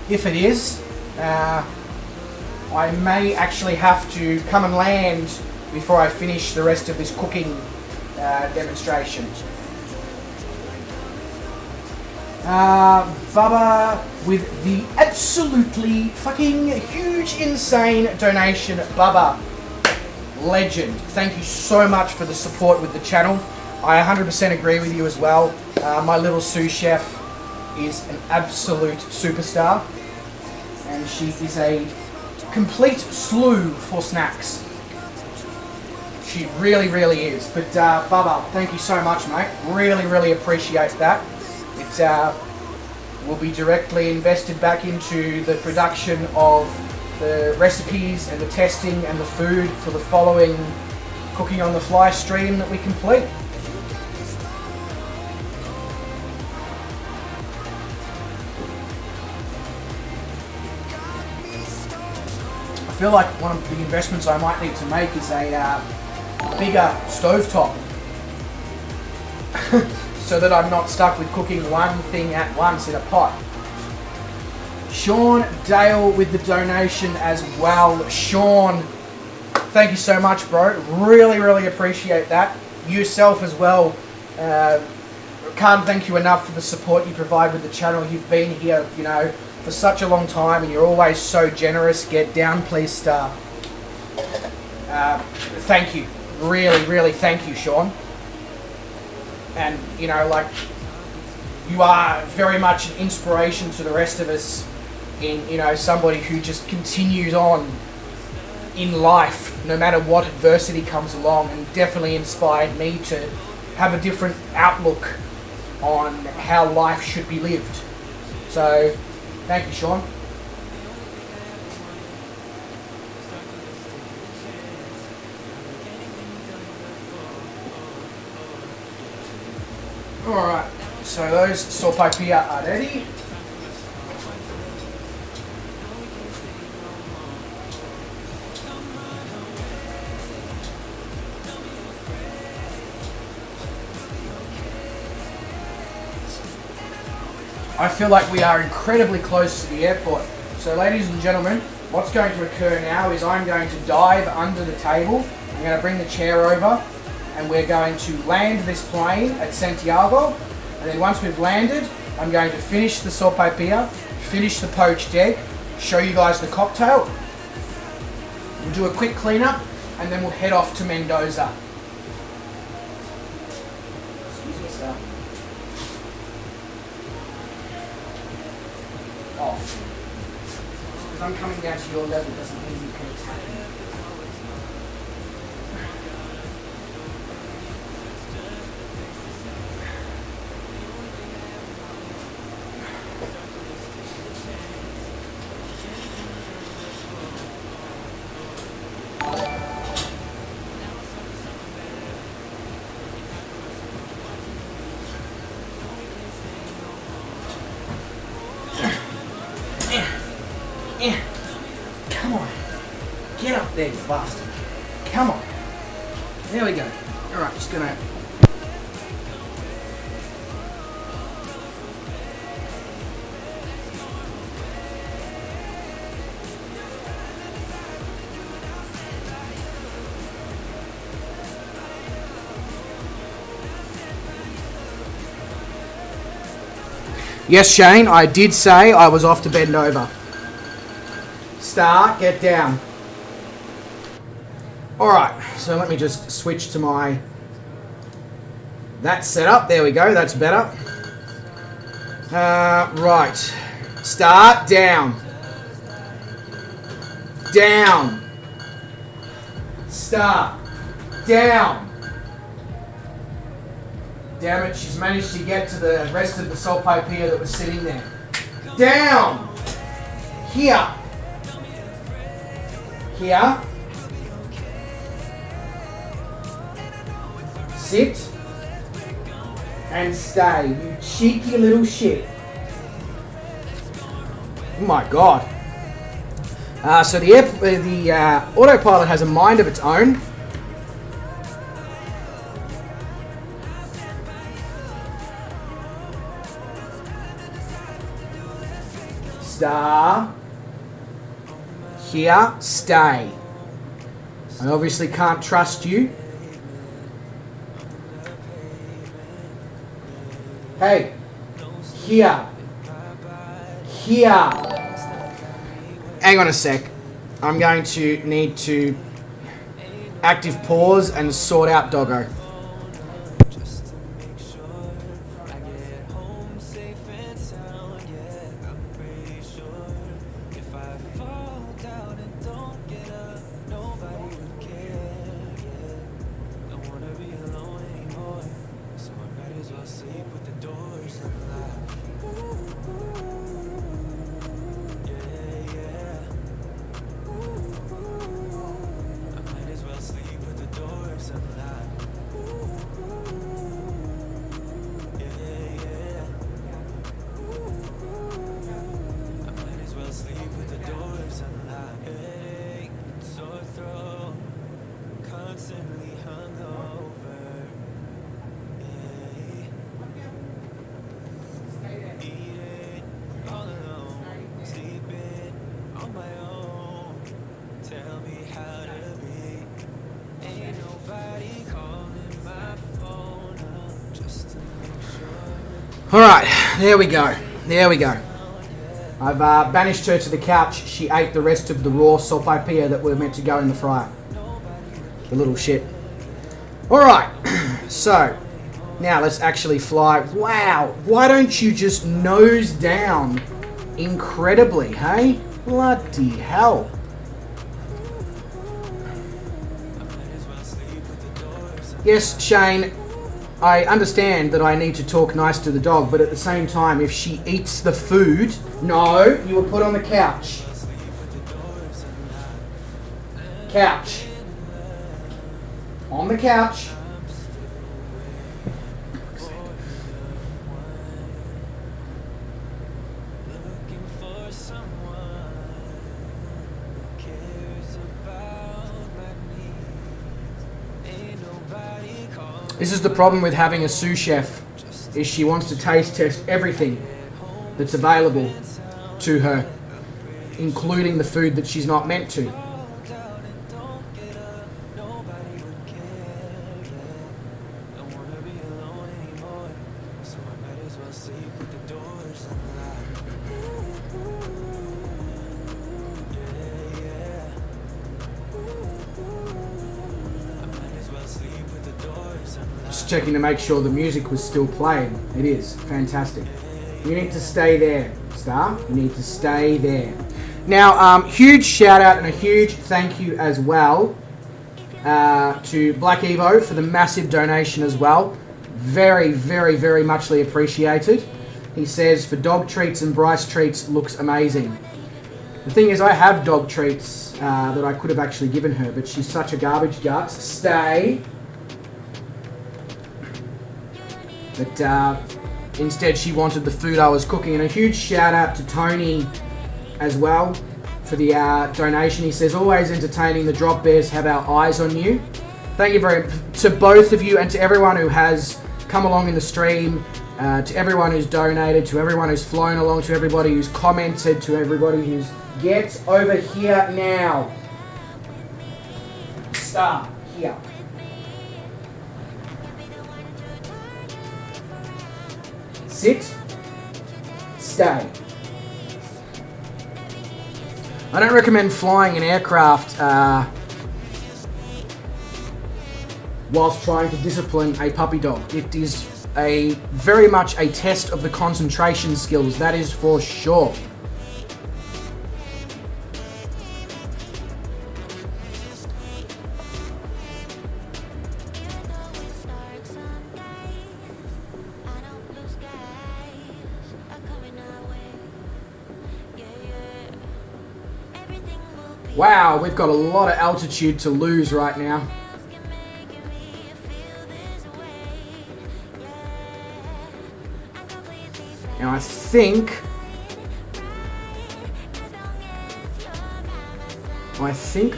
If it is, I may actually have to come and land before I finish the rest of this cooking demonstration. Bubba with the absolutely fucking huge, insane donation. Bubba, legend. Thank you so much for the support with the channel. I 100% agree with you as well. My little sous chef is an absolute superstar, and she is a complete slew for snacks. She really, really is. But Bubba, thank you so much, mate. Really, really appreciate that. It will be directly invested back into the production of the recipes and the testing and the food for the following cooking on the fly stream that we complete. I feel like one of the investments I might need to make is a bigger stovetop. So that I'm not stuck with cooking one thing at once in a pot. Sean Dale with the donation as well. Sean, thank you so much, bro. Really, really appreciate that. Yourself as well. Can't thank you enough for the support you provide with the channel. You've been here, you know, for such a long time, and you're always so generous. Get down, please, star. Thank you. Really, really thank you, Sean. And, you know, like, you are very much an inspiration to the rest of us in, you know, somebody who just continues on in life no matter what adversity comes along, and definitely inspired me to have a different outlook on how life should be lived. So, thank you, Sean. Alright, so those sopaipillas are ready. I feel like we are incredibly close to the airport. So ladies and gentlemen, what's going to occur now is I'm going to dive under the table. I'm going to bring the chair over, and we're going to land this plane at Santiago, and then once we've landed, I'm going to finish the sopaipilla, finish the poached egg, show you guys the cocktail. We'll do a quick cleanup, and then we'll head off to Mendoza. Excuse me, sir. Oh. Just because I'm coming down to your level doesn't mean you can attack me. Come on. Get up there, you bastard. Come There we go. Alright, just gonna... Yes, Shane, I did say I was off to bend over. Star, get down. Alright, so let me just switch to my... That's set up. There we go, that's better. Right. Star, down. Down. Star, down. Damn it, she's managed to get to the rest of the Sopaipilla that was sitting there. Down! Here. Here. Sit. And stay, you cheeky little shit. Oh my god. So the autopilot has a mind of its own. Star. Here, stay. I obviously can't trust you. Hey, here. Here. Hang on a sec. I'm going to need to active pause and sort out Doggo. Alright, there we go. There we go. I've banished her to the couch. She ate the rest of the raw Sopaipilla that were meant to go in the fryer. The little shit. Alright, so now let's actually fly. Wow, why don't you just nose down incredibly, hey? Bloody hell. Yes, Shane, I understand that I need to talk nice to the dog, but at the same time, if she eats the food... No, you were put on the couch. Couch. On the couch. This is the problem with having a sous chef, is she wants to taste test everything that's available to her, including the food that she's not meant to. Just checking to make sure the music was still playing. It is. Fantastic. You need to stay there, Star. You need to stay there. Now, huge shout out and a huge thank you as well to Black Evo for the massive donation as well. Very, very, very muchly appreciated. He says, for dog treats and Bryce treats, looks amazing. The thing is, I have dog treats that I could have actually given her, but she's such a garbage guts. Stay. But instead she wanted the food I was cooking. And a huge shout out to Tony as well for the donation. He says, always entertaining, the drop bears have our eyes on you. Thank you very to both of you and to everyone who has come along in the stream, to everyone who's donated, to everyone who's flown along, to everybody who's commented, to everybody who's... Get over here now. Start here. Sit. Stay. I don't recommend flying an aircraft whilst trying to discipline a puppy dog. It is very much a test of the concentration skills, that is for sure. Wow, we've got a lot of altitude to lose right now. And I think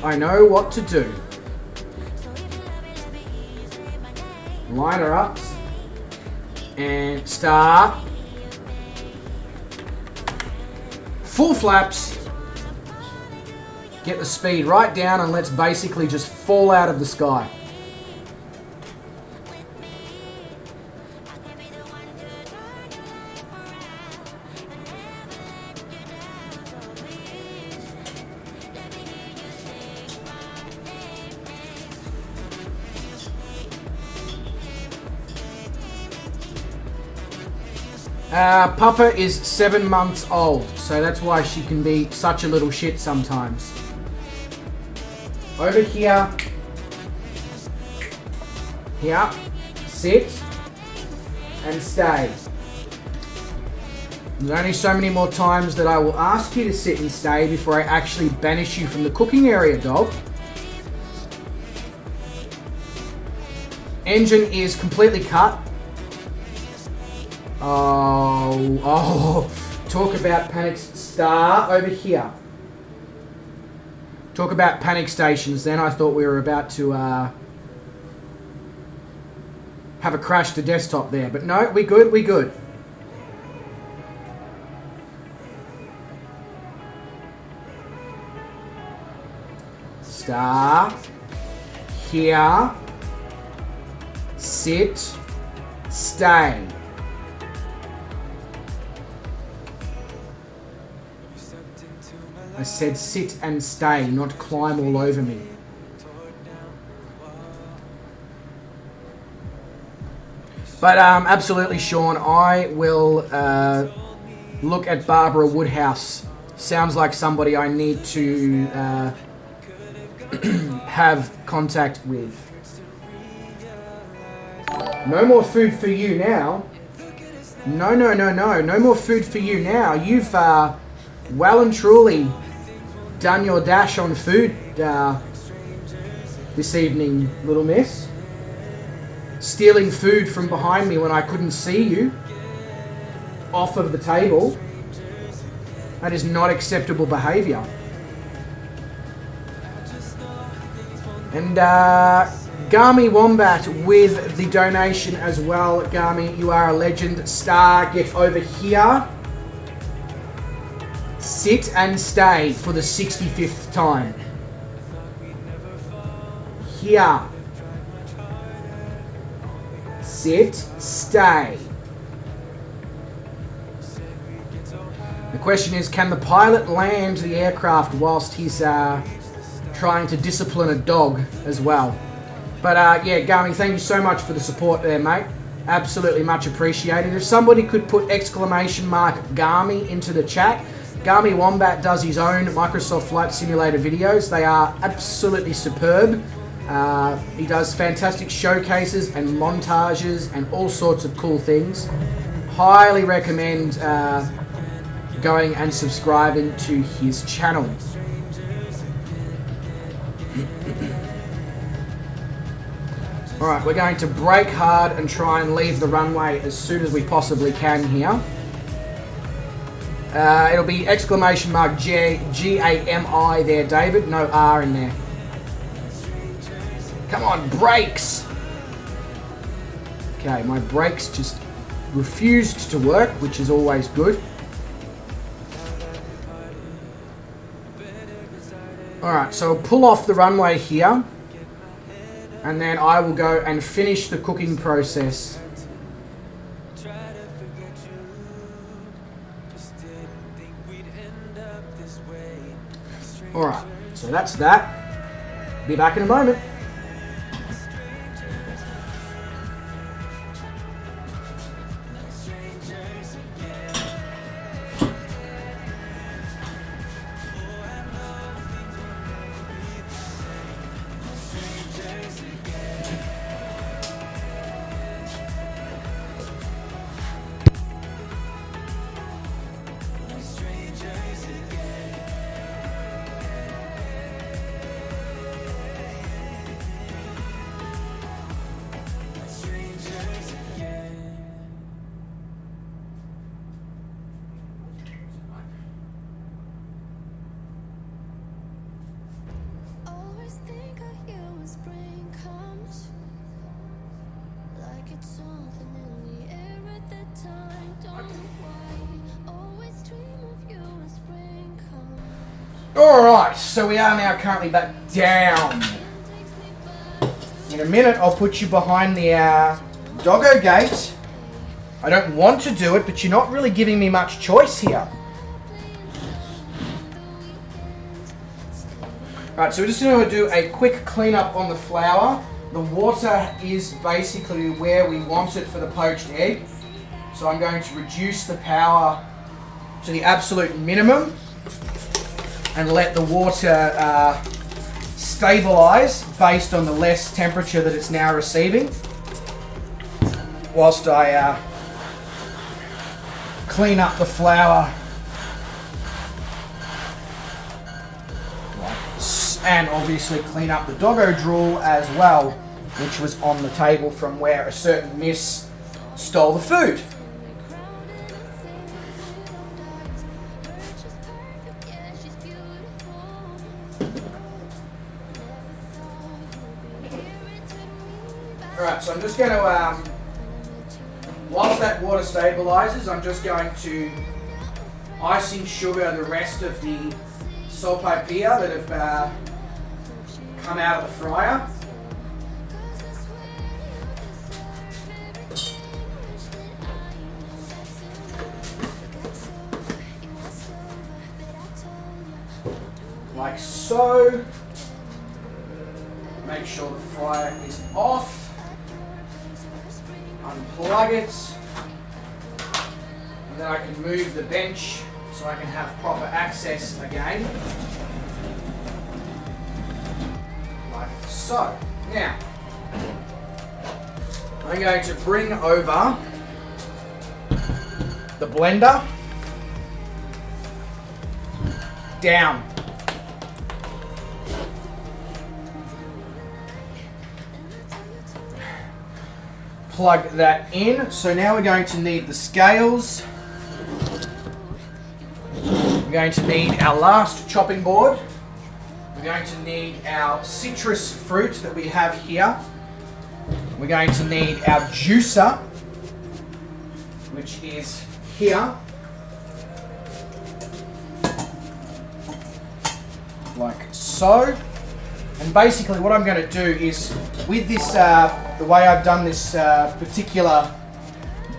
I know what to do. Line her up and start. Full flaps. Get the speed right down and let's basically just fall out of the sky. Papa is 7 months old, so that's why she can be such a little shit sometimes. Over here. Here. Sit. And stay. There's only so many more times that I will ask you to sit and stay before I actually banish you from the cooking area, dog. Engine is completely cut. Oh, talk about panic. Star over here. Talk about panic stations. Then I thought we were about to have a crash to desktop there. But no, we good, we good. Star. Here. Sit. Stay. I said sit and stay, not climb all over me. But absolutely, Sean, I will look at Barbara Woodhouse. Sounds like somebody I need to have contact with. No more food for you now. No, no, no, no. No more food for you now. You've well and truly done your dash on food this evening, little miss. Stealing food from behind me when I couldn't see you off of the table. That is not acceptable behaviour. And Garmy Wombat with the donation as well. Garmy, you are a legend. Star, get over here. Sit and stay for the 65th time. Here. Sit, stay. The question is, can the pilot land the aircraft whilst he's trying to discipline a dog as well? But yeah, Garmy, thank you so much for the support there, mate. Absolutely much appreciated. If somebody could put exclamation mark Garmy into the chat. Garmy Wombat does his own Microsoft Flight Simulator videos. They are absolutely superb. He does fantastic showcases and montages and all sorts of cool things. Highly recommend going and subscribing to his channel. Alright, we're going to brake hard and try and leave the runway as soon as we possibly can here. It'll be exclamation mark G-A-M-I there, David. No R in there. Come on, brakes! Okay, my brakes just refused to work, which is always good. Alright, so I'll pull off the runway here, and then I will go and finish the cooking process. Alright, so that's that. Be back in a moment. Always think of you when spring comes, like it's something in the air at that time. Don't know why. Always dream of you when spring comes. Alright, so we are now currently back down. In a minute, I'll put you behind the doggo gate. I don't want to do it, but you're not really giving me much choice here. Alright, so we're just going to do a quick cleanup on the flour. The water is basically where we want it for the poached egg. So I'm going to reduce the power to the absolute minimum and let the water stabilize based on the less temperature that it's now receiving, whilst I clean up the flour and obviously clean up the doggo drool as well, which was on the table from where a certain miss stole the food. Alright, so I'm just going to, whilst that water stabilizes, I'm just going to icing sugar the rest of the sopaipilla that have come out of the fryer. Like so. Make sure the fryer is off. Unplug it. And then I can move the bench so I can have proper access again. Like so. Now, I'm going to bring over the blender down. Plug that in. So now we're going to need the scales. We're going to need our last chopping board. We're going to need our citrus fruit that we have here. We're going to need our juicer, which is here. Like so. And basically what I'm going to do is, with this, the way I've done this particular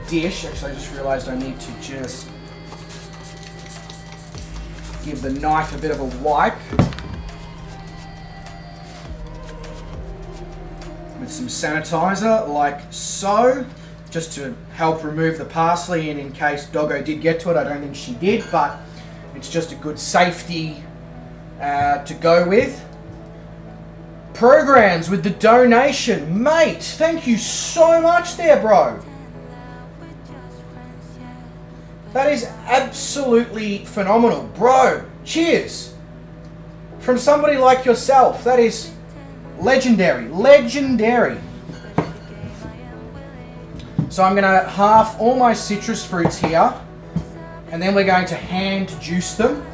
dish, actually I just realised I need to just give the knife a bit of a wipe with some sanitizer, like so, just to help remove the parsley, and in case Doggo did get to it. I don't think she did, but it's just a good safety to go with. Programs with the donation. Mate, thank you so much there, bro. That is absolutely phenomenal. Bro, cheers. From somebody like yourself. That is legendary. Legendary. So I'm going to half all my citrus fruits here, and then we're going to hand juice them.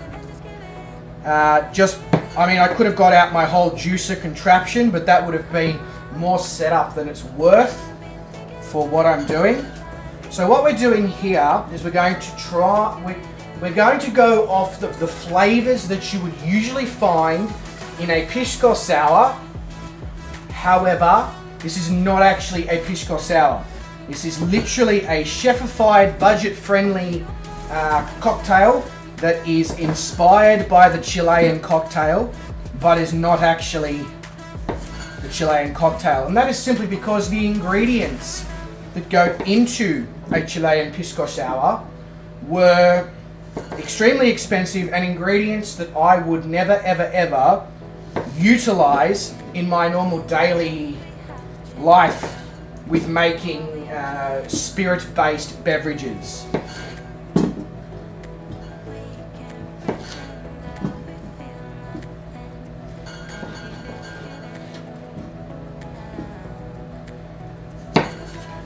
I mean, I could have got out my whole juicer contraption, but that would have been more setup than it's worth for what I'm doing. So what we're doing here is we're going to go off the flavors that you would usually find in a pisco sour. However, this is not actually a pisco sour. This is literally a chef-ified, budget-friendly cocktail that is inspired by the Chilean cocktail, but is not actually the Chilean cocktail. And that is simply because the ingredients that go into a Chilean pisco sour were extremely expensive and ingredients that I would never ever ever utilize in my normal daily life with making spirit-based beverages.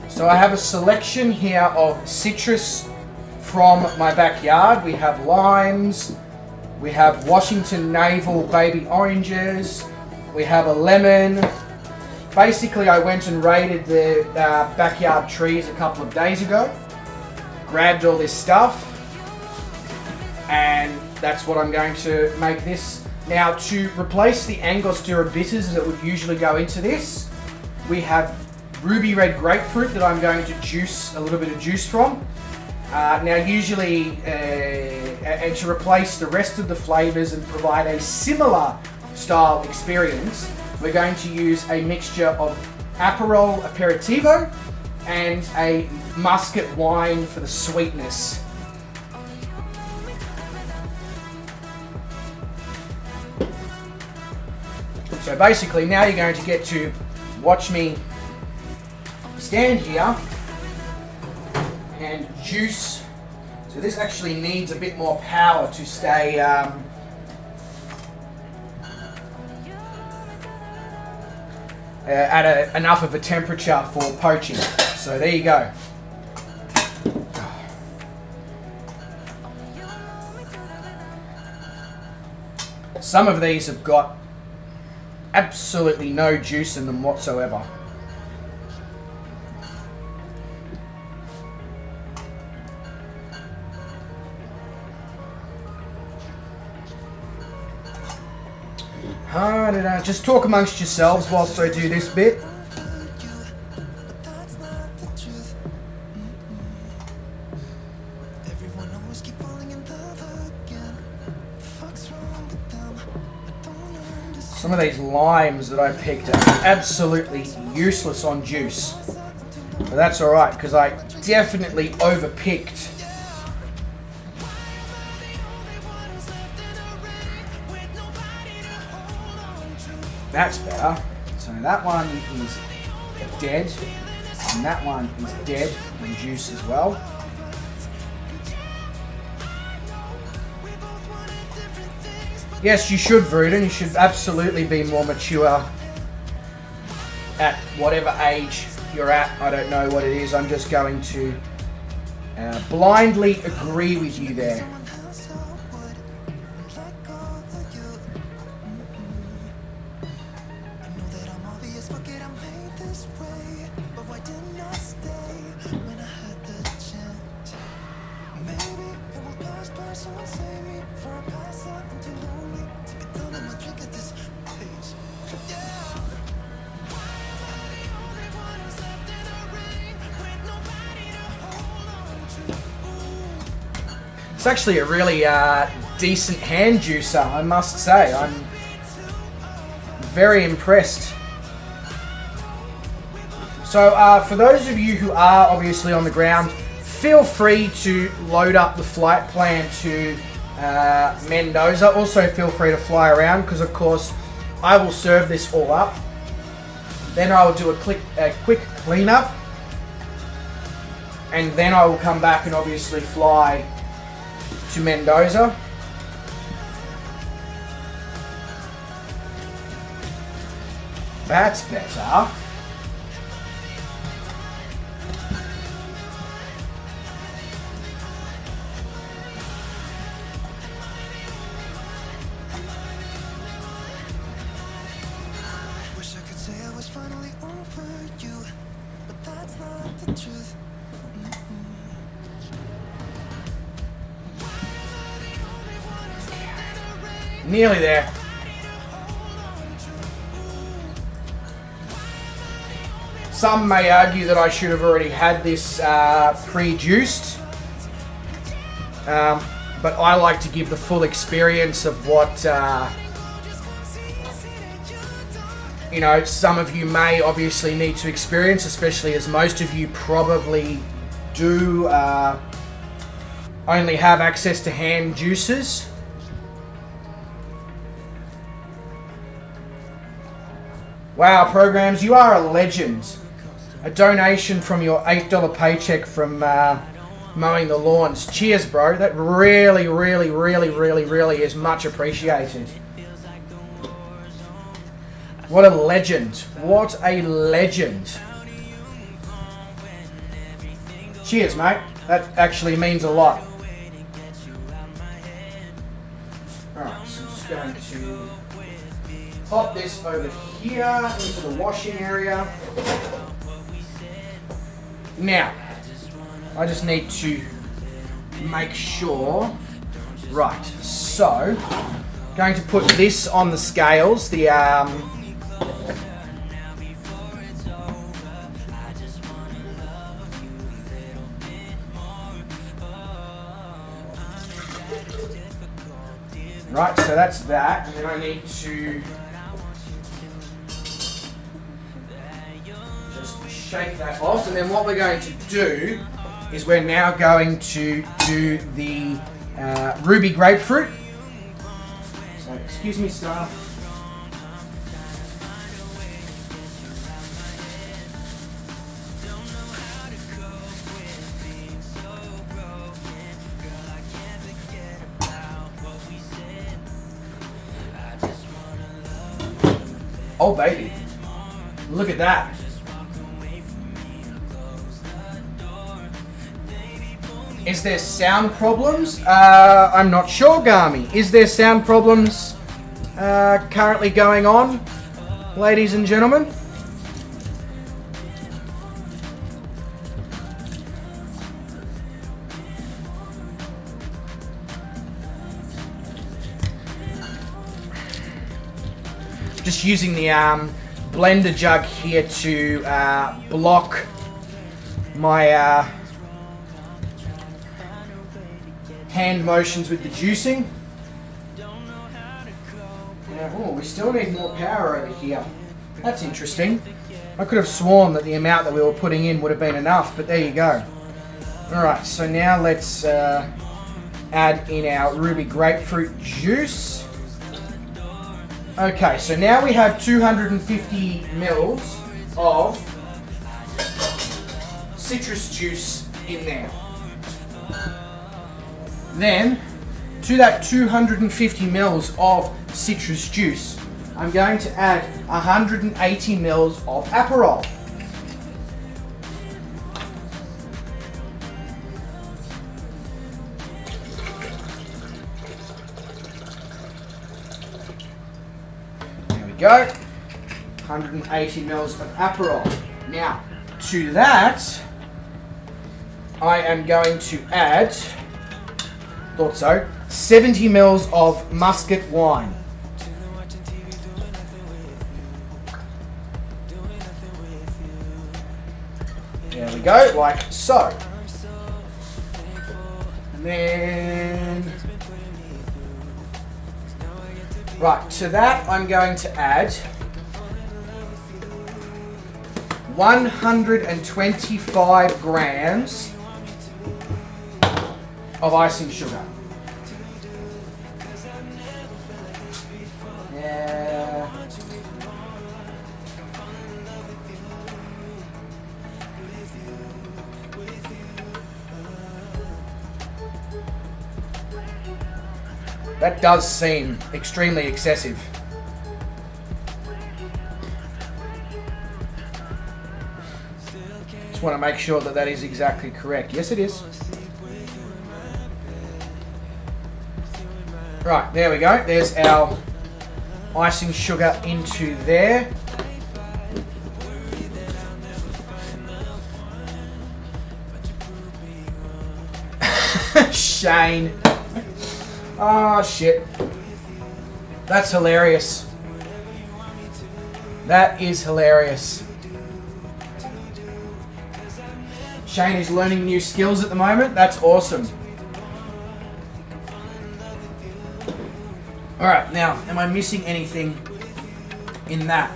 So I have a selection here of citrus from my backyard. We have limes, we have Washington Navel baby oranges, we have a lemon. Basically, I went and raided the backyard trees a couple of days ago, grabbed all this stuff, and that's what I'm going to make this. Now, to replace the Angostura bitters that would usually go into this, we have ruby red grapefruit that I'm going to juice a little bit of juice from. Now usually, and to replace the rest of the flavors and provide a similar style experience, we're going to use a mixture of Aperol Aperitivo and a muscat wine for the sweetness. So basically now you're going to get to watch me stand here and juice. So this actually needs a bit more power to stay at enough of a temperature for poaching. So there you go. Some of these have got absolutely no juice in them whatsoever. Just talk amongst yourselves whilst I do this bit. Some of these limes that I picked are absolutely useless on juice. But that's alright, because I definitely overpicked. That's better. So that one is dead, and that one is dead in juice as well. Yes, you should, Vruden. You should absolutely be more mature at whatever age you're at. I don't know what it is. I'm just going to blindly agree with you there. It's actually a really decent hand juicer, I must say. I'm very impressed. So for those of you who are obviously on the ground, feel free to load up the flight plan to Mendoza. Also feel free to fly around, because of course I will serve this all up. Then I will do a quick cleanup, and then I will come back and obviously fly to Mendoza. That's better. Nearly there. Some may argue that I should have already had this pre-juiced, but I like to give the full experience of what you know, some of you may obviously need to experience, especially as most of you probably do only have access to hand juices. Wow, programs, you are a legend. A donation from your $8 paycheck from mowing the lawns. Cheers, bro. That really, really, really, really, really is much appreciated. What a legend. What a legend. Cheers, mate. That actually means a lot. Alright, so I'm just going to pop this over here into the washing area. Now, I just need to make sure. Right, so going to put this on the scales. The right, so that's that, and then I need to just shake that off, and then what we're going to do is we're now going to do the ruby grapefruit. So excuse me, staff. Oh baby, look at that. Is there sound problems? I'm not sure, Gami. Is there sound problems currently going on, ladies and gentlemen? Just using the blender jug here to block my hand motions with the juicing. Oh, we still need more power over here. That's interesting. I could have sworn that the amount that we were putting in would have been enough, but there you go. Alright, so now let's add in our ruby grapefruit juice. Okay, so now we have 250 mils of citrus juice in there. Then, to that 250 mils of citrus juice, I'm going to add 180 mils of Aperol. Go, 180 mils of Aperol. Now, to that, I am going to add, thought so, 70 mils of muscat wine. There we go, like so. And then, right, to that I'm going to add 125 grams of icing sugar. Yeah. That does seem extremely excessive. Just want to make sure that that is exactly correct. Yes, it is. Right, there we go. There's our icing sugar into there. Shane. Oh, shit. That's hilarious. That is hilarious. Shane is learning new skills at the moment. That's awesome. Alright, now, am I missing anything in that?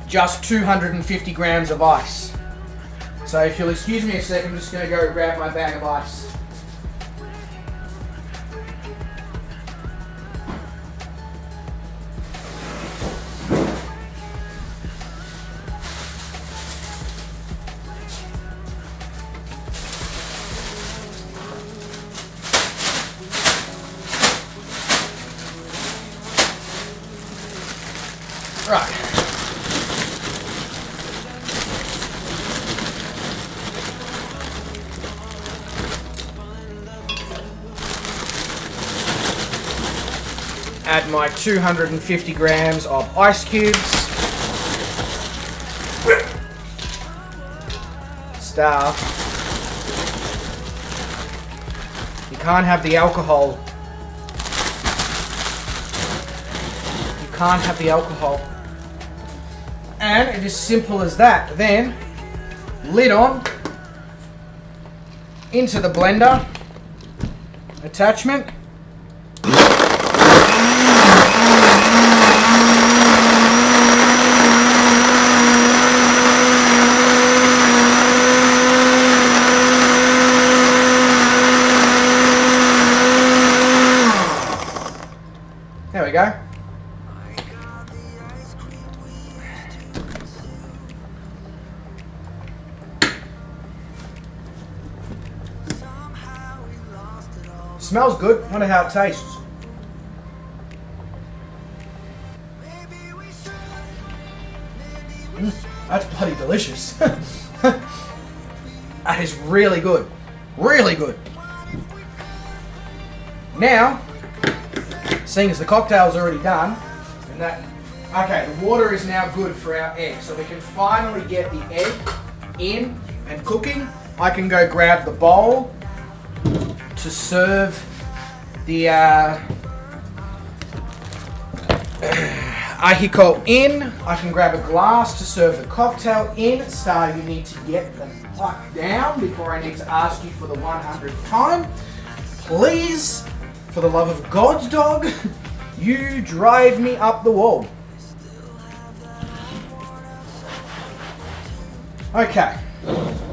Just 250 grams of ice. So if you'll excuse me a second, I'm just going to go grab my bag of ice. Right. Add my 250 grams of ice cubes. Star. You can't have the alcohol. You can't have the alcohol. And it is simple as that. Then, lid on, into the blender, attachment. There we go. Smells good. Wonder how it tastes. That's bloody delicious. That is really good. Really good. Now, seeing as the cocktail's already done, and that, okay, the water is now good for our egg, so we can finally get the egg in and cooking. I can go grab the bowl to serve the Ajiaco in. I can grab a glass to serve the cocktail in. Star, you need to get the fuck down before I need to ask you for the 100th time. Please, for the love of God, dog, you drive me up the wall. Okay,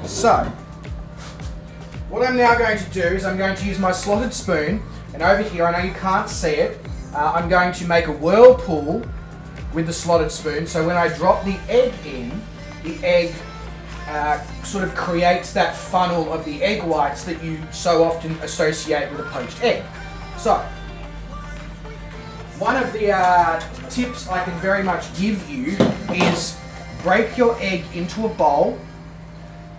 so what I'm now going to do is I'm going to use my slotted spoon, and over here, I know you can't see it, I'm going to make a whirlpool with the slotted spoon, so when I drop the egg in, the egg sort of creates that funnel of the egg whites that you so often associate with a poached egg. So, one of the tips I can very much give you is break your egg into a bowl,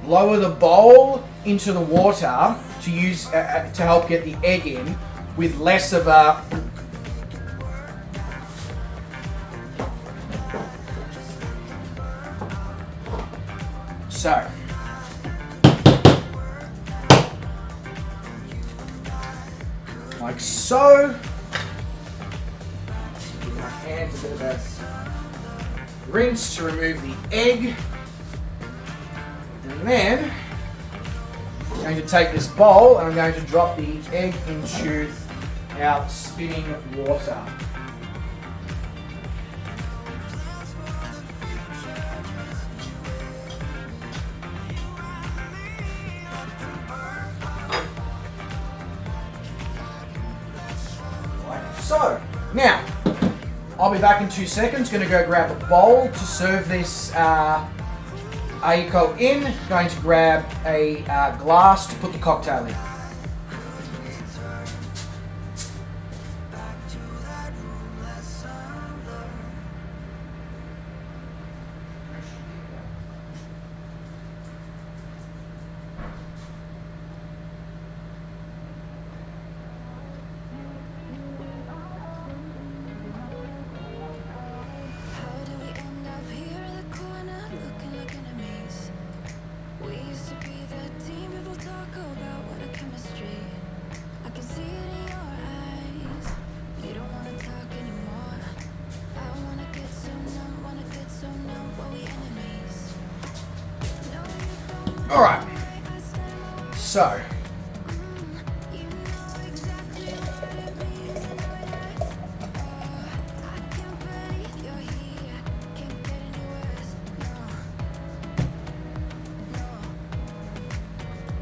lower the bowl into the water to use to help get the egg in with less of a like so. Give my hands a bit of a rinse to remove the egg. And then I'm going to take this bowl and I'm going to drop the egg into our spinning water. So, now, I'll be back in 2 seconds. Going to go grab a bowl to serve this Ajiaco in. Going to grab a glass to put the cocktail in. Looking a maze. We used to be the team people talk about. What a Alright. So.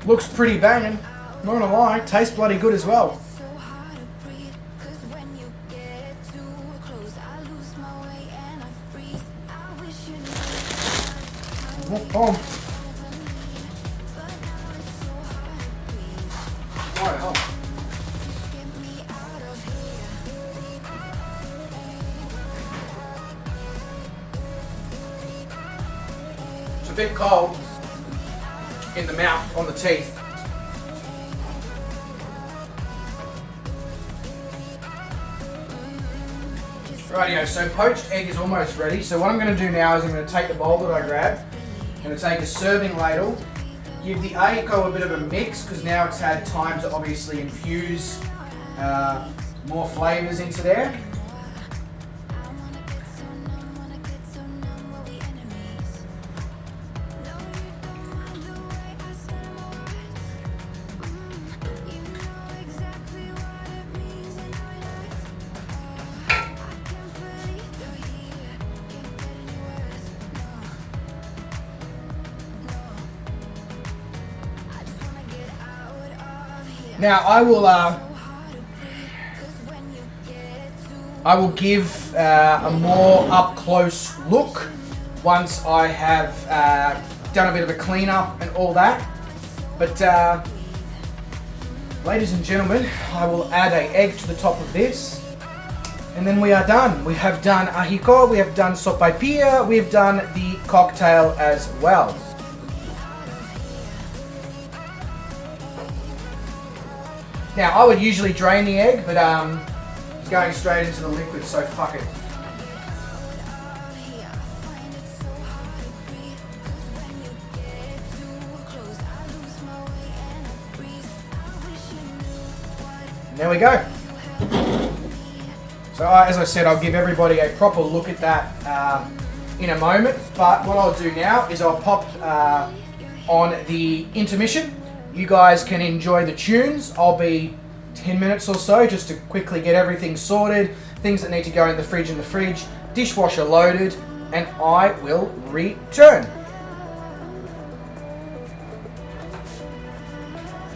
Looks pretty banging. Not gonna lie, tastes bloody good as well. Oh. It's a bit cold in the mouth, on the teeth. Rightio, so poached egg is almost ready. So what I'm going to do now is I'm going to take the bowl that I grabbed, I'm going to take a serving ladle, give the Ajiaco a bit of a mix because now it's had time to obviously infuse more flavours into there. Now I will give a more up close look once I have done a bit of a clean up and all that. But ladies and gentlemen, I will add an egg to the top of this, and then we are done. We have done Ajiaco, we have done Sopaipillas, we have done the cocktail as well. Now, I would usually drain the egg, but it's going straight into the liquid, so fuck it. And there we go. So as I said, I'll give everybody a proper look at that in a moment, but what I'll do now is I'll pop on the intermission. You guys can enjoy the tunes. I'll be 10 minutes or so just to quickly get everything sorted, things that need to go in the fridge, dishwasher loaded, and I will return.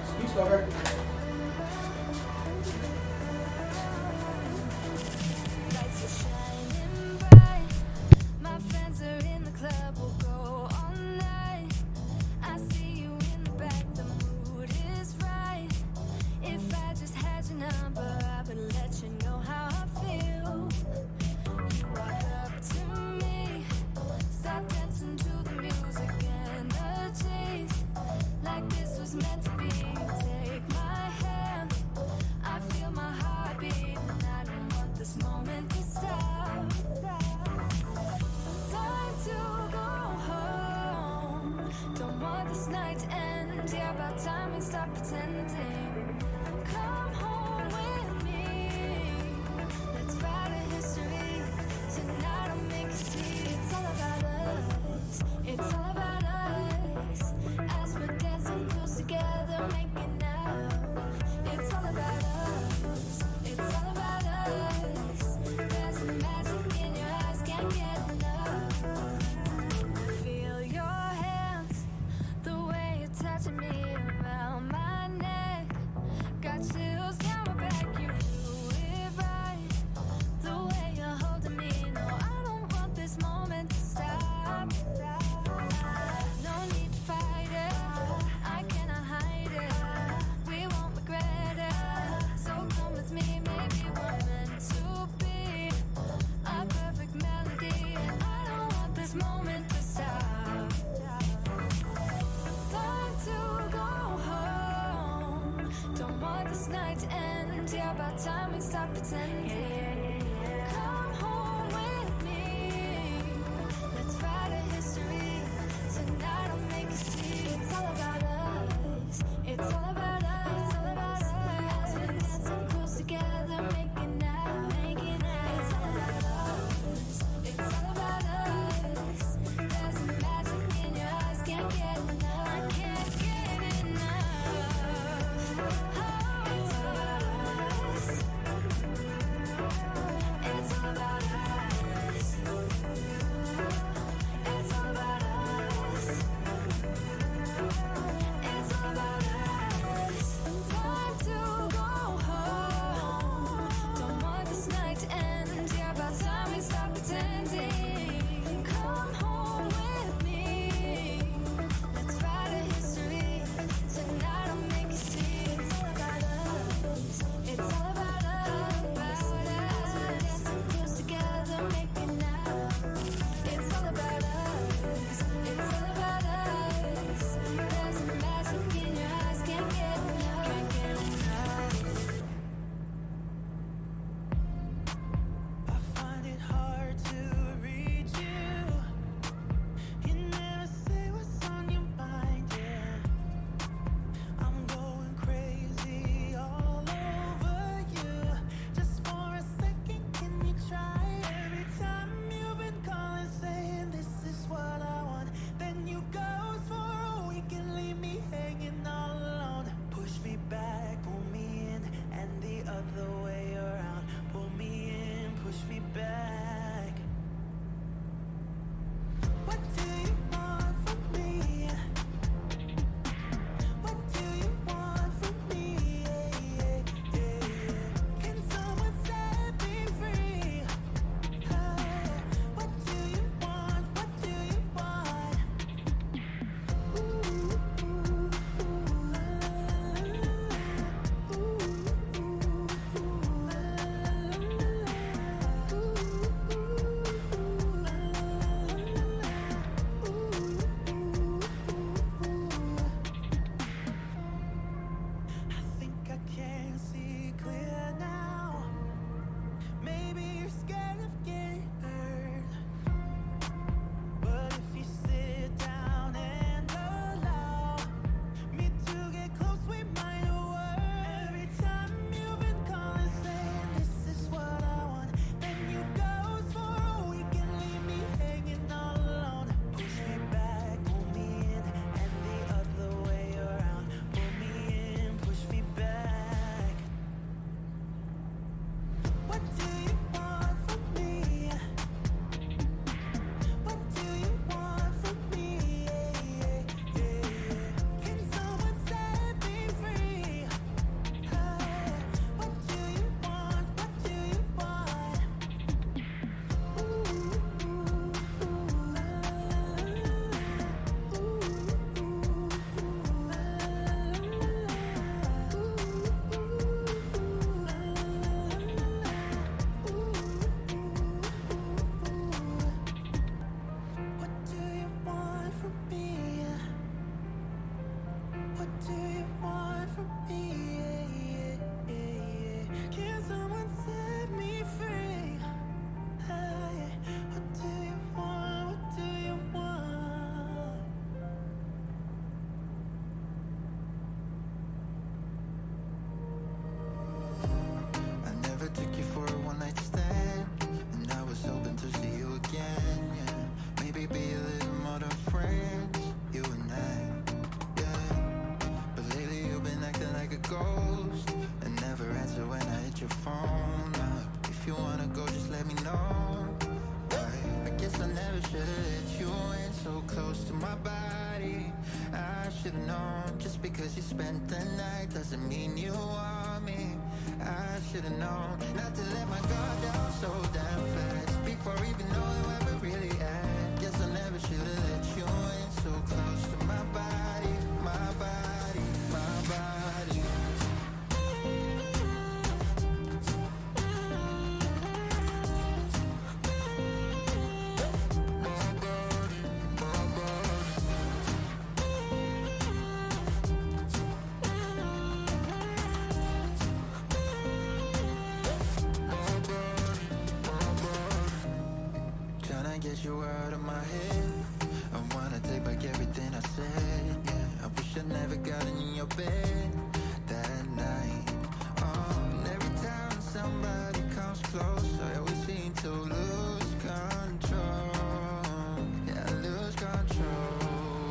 Excuse doggo. for me. Can someone set me free? What do you want? What do you want? I never took you for a one-night stand, and I was hoping to see you again, yeah. Maybe be a little more than friends, you and I, yeah. But lately you've been acting like a ghost, and never answer when I hit your phone. If you wanna go, just let me know. I guess I never should've let you in so close to my body. I should've known, just because you spent the night doesn't mean you want me. I should've known not to let my guard down so damn fast, before even knowing where we really at. Guess I never should've let you in so close to my body, my body, my body. Get you out of my head. I wanna take back everything I said, yeah. I wish I never got in your bed that night. And every time somebody comes close, I always seem to lose control. Yeah, I lose control.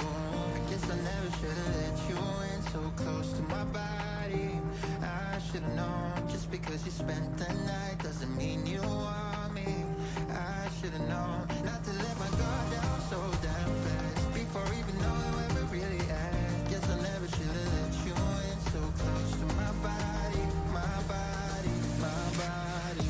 I guess I never should've let you in so close to my body. I should've known, just because you spent the night doesn't mean you want me. I should've known not to let my guard down so damn fast, before even knowing where we're really at. Guess I never should've let you in so close to my body, my body, my body.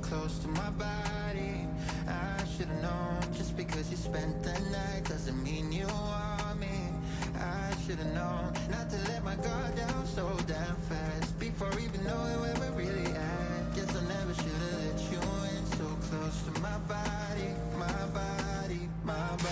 Close to my body, I should've known, just because you spent the night doesn't mean you want me. I should've known not to let my guard down so damn fast, before even knowing where we're really at. Guess I never should've let you in so close to my body, my body, my body.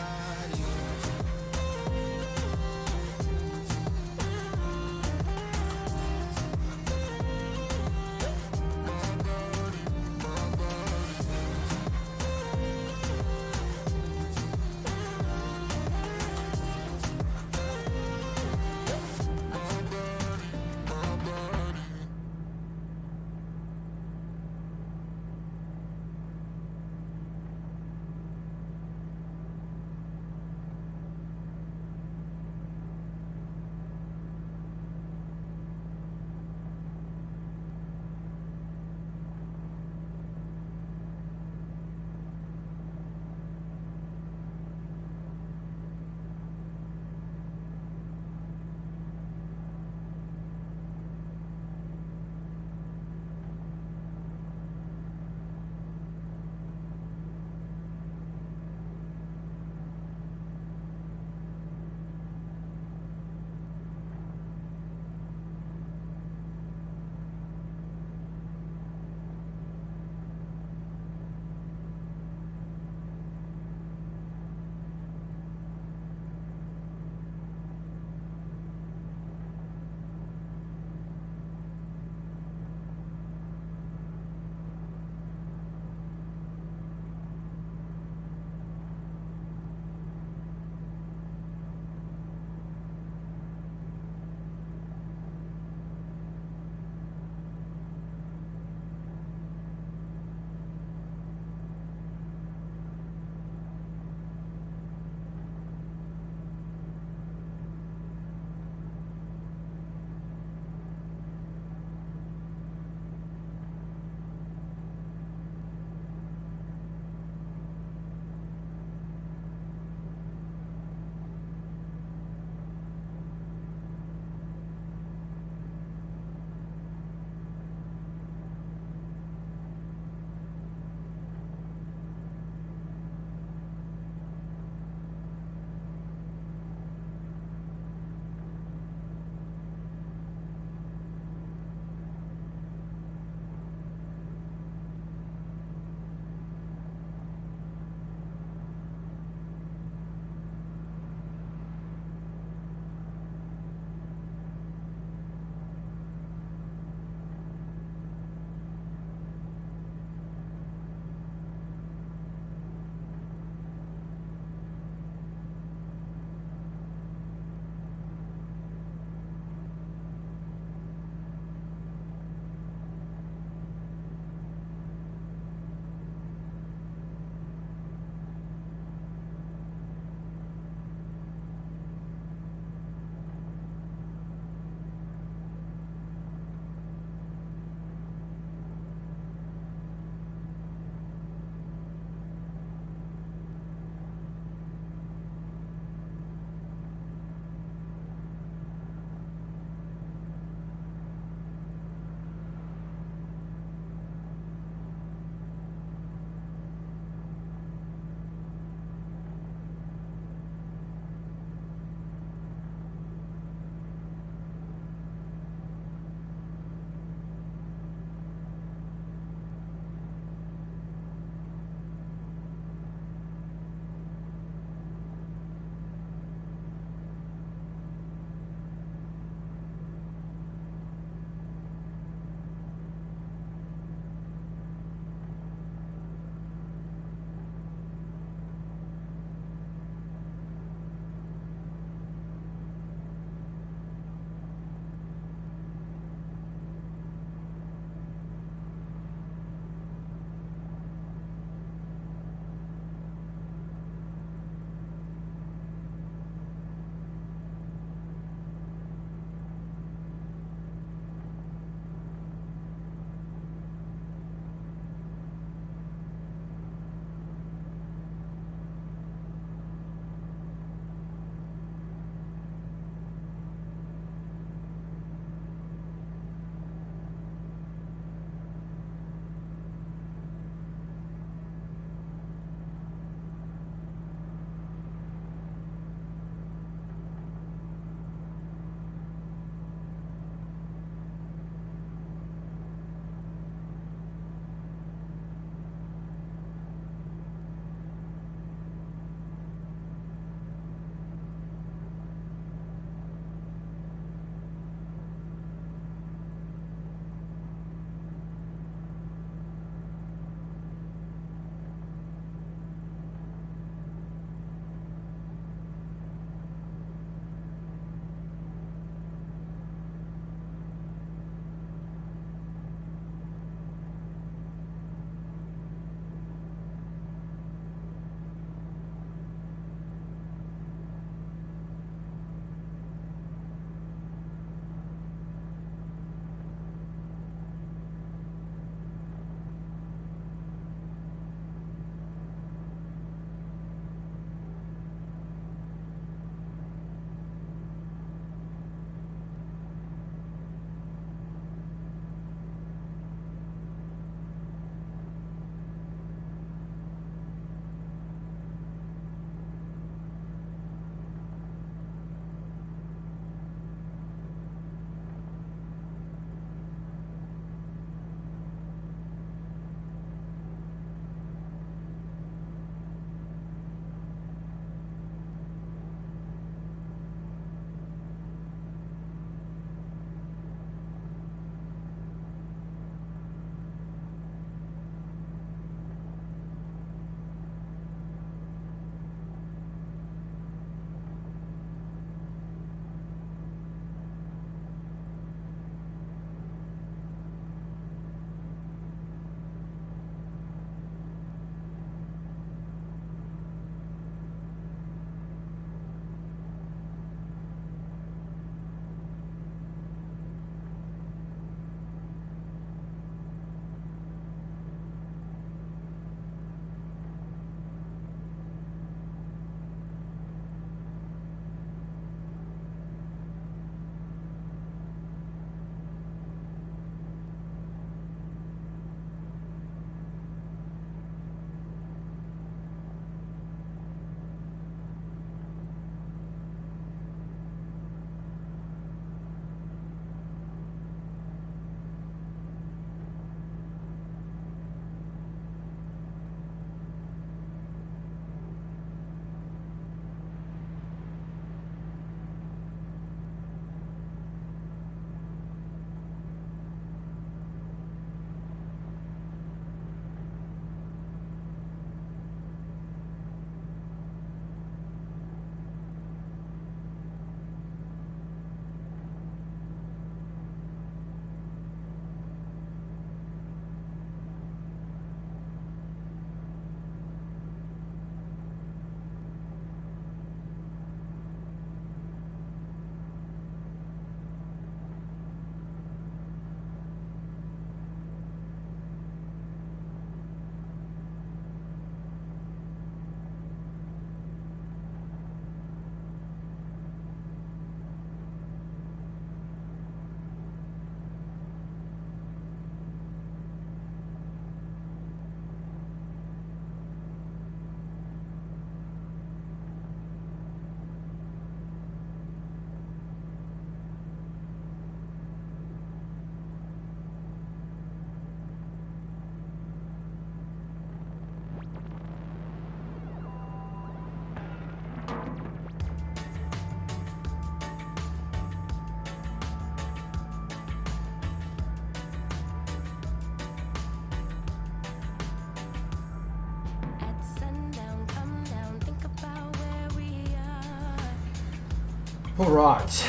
Alright,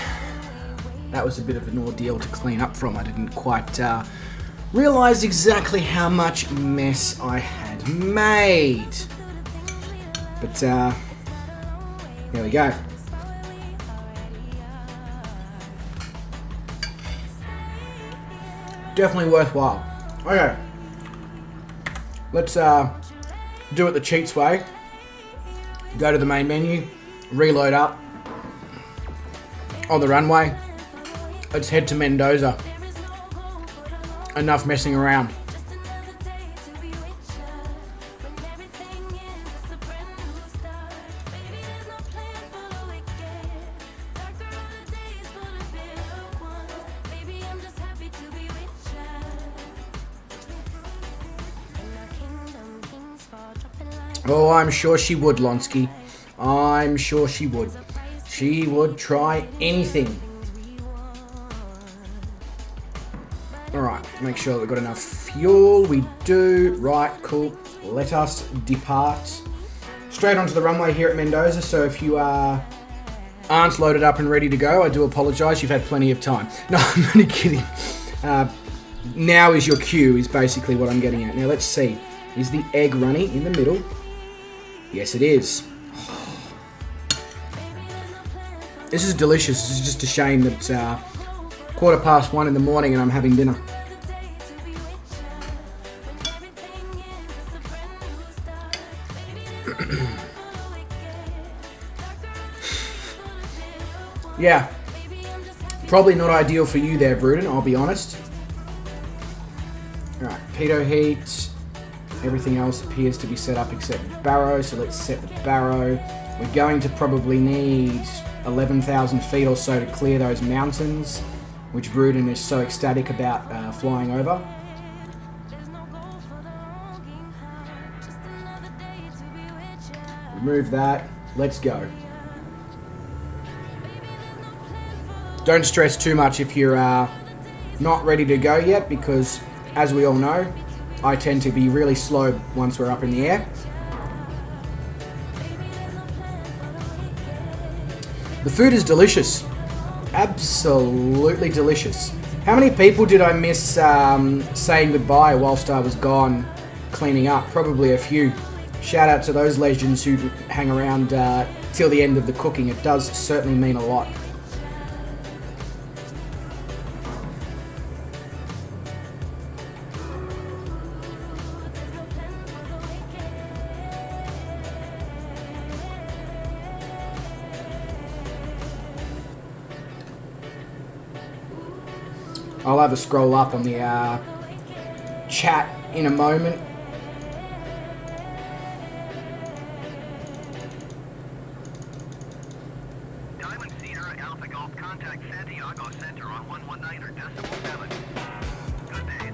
that was a bit of an ordeal to clean up from. I didn't quite realise exactly how much mess I had made. But there we go. Definitely worthwhile. Okay, let's do it the cheats way. Go to the main menu, reload up on the runway. Let's head to Mendoza. Enough messing around. Oh, I'm sure she would, Lonsky. I'm sure she would. She would try anything. Alright, make sure that we've got enough fuel. We do. Right, cool. Let us depart. Straight onto the runway here at Mendoza, so if you aren't loaded up and ready to go, I do apologise. You've had plenty of time. No, I'm only kidding. Now is your cue, is basically what I'm getting at. Now, let's see. Is the egg runny in the middle? Yes, it is. This is delicious. This is just a shame that 1:15 in the morning and I'm having dinner. Yeah. Probably not ideal for you there, Bruden, I'll be honest. Alright, pitot heat. Everything else appears to be set up except the barrow, so let's set the barrow. We're going to probably need 11,000 feet or so to clear those mountains, which Bruden is so ecstatic about flying over. Remove that. Let's go. Don't stress too much if you're not ready to go yet, because as we all know, I tend to be really slow once we're up in the air. The food is delicious. Absolutely delicious. How many people did I miss saying goodbye whilst I was gone cleaning up? Probably a few. Shout out to those legends who hang around till the end of the cooking. It does certainly mean a lot. I'll have a scroll up on the chat in a moment. Diamond Sierra Alpha Golf, contact Santiago Center on 119.7. Good day.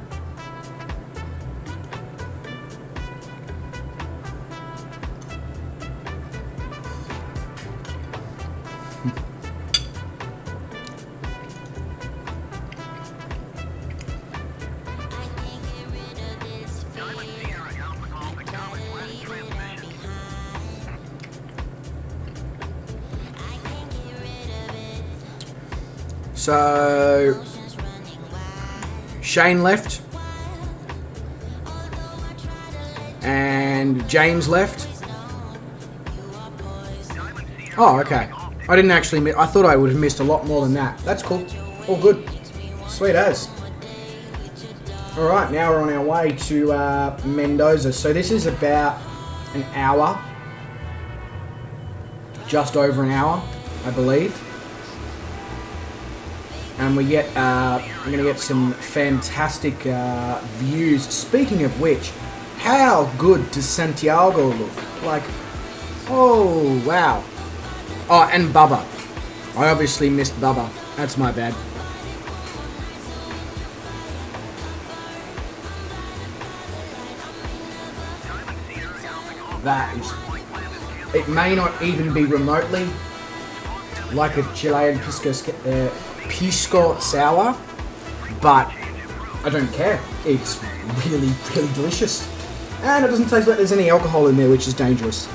Diamond Sierra Alpha Golf, acknowledge last transmission. So Shane left and James left. Oh, okay. I didn't actually I thought I would have missed a lot more than that. That's cool. All good. Sweet as. Alright, now we're on our way to Mendoza. So this is about an hour. Just over an hour, I believe. And we're going to get some fantastic views. Speaking of which, how good does Santiago look? Like, oh, wow. Oh, and Bubba. I obviously missed Bubba. That's my bad. That is... It may not even be remotely like a Chilean Pisco sour, but I don't care. It's really, really delicious. And it doesn't taste like there's any alcohol in there, which is dangerous.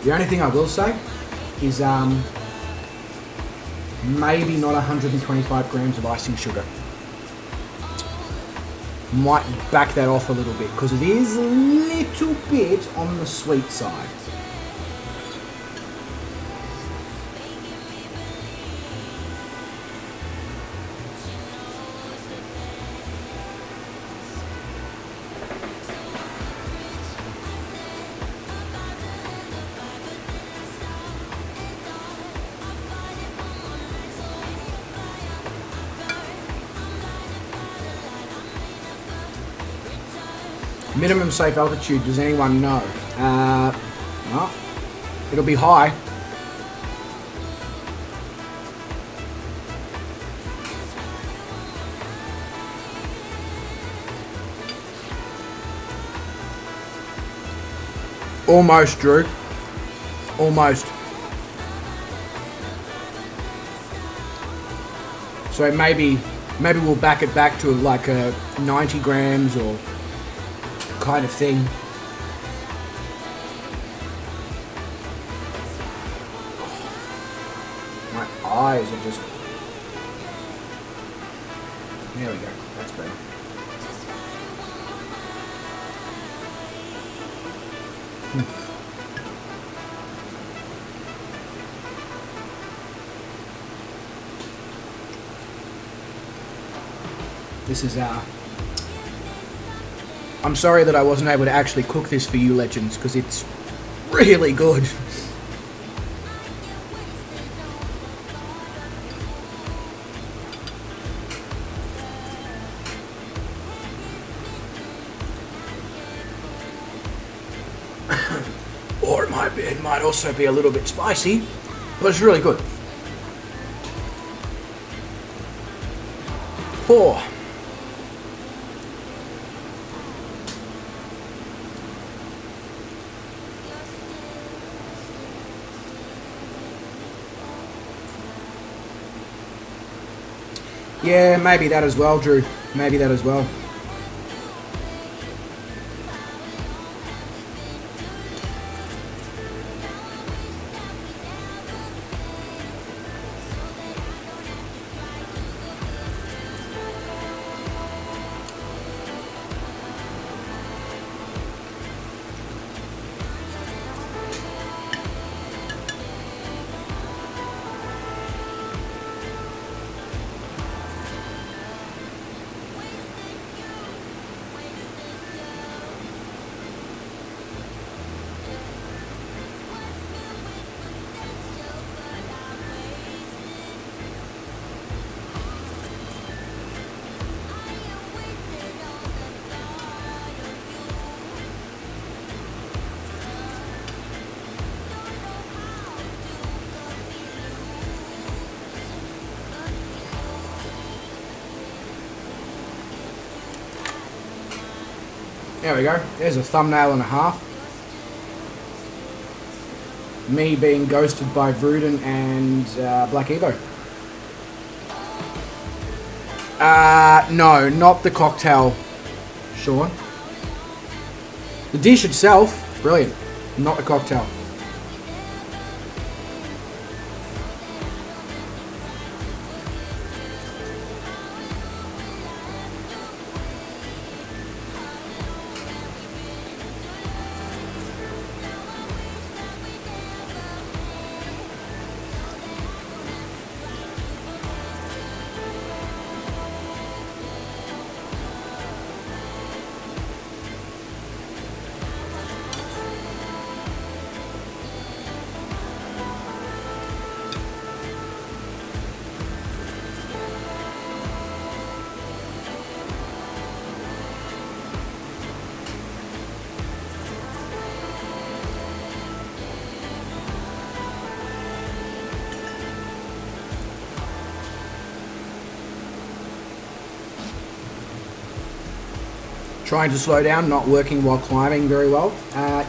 The only thing I will say is maybe not 125 grams of icing sugar. Might back that off a little bit because it is a little bit on the sweet side. Minimum safe altitude, does anyone know? Well, it'll be high. Almost, Drew. Almost. So maybe we'll back it back to like a 90 grams or kind of thing. My eyes are just... There we go. That's better. This is I'm sorry that I wasn't able to actually cook this for you legends, because it's really good. Or it might also be a little bit spicy, but it's really good. Oh. Yeah, maybe that as well, Drew. Maybe that as well. There we go. There's a thumbnail and a half. Me being ghosted by Vruden and Black Evo. No, not the cocktail, Sean. The dish itself, brilliant. Not the cocktail. Trying to slow down, not working while climbing very well.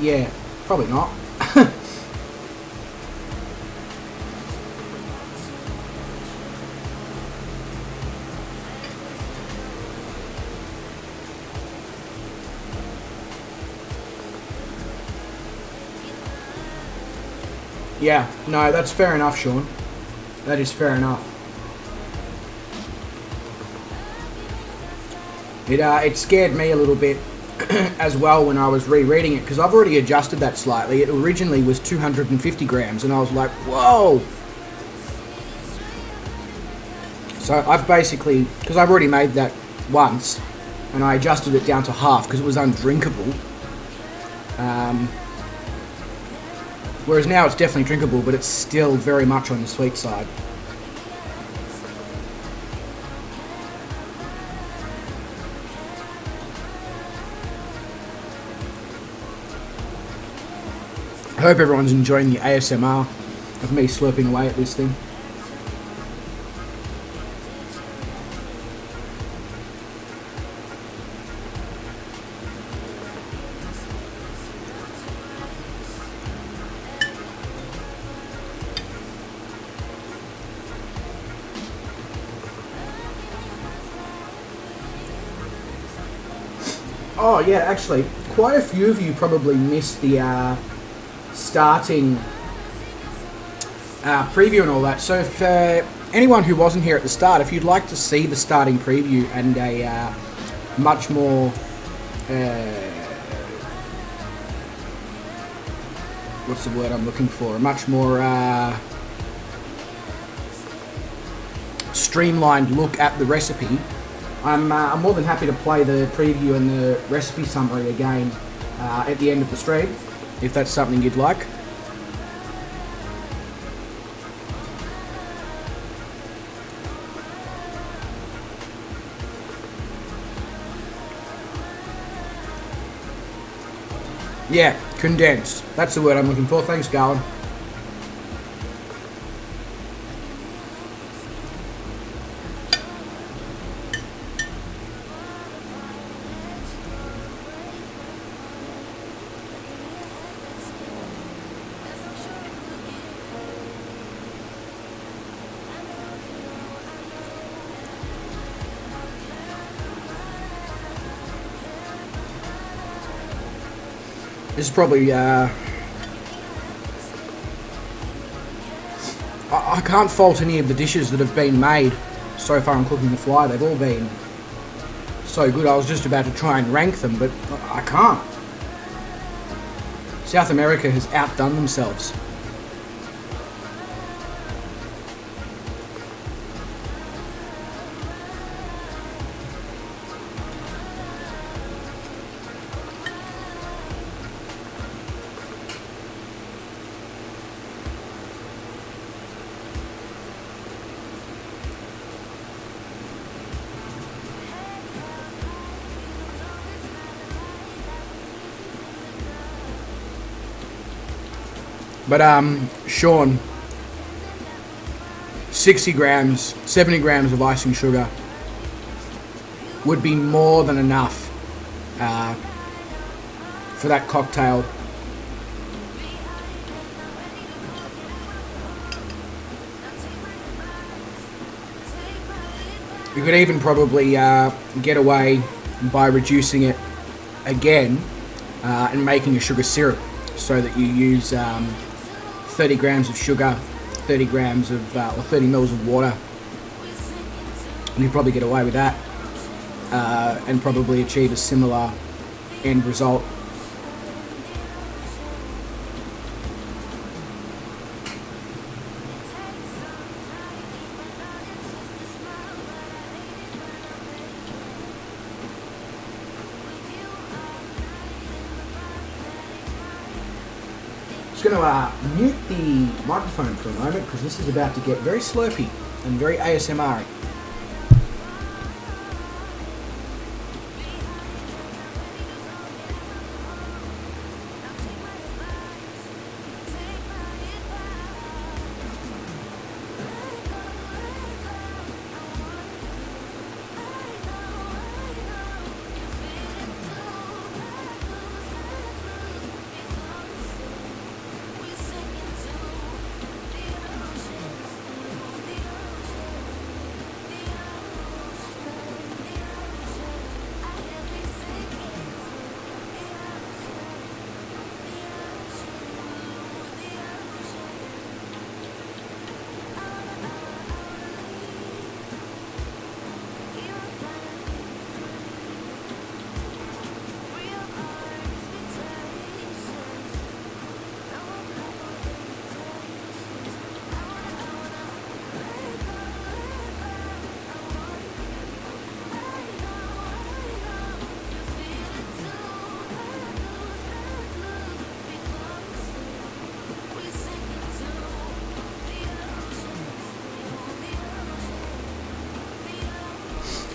Yeah, probably not. Yeah, no, that's fair enough, Sean. That is fair enough. It scared me a little bit as well when I was rereading it, because I've already adjusted that slightly. It originally was 250 grams, and I was like, whoa! So I've basically, because I've already made that once, and I adjusted it down to half because it was undrinkable. Whereas now it's definitely drinkable, but it's still very much on the sweet side. I hope everyone's enjoying the ASMR of me slurping away at this thing. Oh yeah, actually, quite a few of you probably missed the starting preview and all that. So if anyone who wasn't here at the start, if you'd like to see the starting preview and a much more what's the word I'm looking for? A much more streamlined look at the recipe, I'm more than happy to play the preview and the recipe summary again at the end of the stream, if that's something you'd like. Yeah, condensed. That's the word I'm looking for. Thanks, Garland. This is probably, I can't fault any of the dishes that have been made so far on Cooking the Fly. They've all been so good. I was just about to try and rank them, but I can't. South America has outdone themselves. But Sean, 60 grams, 70 grams of icing sugar would be more than enough for that cocktail. You could even probably get away by reducing it again and making a sugar syrup, so that you use 30 grams of sugar, 30 grams of, or 30 mils of water. And you probably get away with that and probably achieve a similar end result. Just going to mute the microphone for a moment because this is about to get very slurpy and very ASMR-y.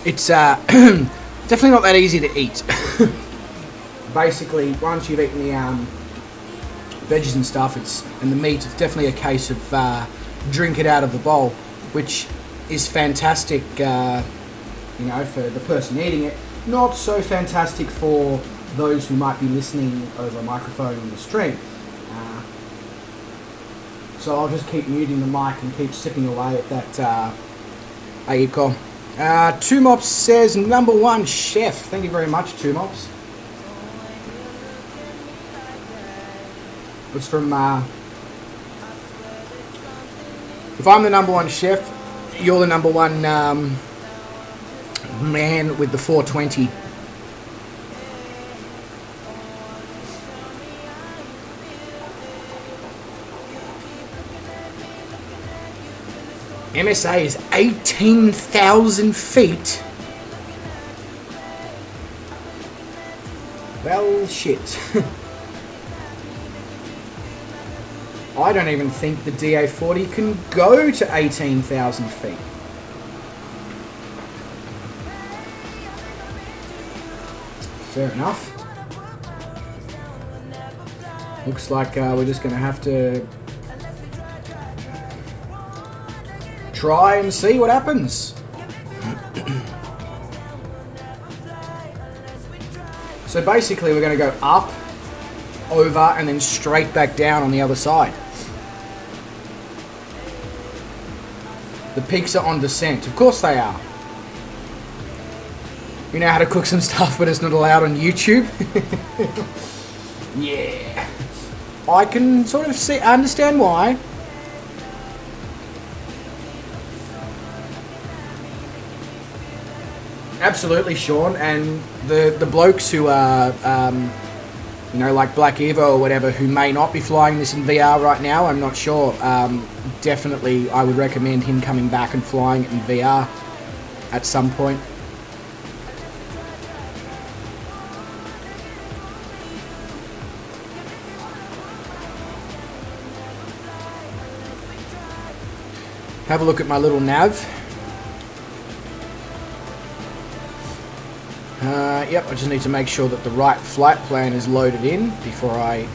It's definitely not that easy to eat. Basically, once you've eaten the veggies and stuff, and the meat, it's definitely a case of drink it out of the bowl, which is fantastic, you know, for the person eating it. Not so fantastic for those who might be listening over a microphone on the stream. So I'll just keep muting the mic and keep sipping away at that Ajiaco. Two Mops says, number one chef. Thank you very much, Two Mops. It's from, if I'm the number one chef, you're the number one man with the 420. MSA is 18,000 feet. Well, shit. I don't even think the DA40 can go to 18,000 feet. Fair enough. Looks like we're just going to have to try and see what happens. So basically we're going to go up, over, and then straight back down on the other side. The peaks are on descent. Of course they are. You know how to cook some stuff, but it's not allowed on YouTube? Yeah. I can sort of understand why. Absolutely, Sean. And the blokes who are, you know, like Black Evo or whatever, who may not be flying this in VR right now, I'm not sure. Definitely, I would recommend him coming back and flying it in VR at some point. Have a look at my little nav. Yep, I just need to make sure that the right flight plan is loaded in before I...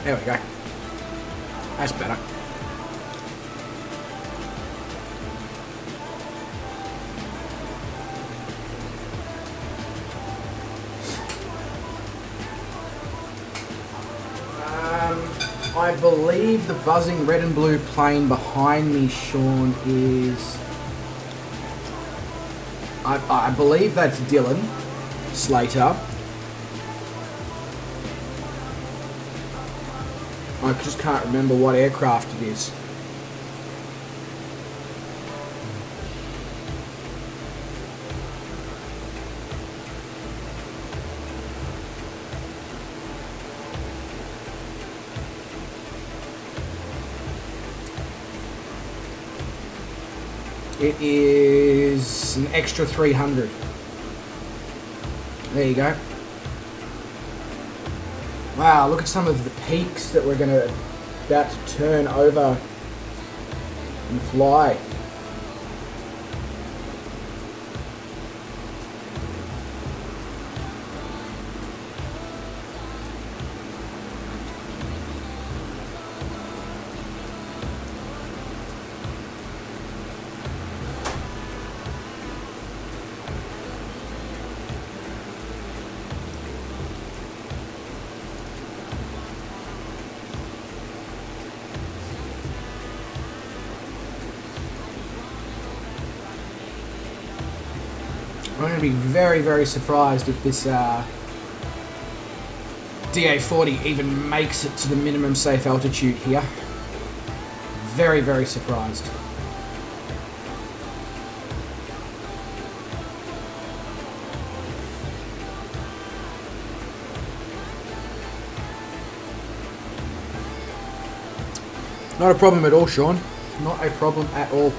There we go. That's better. I believe the buzzing red and blue plane behind me, Sean, is... I believe that's Dylan Slater. I just can't remember what aircraft it is. It is an extra 300. There you go. Wow, look at some of the peaks that we're about to turn over and fly. I'm going to be very, very surprised if this DA40 even makes it to the minimum safe altitude here. Very, very surprised. Not a problem at all, Sean. Not a problem at all.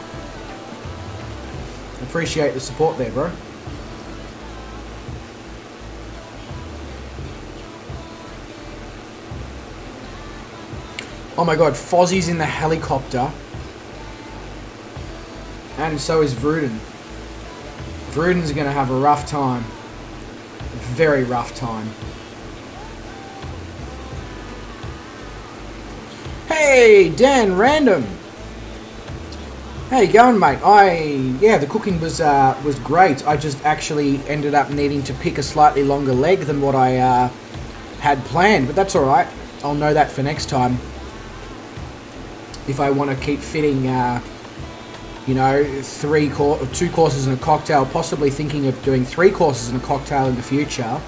Appreciate the support there, bro. Oh my god, Fozzie's in the helicopter. And so is Vruden. Vruden's going to have a rough time. A very rough time. Hey, Dan Random. How you going, mate? Yeah, the cooking was great. I just actually ended up needing to pick a slightly longer leg than what I had planned, but that's all right. I'll know that for next time. If I want to keep fitting, you know, 2 courses and a cocktail, possibly thinking of doing 3 courses and a cocktail in the future.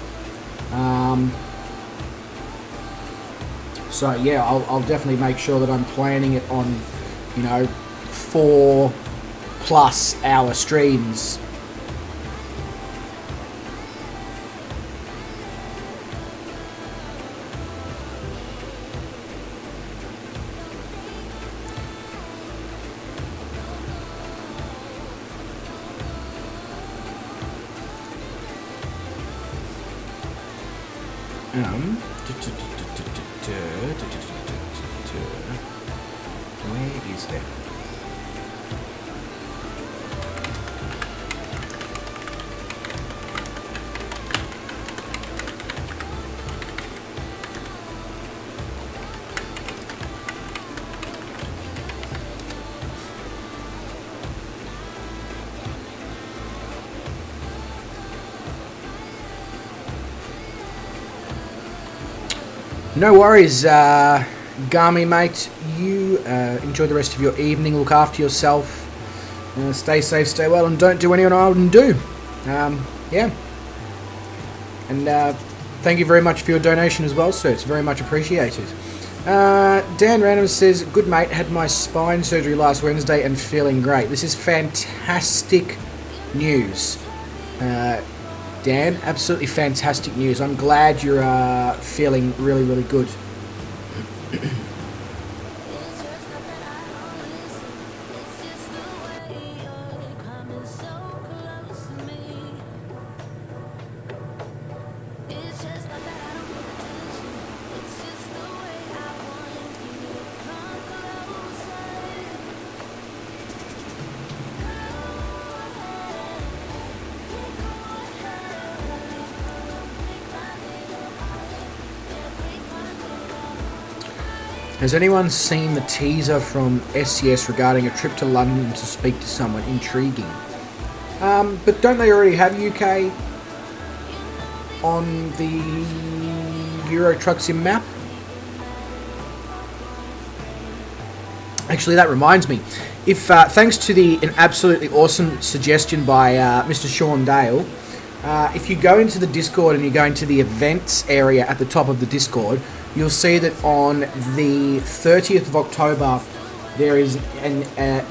So yeah, I'll definitely make sure that I'm planning it on, you know, 4+ hour streams. Where is that? No worries, Garmy, mate. You enjoy the rest of your evening. Look after yourself. Stay safe, stay well, and don't do anyone I wouldn't do. Yeah. And thank you very much for your donation as well, sir. It's very much appreciated. Dan Random says, good mate, had my spine surgery last Wednesday and feeling great. This is fantastic news. Dan, absolutely fantastic news. I'm glad you're feeling really, really good. Has anyone seen the teaser from SCS regarding a trip to London to speak to someone? Intriguing. But don't they already have UK on the Euro Truck Sim map? Actually, that reminds me. If thanks to an absolutely awesome suggestion by Mr. Sean Dale, if you go into the Discord and you go into the events area at the top of the Discord, you'll see that on the 30th of October there is an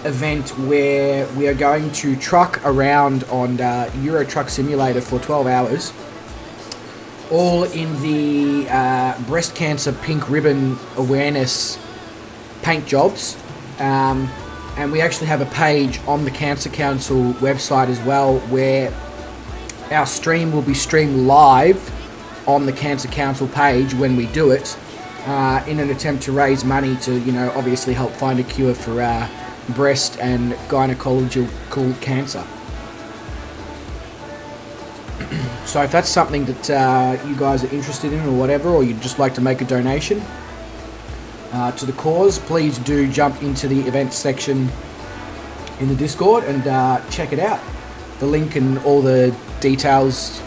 event where we are going to truck around on Euro Truck Simulator for 12 hours, all in the breast cancer pink ribbon awareness paint jobs. And we actually have a page on the Cancer Council website as well where our stream will be streamed live on the Cancer Council page when we do it, in an attempt to raise money to, you know, obviously help find a cure for breast and gynecological cancer. So if that's something that you guys are interested in or whatever, or you'd just like to make a donation to the cause, please do jump into the events section in the Discord and check it out. The link and all the details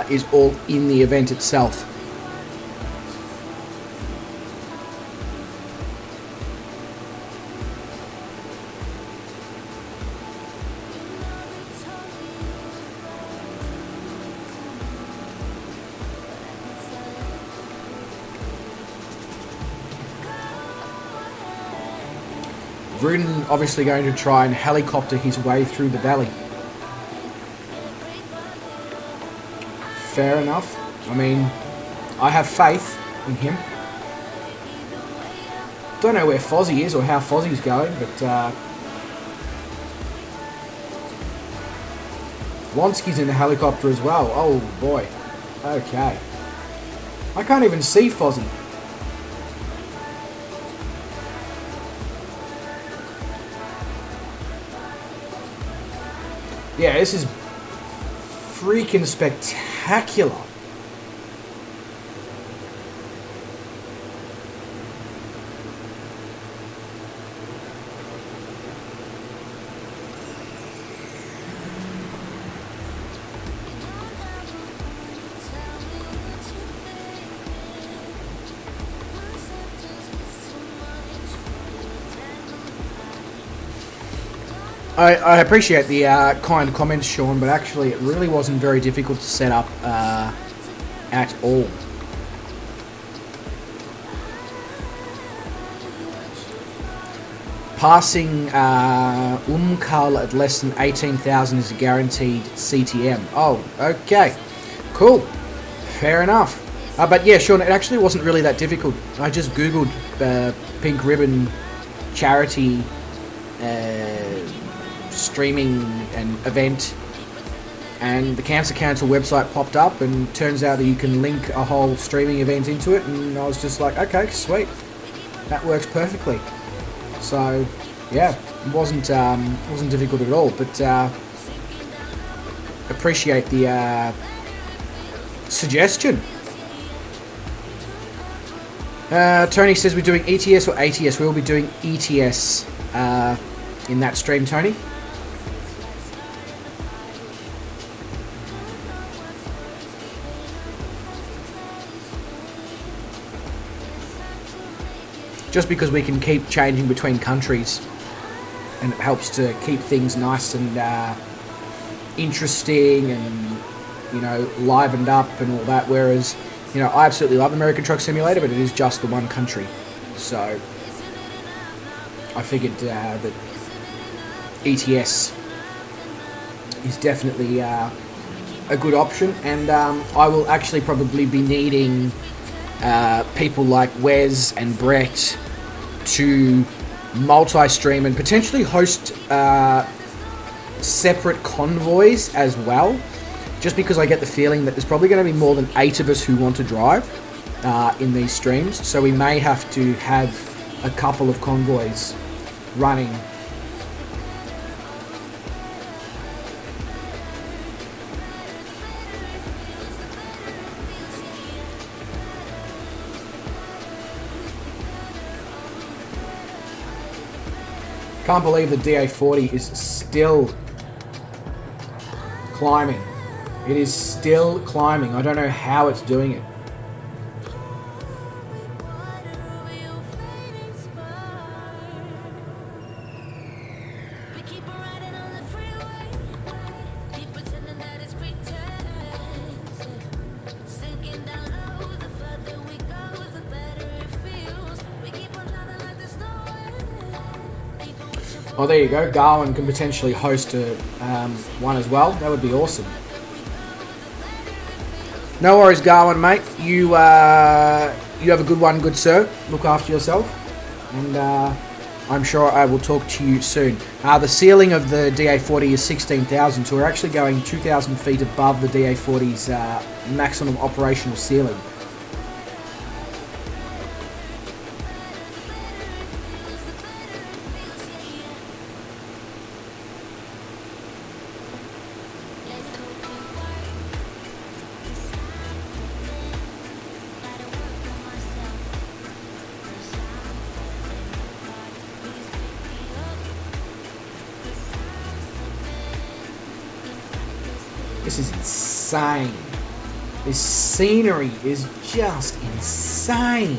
is all in the event itself. Rudin obviously going to try and helicopter his way through the valley. Fair enough. I mean, I have faith in him. Don't know where Fozzie is or how Fozzie's going, but Lonsky's in the helicopter as well. Oh boy. Okay. I can't even see Fozzie. Yeah, this is freaking spectacular. I appreciate the kind comments, Sean, but actually it really wasn't very difficult to set up at all. Passing UMKAL at less than 18,000 is a guaranteed CTM. Oh, okay. Cool. Fair enough. But yeah, Sean, it actually wasn't really that difficult. I just Googled Pink Ribbon charity streaming and event, and the Cancer Council website popped up, and turns out that you can link a whole streaming event into it, and I was just like, okay, sweet, that works perfectly. So yeah, it wasn't difficult at all, but appreciate the suggestion. Tony says we're doing ETS or ATS. We'll be doing ETS in that stream, Tony. Just because we can keep changing between countries, and it helps to keep things nice and interesting and, you know, livened up and all that. Whereas, you know, I absolutely love American Truck Simulator, but it is just the one country. So I figured that ETS is definitely a good option, and I will actually probably be needing people like Wes and Brett to multi-stream and potentially host separate convoys as well, just because I get the feeling that there's probably going to be more than 8 of us who want to drive in these streams, so we may have to have a couple of convoys running. Can't believe the DA40 is still climbing. It is still climbing. I don't know how it's doing it. Oh, there you go. Garwin can potentially host one as well. That would be awesome. No worries, Garwin, mate. You have a good one, good sir. Look after yourself. And I'm sure I will talk to you soon. The ceiling of the DA40 is 16,000, so we're actually going 2,000 feet above the DA40's maximum operational ceiling. This is insane. This scenery is just insane.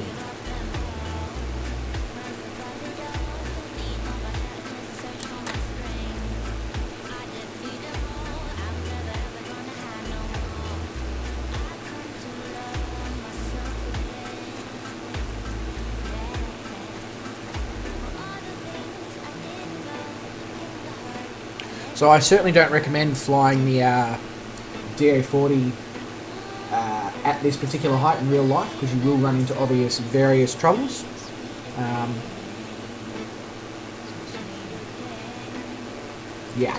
So I certainly don't recommend flying the DA40 at this particular height in real life, because you will run into obvious various troubles. Yeah.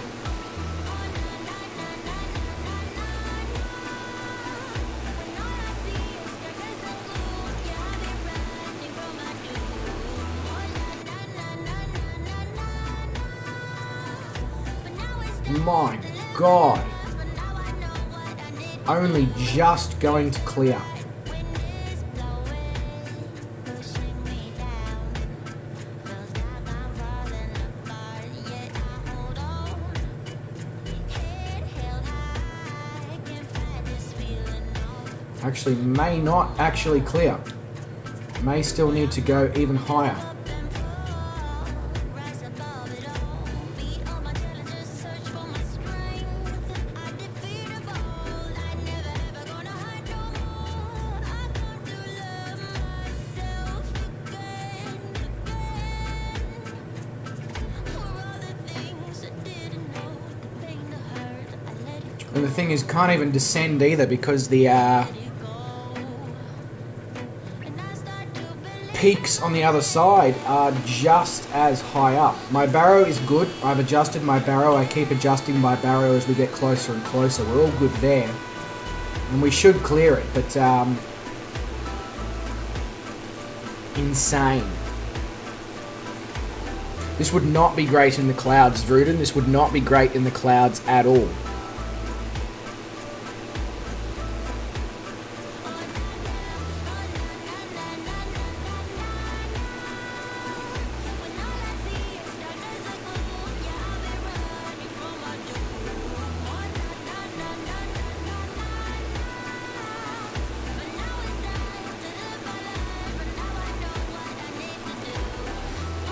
My God. Only just going to clear. Actually, may not actually clear. May still need to go even higher. And the thing is, can't even descend either, because the peaks on the other side are just as high up. My barrow is good. I've adjusted my barrow. I keep adjusting my barrow as we get closer and closer. We're all good there. And we should clear it, but insane. This would not be great in the clouds, Vruden. This would not be great in the clouds at all.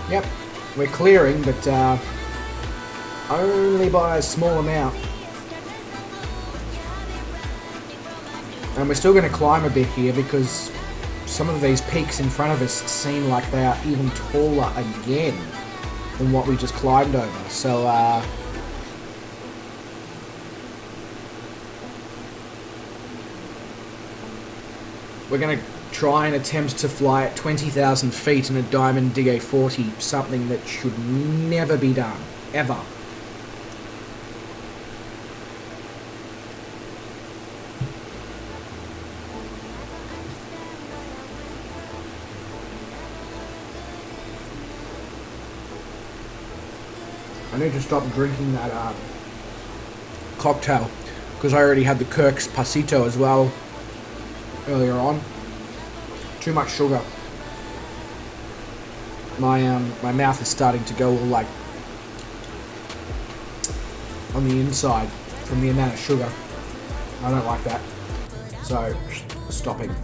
Yep, we're clearing, but only by a small amount. And we're still going to climb a bit here, because some of these peaks in front of us seem like they are even taller again than what we just climbed over. So, we're going to try and attempt to fly at 20,000 feet in a Diamond DA40, something that should never be done, ever. I need to stop drinking that cocktail, because I already had the Kirk's Pasito as well earlier on. Too much sugar. My mouth is starting to go all like on the inside from the amount of sugar. I don't like that. So, stopping.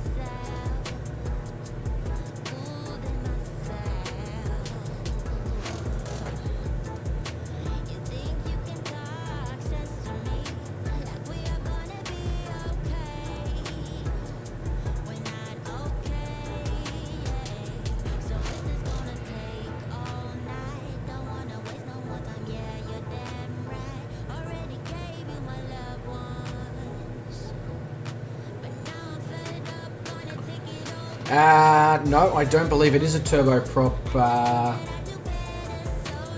No, I don't believe it is a turboprop,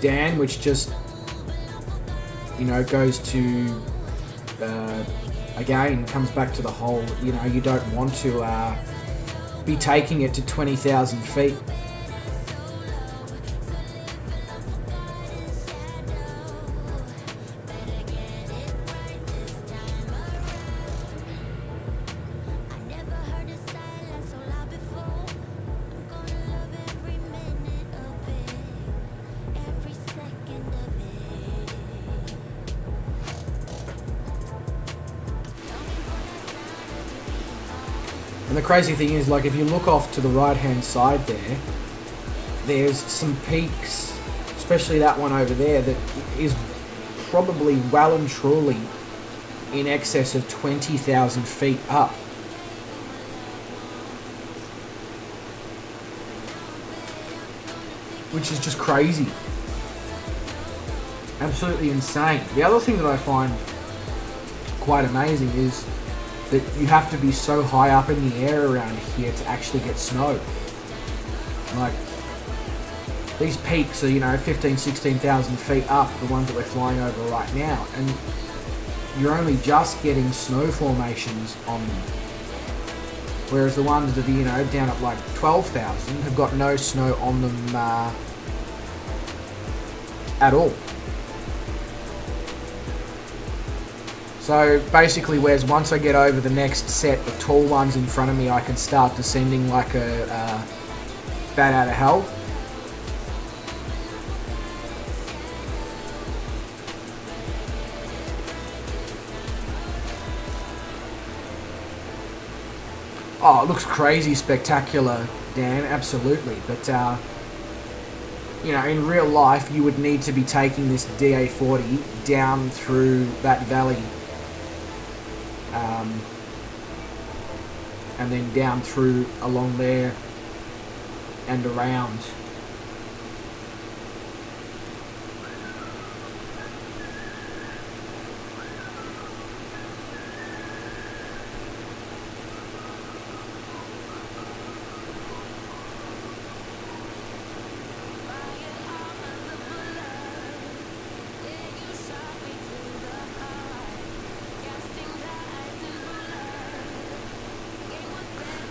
Dan, which just, you know, goes to, again, comes back to the whole, you know, you don't want to be taking it to 20,000 feet. And the crazy thing is, like, if you look off to the right-hand side there, there's some peaks, especially that one over there, that is probably well and truly in excess of 20,000 feet up. Which is just crazy. Absolutely insane. The other thing that I find quite amazing is that you have to be so high up in the air around here to actually get snow. Like, these peaks are, you know, 15, 16,000 feet up, the ones that we're flying over right now, and you're only just getting snow formations on them. Whereas the ones that are, you know, down at like 12,000 have got no snow on them at all. So basically, whereas once I get over the next set of tall ones in front of me, I can start descending like a bat out of hell. Oh, it looks crazy spectacular, Dan, absolutely. But, you know, in real life, you would need to be taking this DA40 down through that valley. And then down through along there and around.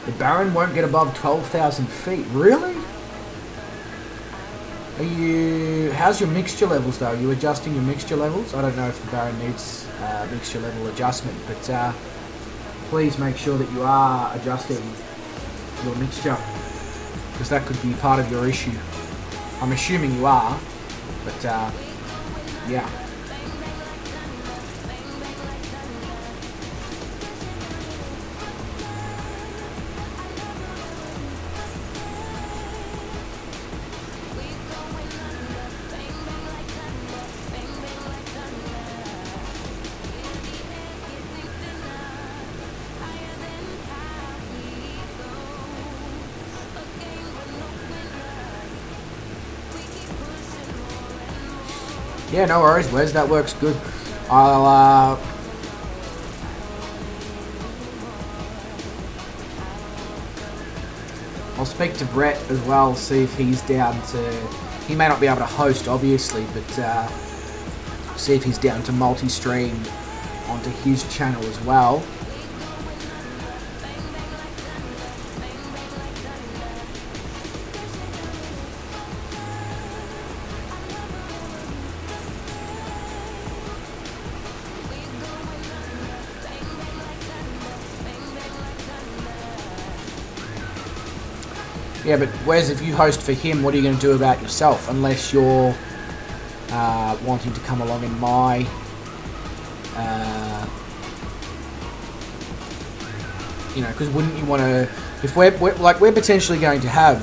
The Baron won't get above 12,000 feet. Really? Are you... How's your mixture levels though? Are you adjusting your mixture levels? I don't know if the Baron needs mixture level adjustment, but please make sure that you are adjusting your mixture, because that could be part of your issue. I'm assuming you are, but yeah. Yeah, no worries, Wes, that works good. I'll speak to Brett as well, see if he's down to... He may not be able to host, obviously, but see if he's down to multi-stream onto his channel as well. Yeah, but Wes, if you host for him, what are you going to do about yourself? Unless you're wanting to come along in my you know, because wouldn't you want to? If we're potentially going to have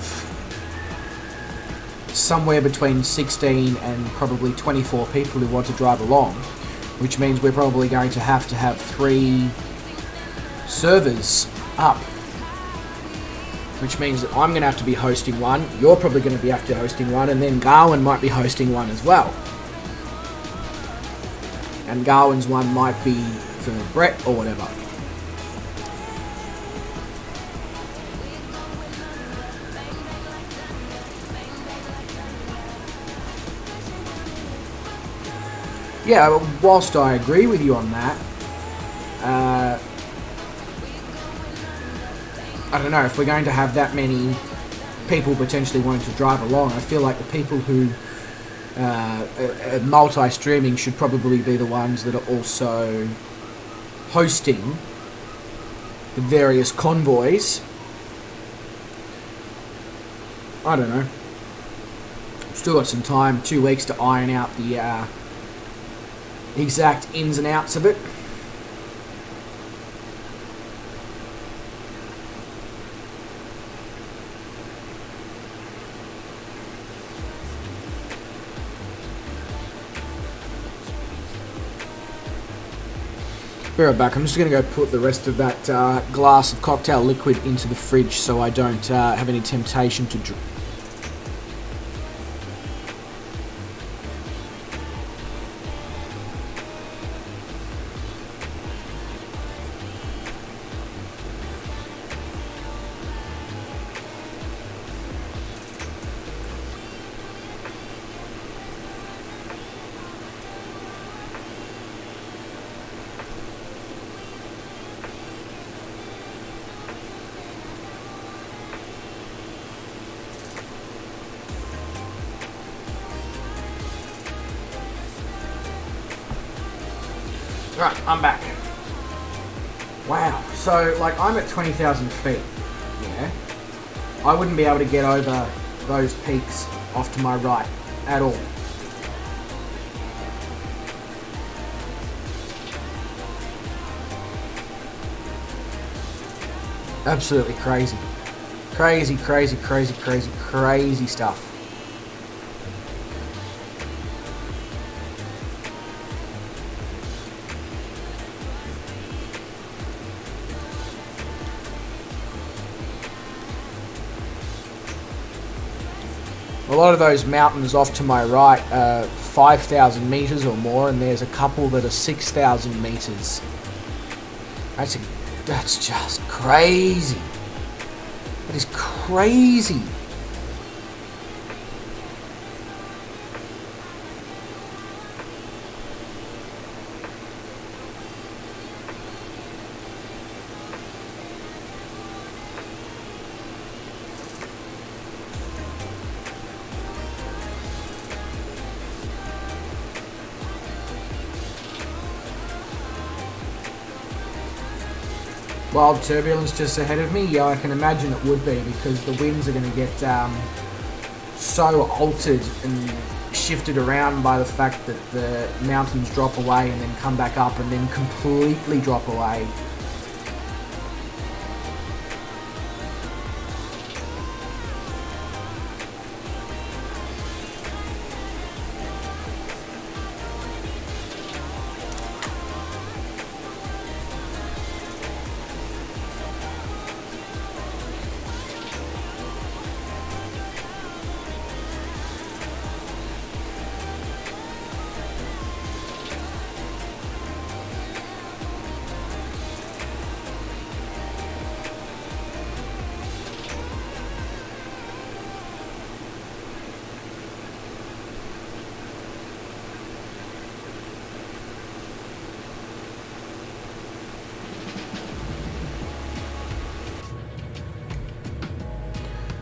somewhere between 16 and probably 24 people who want to drive along, which means we're probably going to have 3 servers up. Which means that I'm going to have to be hosting one, you're probably going to be after hosting one, and then Garwin might be hosting one as well. And Garwin's one might be for Brett or whatever. Yeah, whilst I agree with you on that, I don't know, if we're going to have that many people potentially wanting to drive along, I feel like the people who are multi-streaming should probably be the ones that are also hosting the various convoys. I don't know. Still got some time, 2 weeks to iron out the exact ins and outs of it. Be right back. I'm just going to go put the rest of that glass of cocktail liquid into the fridge so I don't have any temptation to drink. Right, I'm back. Wow, so like I'm at 20,000 feet, yeah? I wouldn't be able to get over those peaks off to my right at all. Absolutely crazy. Crazy, crazy, crazy, crazy, crazy stuff. A lot of those mountains off to my right are 5,000 meters or more, and there's a couple that are 6,000 meters. That's just crazy. That is crazy. Wild turbulence just ahead of me? Yeah, I can imagine it would be, because the winds are going to get so altered and shifted around by the fact that the mountains drop away and then come back up and then completely drop away.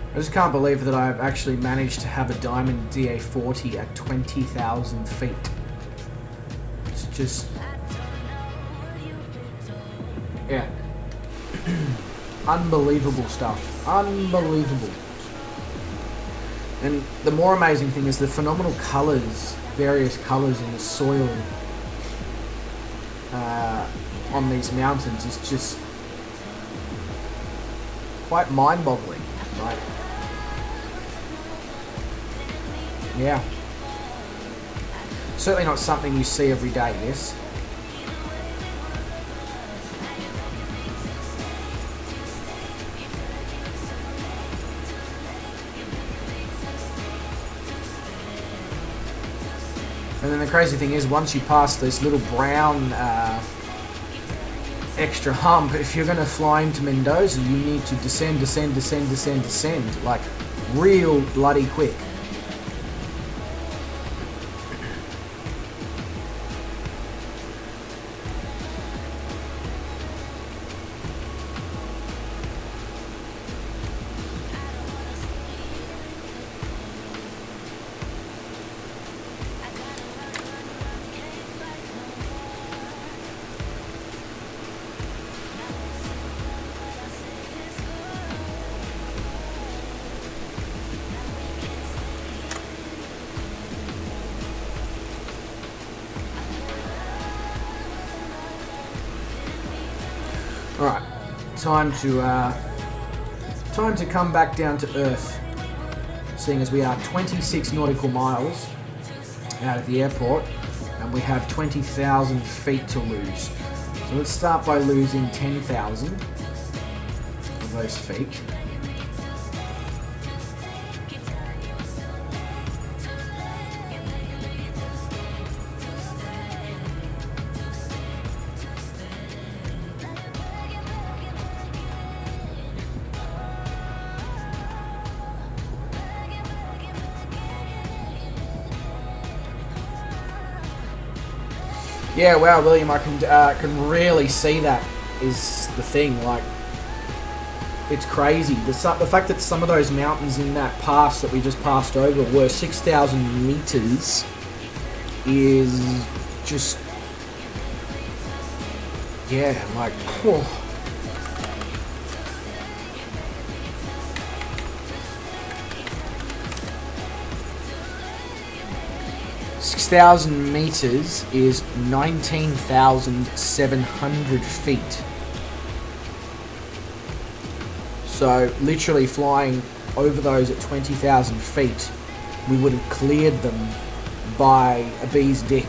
I just can't believe that I've actually managed to have a Diamond DA40 at 20,000 feet. It's just... yeah. Unbelievable stuff. Unbelievable. And the more amazing thing is the phenomenal colours, various colours in the soil on these mountains is just quite mind-boggling, right? Yeah. Certainly not something you see every day, yes? And then the crazy thing is, once you pass this little brown extra hump, if you're going to fly into Mendoza, you need to descend, like real bloody quick. Alright, time to come back down to Earth, seeing as we are 26 nautical miles out of the airport and we have 20,000 feet to lose. So let's start by losing 10,000 of those feet. Yeah, wow, William, I can really see that is the thing. Like, it's crazy. The fact that some of those mountains in that pass that we just passed over were 6,000 meters is just Yeah, like, whew. 6,000 meters is 19,700 feet. So literally flying over those at 20,000 feet, we would have cleared them by a bee's dick.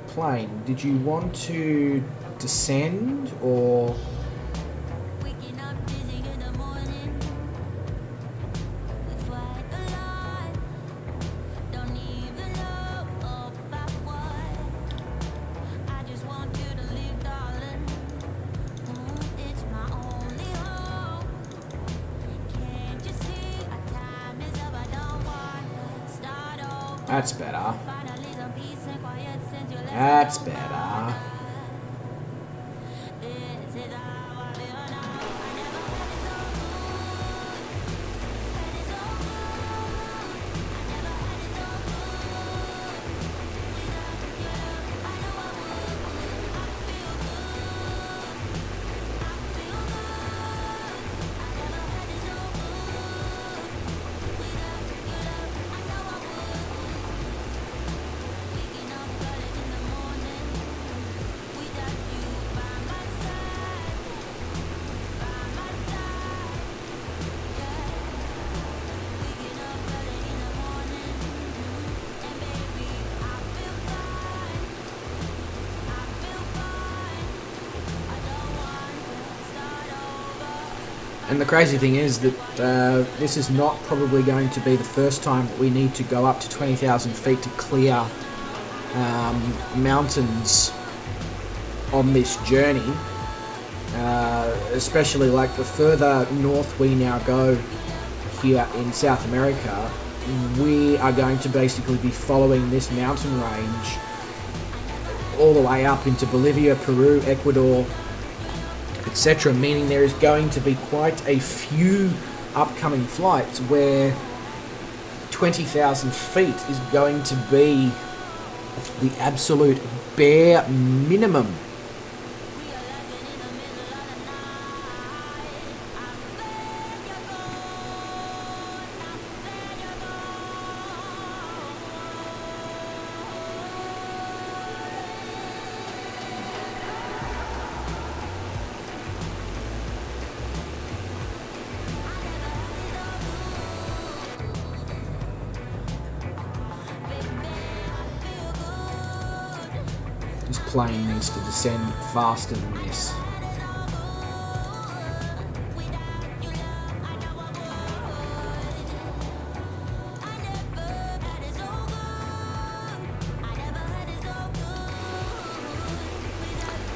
Plane, did you want to descend or... Waking up busy in the morning. We fight a lot. Don't even know about what. I just want you to live, darling. It's my only hope. Can't you see our time is up? I don't want to start over. That's better. Finally some peace and quiet since you left. That's better. This is how I feel now. I never had it so And the crazy thing is that this is not probably going to be the first time that we need to go up to 20,000 feet to clear mountains on this journey. Especially like the further north we now go here in South America, we are going to basically be following this mountain range all the way up into Bolivia, Peru, Ecuador, etc., meaning there is going to be quite a few upcoming flights where 20,000 feet is going to be the absolute bare minimum. This plane needs to descend faster than this.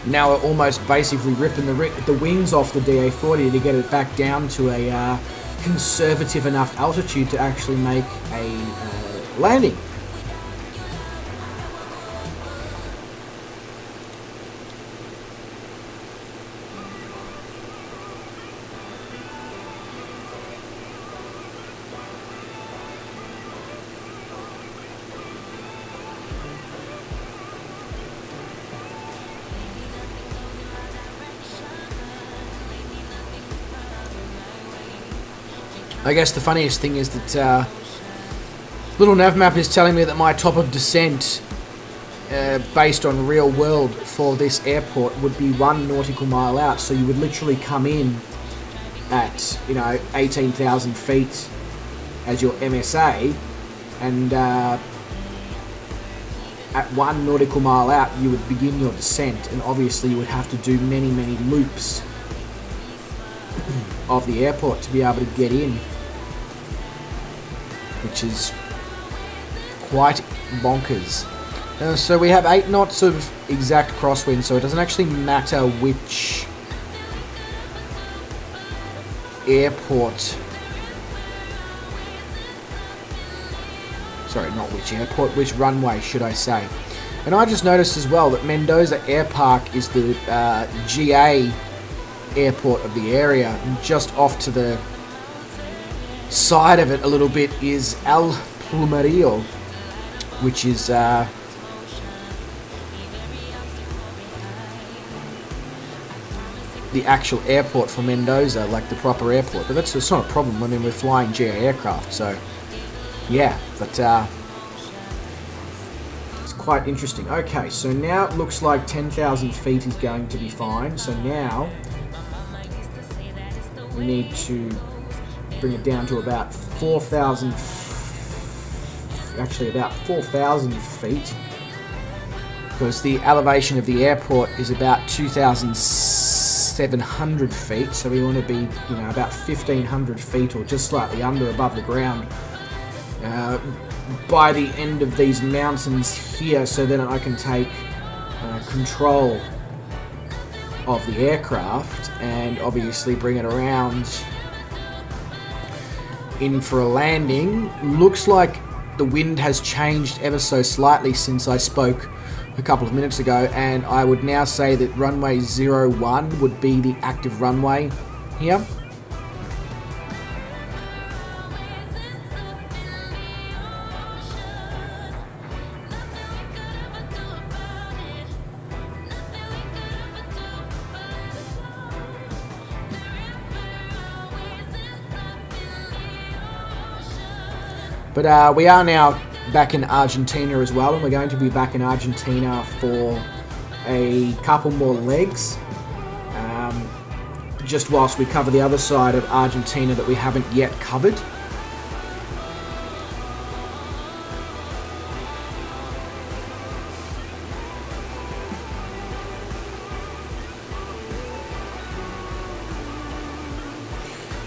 Now we're almost basically ripping the wings off the DA40 to get it back down to a conservative enough altitude to actually make a landing. I guess the funniest thing is that little nav map is telling me that my top of descent, based on real world for this airport, would be 1 nautical mile out. So you would literally come in at 18,000 feet as your MSA, and at 1 nautical mile out you would begin your descent, and obviously you would have to do many loops of the airport to be able to get in, which is quite bonkers. So we have 8 knots of exact crosswind, so it doesn't actually matter which airport, sorry, not which airport, which runway should I say. And I just noticed as well that Mendoza Air Park is the GA airport of the area, and just off to the side of it a little bit is El Plumerio, which is the actual airport for Mendoza, like the proper airport. But it's not a problem. I mean, we're flying GA aircraft, so yeah. But it's quite interesting. Okay, so now it looks like 10,000 feet is going to be fine. So now we need to bring it down to about 4,000. Actually, about 4,000 feet, because the elevation of the airport is about 2,700 feet. So we want to be, about 1,500 feet or just slightly under above the ground by the end of these mountains here, so then I can take control of the aircraft and obviously bring it around in for a landing. Looks like the wind has changed ever so slightly since I spoke a couple of minutes ago, and I would now say that runway 01 would be the active runway here. But we are now back in Argentina as well, and we're going to be back in Argentina for a couple more legs, just whilst we cover the other side of Argentina that we haven't yet covered.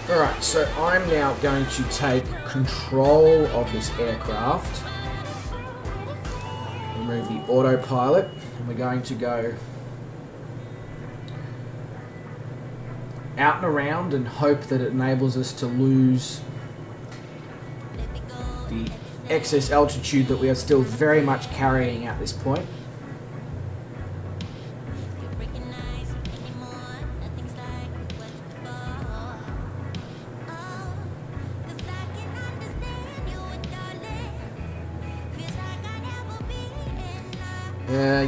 Alright, so I'm now going to take control of this aircraft, remove the autopilot, and we're going to go out and around and hope that it enables us to lose the excess altitude that we are still very much carrying at this point.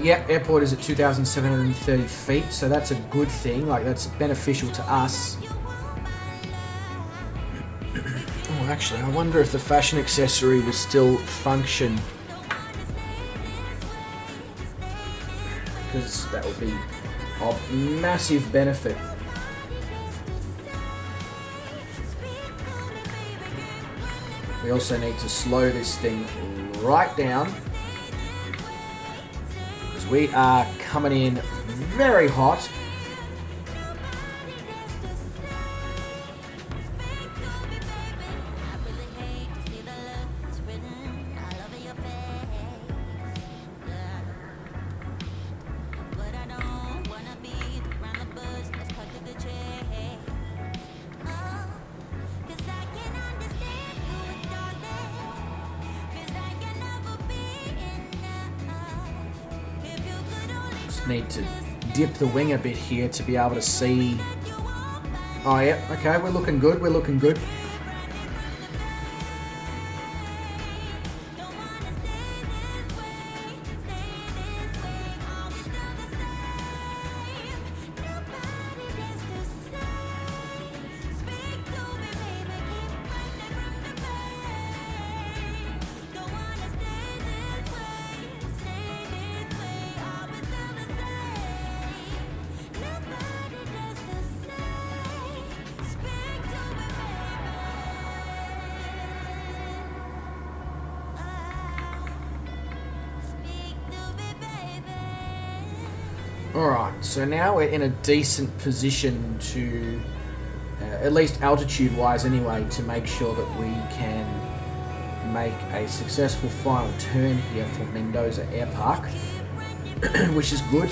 Yeah, airport is at 2,730 feet, so that's a good thing. Like, that's beneficial to us. Oh, actually, I wonder if the fashion accessory will still function, because that would be of massive benefit. We also need to slow this thing right down. We are coming in very hot. Need to dip the wing a bit here to be able to see. Oh yeah, okay, we're looking good, we're looking good. Alright, so now we're in a decent position to, at least altitude wise anyway, to make sure that we can make a successful final turn here for Mendoza Air Park, which is good.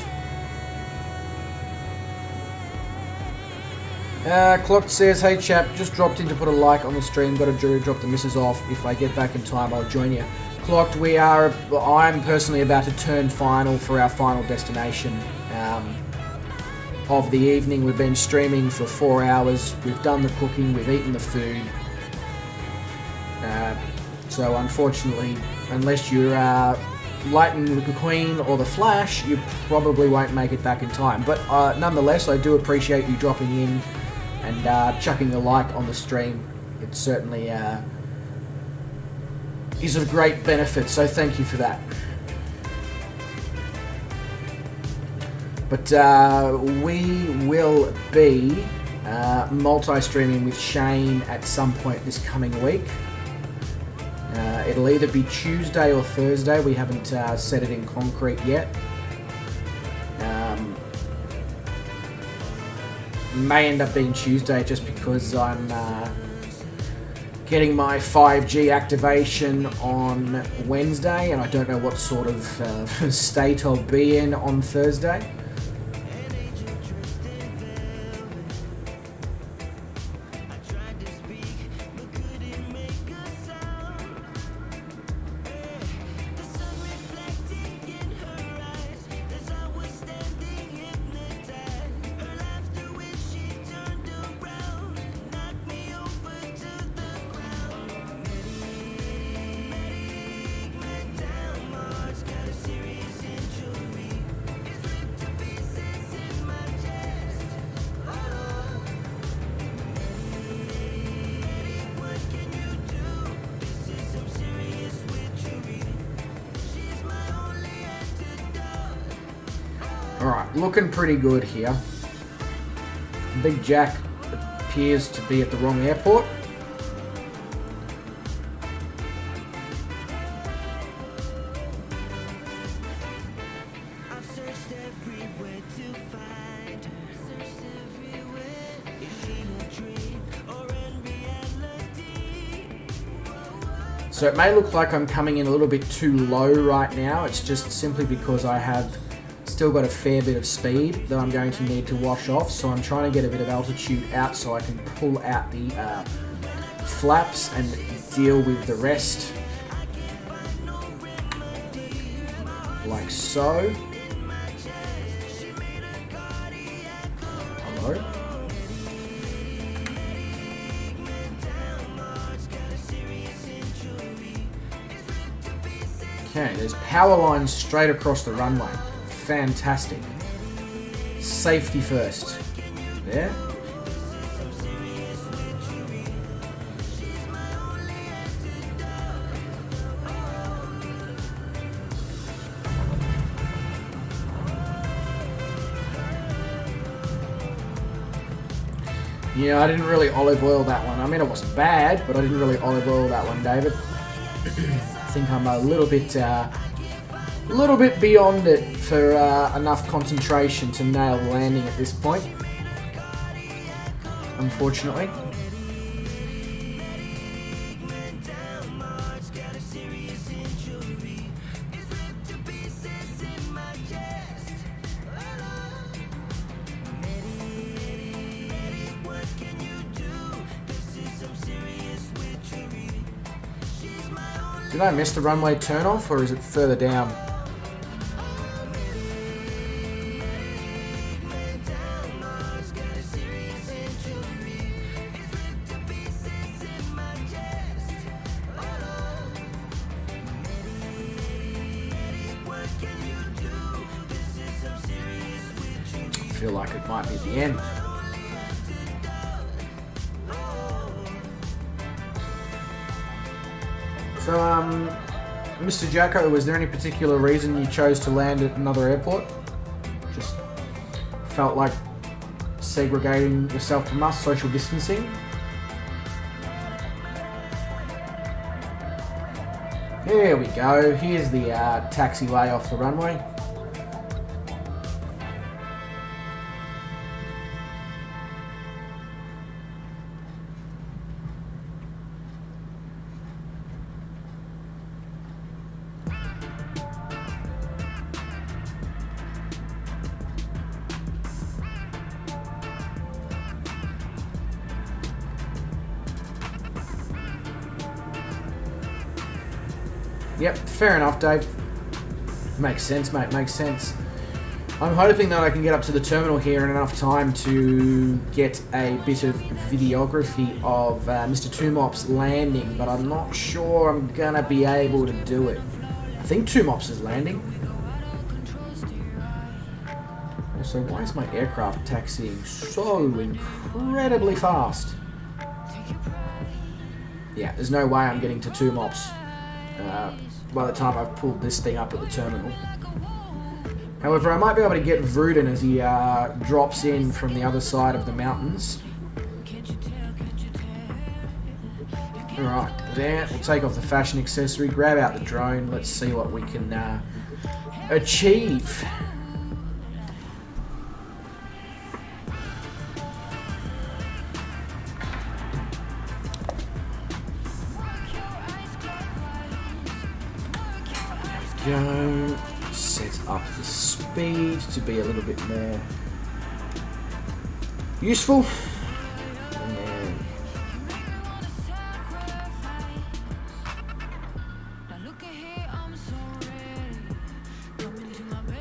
Clocked says, hey chap, just dropped in to put a like on the stream, got to drop the missus off. If I get back in time, I'll join you. Clocked, I'm personally about to turn final for our final destination of the evening. We've been streaming for 4 hours, we've done the cooking, we've eaten the food, So unfortunately, unless you're Lightning McQueen or the Flash, you probably won't make it back in time. But nonetheless, I do appreciate you dropping in and chucking a like on the stream. It certainly is of great benefit, so thank you for that. But we will be multi-streaming with Shane at some point this coming week. It'll either be Tuesday or Thursday. We haven't set it in concrete yet. May end up being Tuesday just because I'm getting my 5G activation on Wednesday, and I don't know what sort of state I'll be in on Thursday. Alright, looking pretty good here. Big Jack appears to be at the wrong airport. So it may look like I'm coming in a little bit too low right now. It's just simply because I have still got a fair bit of speed that I'm going to need to wash off, so I'm trying to get a bit of altitude out so I can pull out the flaps and deal with the rest, like so. Hello. Okay, there's power lines straight across the runway. Fantastic. Safety first. There. Yeah, I didn't really olive oil that one. I mean, it wasn't bad, but I didn't really olive oil that one, David. I think I'm a little bit beyond it for enough concentration to nail the landing at this point, unfortunately. Did I miss the runway turnoff, or is it further down? I feel like it might be the end. So, Mr. Jacko, was there any particular reason you chose to land at another airport? Just felt like segregating yourself from us, social distancing? There we go. Here's the taxiway off the runway. Yep, fair enough, Dave. Makes sense, mate, makes sense. I'm hoping that I can get up to the terminal here in enough time to get a bit of videography of Mr. Tumop's landing, but I'm not sure I'm gonna be able to do it. I think Tumop's is landing. Also, why is my aircraft taxiing so incredibly fast? Yeah, there's no way I'm getting to Tumop's by the time I've pulled this thing up at the terminal. However, I might be able to get Vruden as he drops in from the other side of the mountains. Alright, then we'll take off the fashion accessory, grab out the drone, let's see what we can achieve. There we go. Set up the speed to be a little bit more useful. And then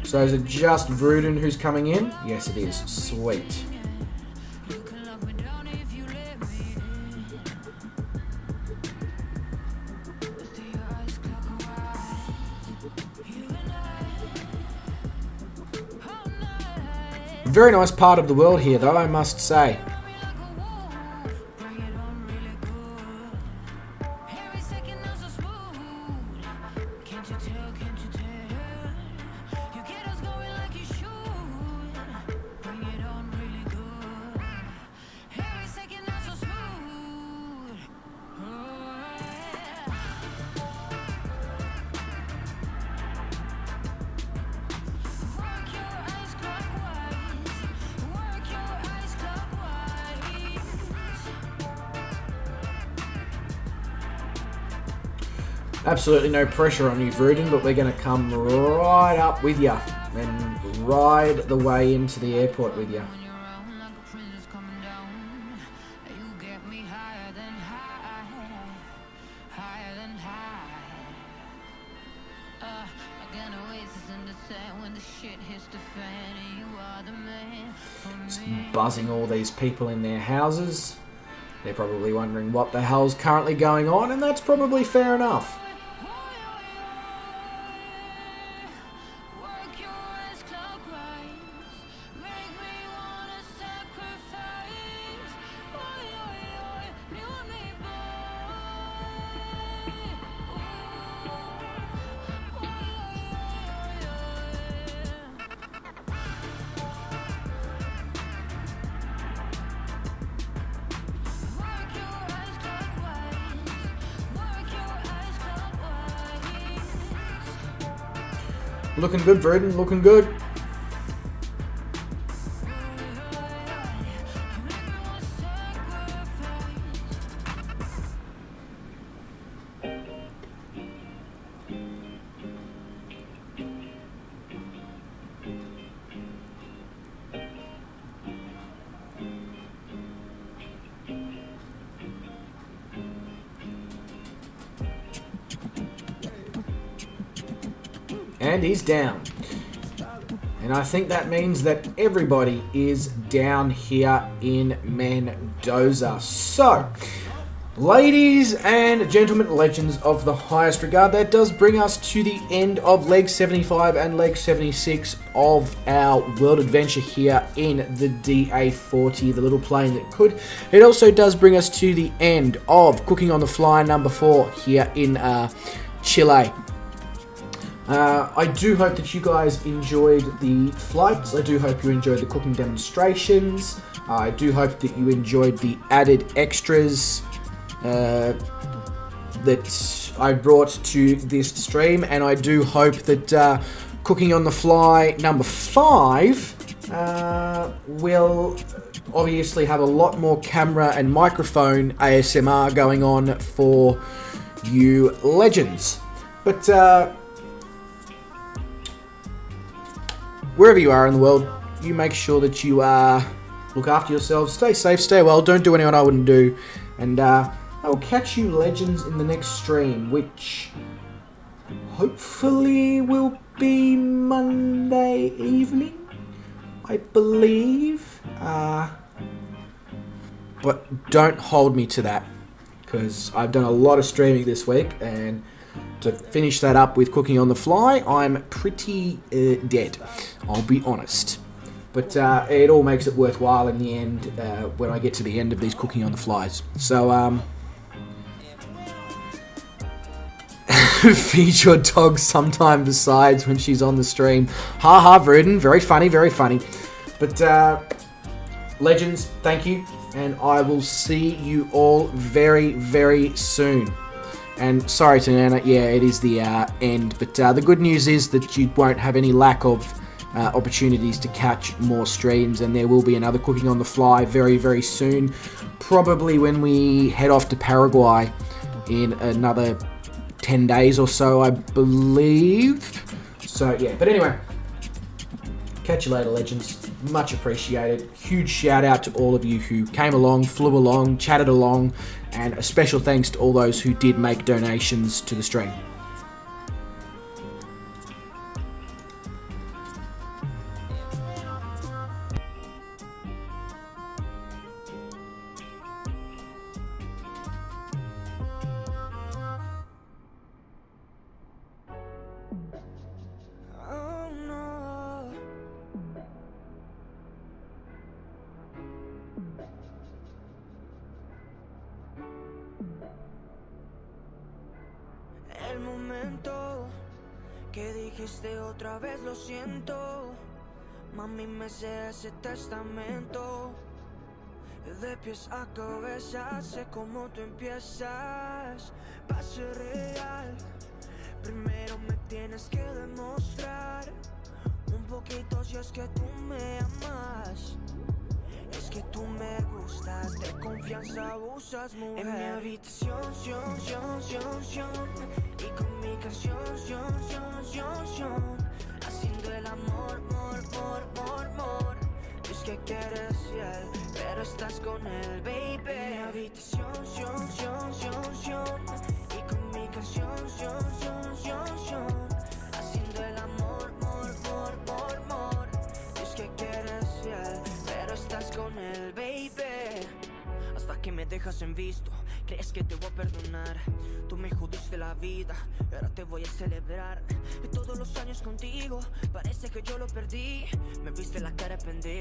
so is it just Vruden who's coming in? Yes, it is. Sweet. Very nice part of the world here, though, I must say. Absolutely no pressure on you, Vruden, but we're going to come right up with you and ride the way into the airport with you. Just buzzing all these people in their houses. They're probably wondering what the hell's currently going on, and that's probably fair enough. Looking good, Vruden, looking good. And he's down. And I think that means that everybody is down here in Mendoza. So, ladies and gentlemen, legends of the highest regard, that does bring us to the end of leg 75 and leg 76 of our world adventure here in the DA40, the little plane that could. It also does bring us to the end of Cooking on the Fly number 4 here in Chile. I do hope that you guys enjoyed the flights. I do hope you enjoyed the cooking demonstrations. I do hope that you enjoyed the added extras that I brought to this stream. And I do hope that Cooking on the Fly number 5 will obviously have a lot more camera and microphone ASMR going on for you legends. But wherever you are in the world, you make sure that you look after yourselves, stay safe, stay well, don't do anyone I wouldn't do, and I will catch you legends in the next stream, which hopefully will be Monday evening. I believe. But don't hold me to that, because I've done a lot of streaming this week, and to finish that up with cooking on the fly, I'm pretty dead, I'll be honest. But it all makes it worthwhile in the end when I get to the end of these cooking on the flies. So, feed your dog sometime besides when she's on the stream. Ha ha, Vruden. Very funny, very funny. But, legends, thank you. And I will see you all very, very soon. And sorry, Tanana, yeah, it is the end. But the good news is that you won't have any lack of opportunities to catch more streams. And there will be another Cooking on the Fly very, very soon. Probably when we head off to Paraguay in another 10 days or so, I believe. So, yeah. But anyway, catch you later, legends. Much appreciated. Huge shout out to all of you who came along, flew along, chatted along, and a special thanks to all those who did make donations to the stream. El momento que dijiste otra vez lo siento, mami, me sé ese testamento. De pies a cabeza sé cómo tú empiezas. Va a ser real, primero me tienes que demostrar un poquito si es que tú me amas. Es que tú me gustas, de confianza abusas, mujer. En mi habitación, y con mi canción, haciendo el amor, mor. Es que quieres fiel, pero estás con él, baby. En mi habitación, y con mi canción, haciendo el amor, mor. Es que quieres fiel, pero estás con él, baby. Hasta que me dejas en visto, crees que te voy a perdonar. Tú me jodiste la vida, y ahora te voy a celebrar. De todos los años contigo, parece que yo lo perdí. Me viste la cara pendeja.